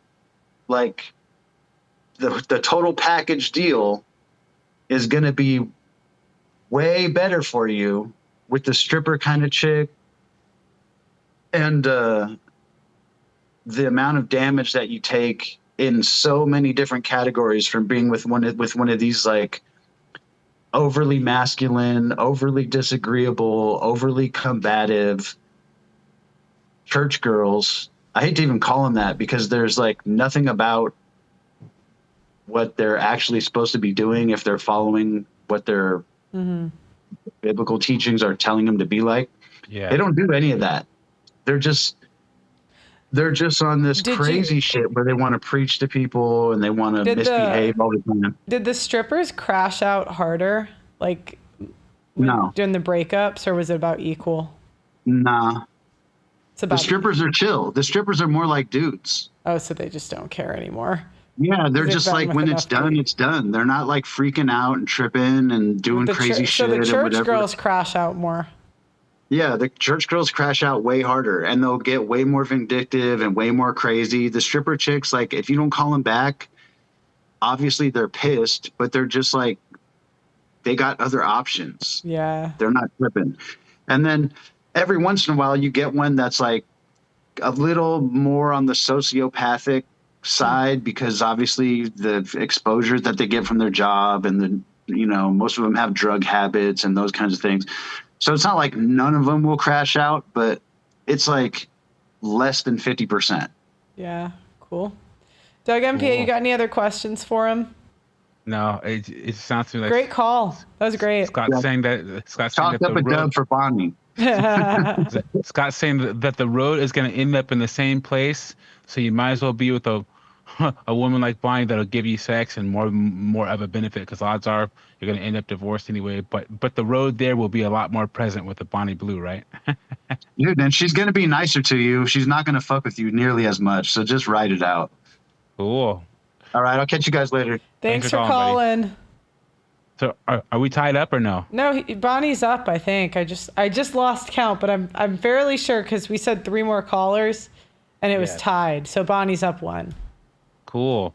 like, the total package deal is going to be way better for you with the stripper kind of chick. And the amount of damage that you take in so many different categories from being with one of these, like, overly masculine, overly disagreeable, overly combative church girls. I hate to even call them that because there's, like, nothing about what they're actually supposed to be doing if they're following what their biblical teachings are telling them to be like. Yeah. They don't do any of that. They're just on this crazy shit where they want to preach to people and they want to misbehave all the time. Did the strippers crash out harder, like during the breakups, or was it about equal? Nah. It's about the strippers are chill. The strippers are more like dudes. Oh, so they just don't care anymore. Yeah, they're just like, when it's done, it's done. They're not like freaking out and tripping and doing crazy shit. So the and church whatever. girls crash out more. Yeah, the church girls crash out way harder and they'll get way more vindictive and way more crazy. The stripper chicks, like, if you don't call them back, obviously they're pissed, but they're just like, they got other options. Yeah. They're not tripping. And then every once in a while you get one that's like a little more on the sociopathic side because obviously the exposure that they get from their job and most of them have drug habits and those kinds of things. So it's not like none of them will crash out, but it's like less than 50%. Yeah, cool. Doug MPA, you got any other questions for him? No, it sounds to me like great call. That was great. Scott's saying that Talked up a dub for Bonnie. Scott's saying that the road is going to end up in the same place, so you might as well be with a woman like Bonnie that'll give you sex and more of a benefit, because odds are you're going to end up divorced anyway. But the road there will be a lot more present with the Bonnie Blue, right? Dude, and she's going to be nicer to you. She's not going to fuck with you nearly as much. So just write it out. Cool. All right, I'll catch you guys later. Thanks for calling. So are we tied up or no? No, Bonnie's up, I think. I just lost count, but I'm fairly sure because we said 3 more callers and it was tied. So Bonnie's up 1. Cool.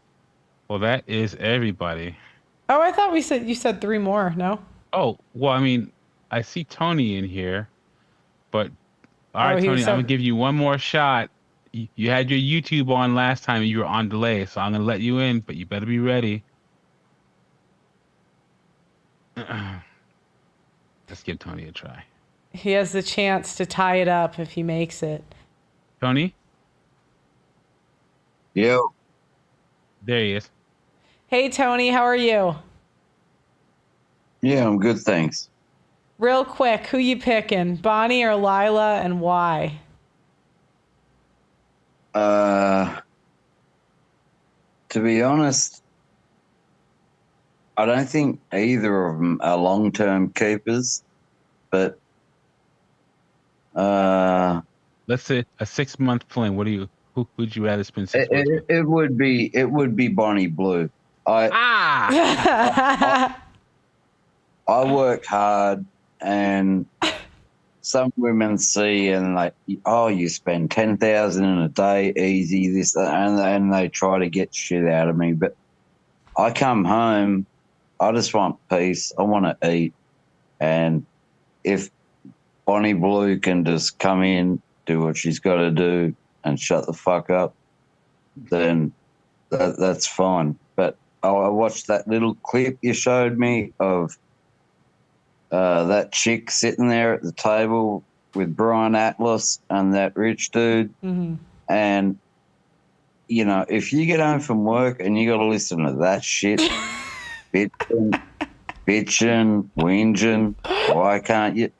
Well, that is everybody. Oh, I thought you said 3 more. No? Oh, well, I mean, I see Tony in here, but all right, Tony, I'm going to give you one more shot. You had your YouTube on last time and you were on delay, so I'm going to let you in, but you better be ready. Let's give Tony a try. He has the chance to tie it up if he makes it. Tony? Yo. There he is. Hey, Tony, how are you? Yeah, I'm good, thanks. Real quick, who you picking, Bonnie or Lila, and why? To be honest, I don't think either of them are long-term keepers, but let's say a 6-month plan. Who would you rather spend 6 months with? It would be Bonnie Blue. I work hard, and some women see and like, oh, you spend 10,000 in a day, easy, this, and they try to get shit out of me. But I come home, I just want peace. I want to eat, and if Bonnie Blue can just come in, do what she's got to do, and shut the fuck up, then that's fine. But I watched that little clip you showed me of that chick sitting there at the table with Brian Atlas and that rich dude. Mm-hmm. And, if you get home from work and you got to listen to that shit, bitching, whinging, why can't you?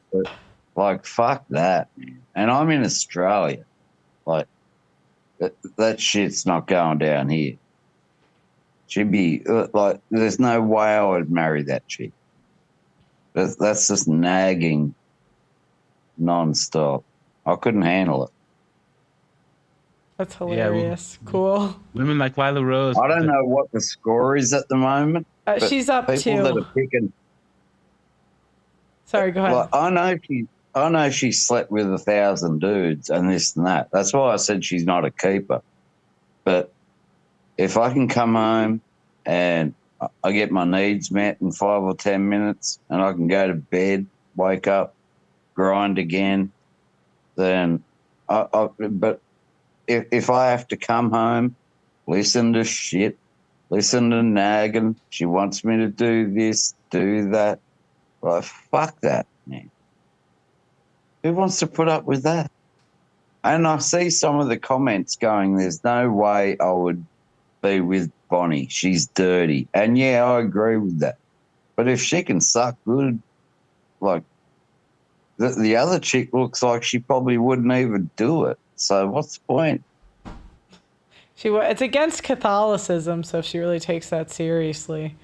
Like, fuck that, man. And I'm in Australia. Like, that shit's not going down here. She'd be, like, there's no way I would marry that chick. That's just nagging nonstop. I couldn't handle it. That's hilarious. Cool. Women like Lila Rose. I don't know what the score is at the moment. but She's up people that two. are picking. Sorry, go ahead. Like, I know she slept with 1,000 dudes and this and that. That's why I said she's not a keeper. But if I can come home and I get my needs met in 5 or 10 minutes and I can go to bed, wake up, grind again, then but if I have to come home, listen to shit, listen to nagging, she wants me to do this, do that, well, fuck that, man. Who wants to put up with that? And I see some of the comments going, there's no way I would be with Bonnie. She's dirty. And yeah, I agree with that. But if she can suck good, like the other chick looks like she probably wouldn't even do it. So what's the point? It's against Catholicism, so if she really takes that seriously.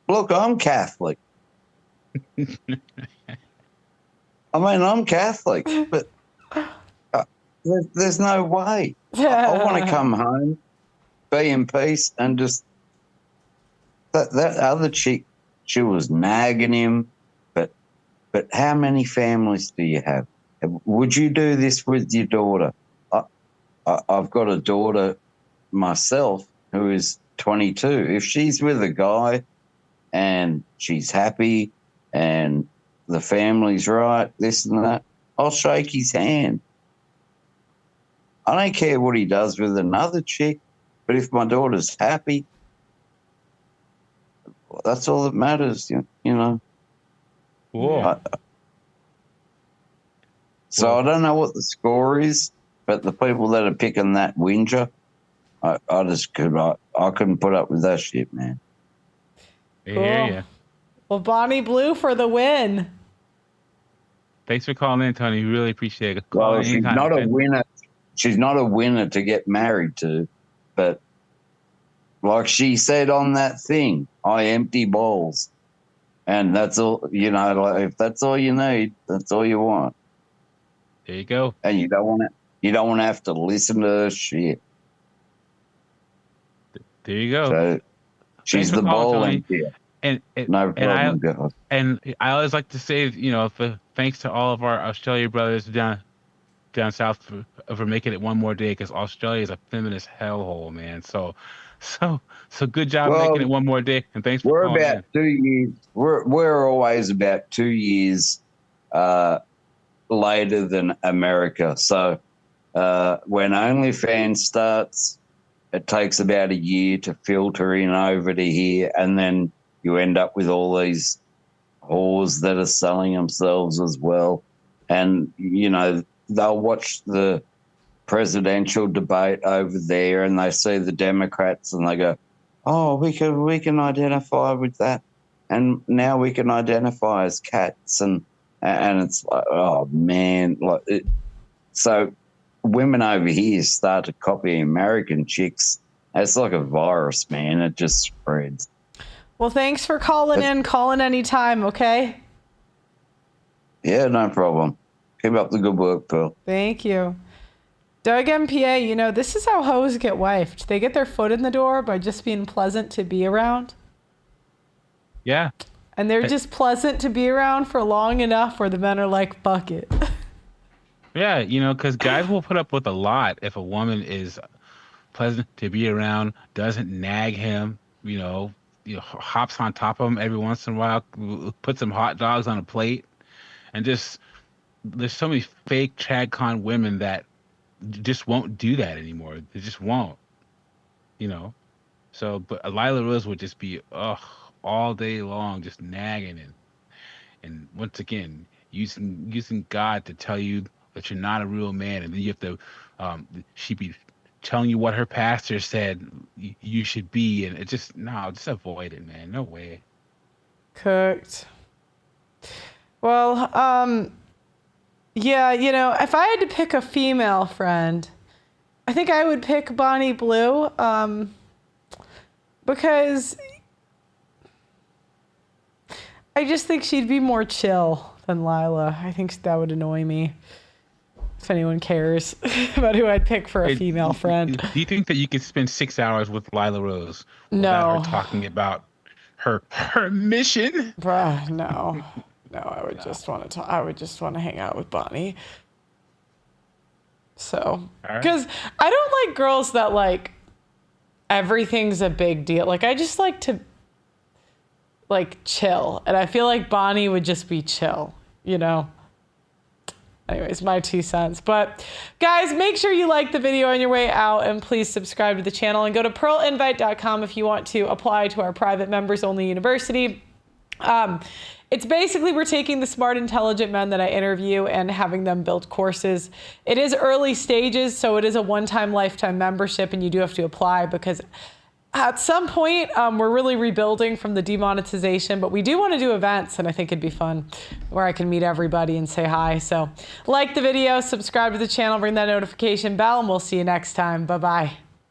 Look, I'm Catholic. I mean, I'm Catholic, but there's no way. I want to come home, be in peace, and just that other chick, she was nagging him. But how many families do you have? Would you do this with your daughter? I've got a daughter myself who is 22. If she's with a guy and she's happy and the family's right, this and that, I'll shake his hand. I don't care what he does with another chick, but if my daughter's happy, that's all that matters, you know. Cool. So I don't know what the score is, but the people that are picking that whinger, I couldn't put up with that shit, man. Yeah. Well, Bonnie Blue for the win. Thanks for calling in, Tony. Really appreciate it. Well, she's not a winner. She's not a winner to get married to, but like she said on that thing, I empty balls. And that's all, you know, like if that's all you need, that's all you want. There you go. And you don't want to have to listen to her shit. There you go. So she's the ball emptier. And no problem, guys. And I always like to say, you know, thanks to all of our Australia brothers down south for making it one more day, because Australia is a feminist hellhole, man. So good job making it one more day, and thanks for calling about in. 2 years. We're always about 2 years later than America. So when OnlyFans starts, it takes about a year to filter in over to here, and then you end up with all these whores that are selling themselves as well. And, you know, they'll watch the presidential debate over there and they see the Democrats and they go, oh, we can identify with that. And now we can identify as cats. And it's like, oh, man. So women over here start to copy American chicks. It's like a virus, man. It just spreads. Well, thanks for calling in. Call in anytime, okay? Yeah, no problem. Keep up the good work, Pearl. Thank you. Doug MPA, you know, this is how hoes get wifed. They get their foot in the door by just being pleasant to be around. Yeah. And they're just pleasant to be around for long enough where the men are like, fuck it. Yeah, you know, because guys will put up with a lot if a woman is pleasant to be around, doesn't nag him, you know, hops on top of him every once in a while, puts some hot dogs on a plate, and just there's so many fake TradCon women that just won't do that anymore. They just won't, you know. So, but Lila Rose would just be all day long, just nagging and once again using God to tell you that you're not a real man, and then you have to she'd be telling you what her pastor said you should be, and it just avoid it, man. No way. Cooked. Well, yeah, you know, if I had to pick a female friend, I think I would pick Bonnie Blue, because I just think she'd be more chill than Lila. I think that would annoy me. If anyone cares about who I'd pick for a female friend. Do you think that you could spend 6 hours with Lila Rose No. without her talking about her mission? Bruh, no. No, I would just want to I would just want to hang out with Bonnie. So, because I don't like girls that like everything's a big deal. Like, I just like to like chill. And I feel like Bonnie would just be chill, you know? Anyways, my 2 cents. But guys, make sure you like the video on your way out and please subscribe to the channel and go to pearlinvite.com if you want to apply to our private members only university. It's basically we're taking the smart, intelligent men that I interview and having them build courses. It is early stages, so it is a one-time lifetime membership and you do have to apply because at some point, we're really rebuilding from the demonetization, but we do want to do events, and I think it'd be fun where I can meet everybody and say hi. So like the video, subscribe to the channel, ring that notification bell, and we'll see you next time. Bye-bye.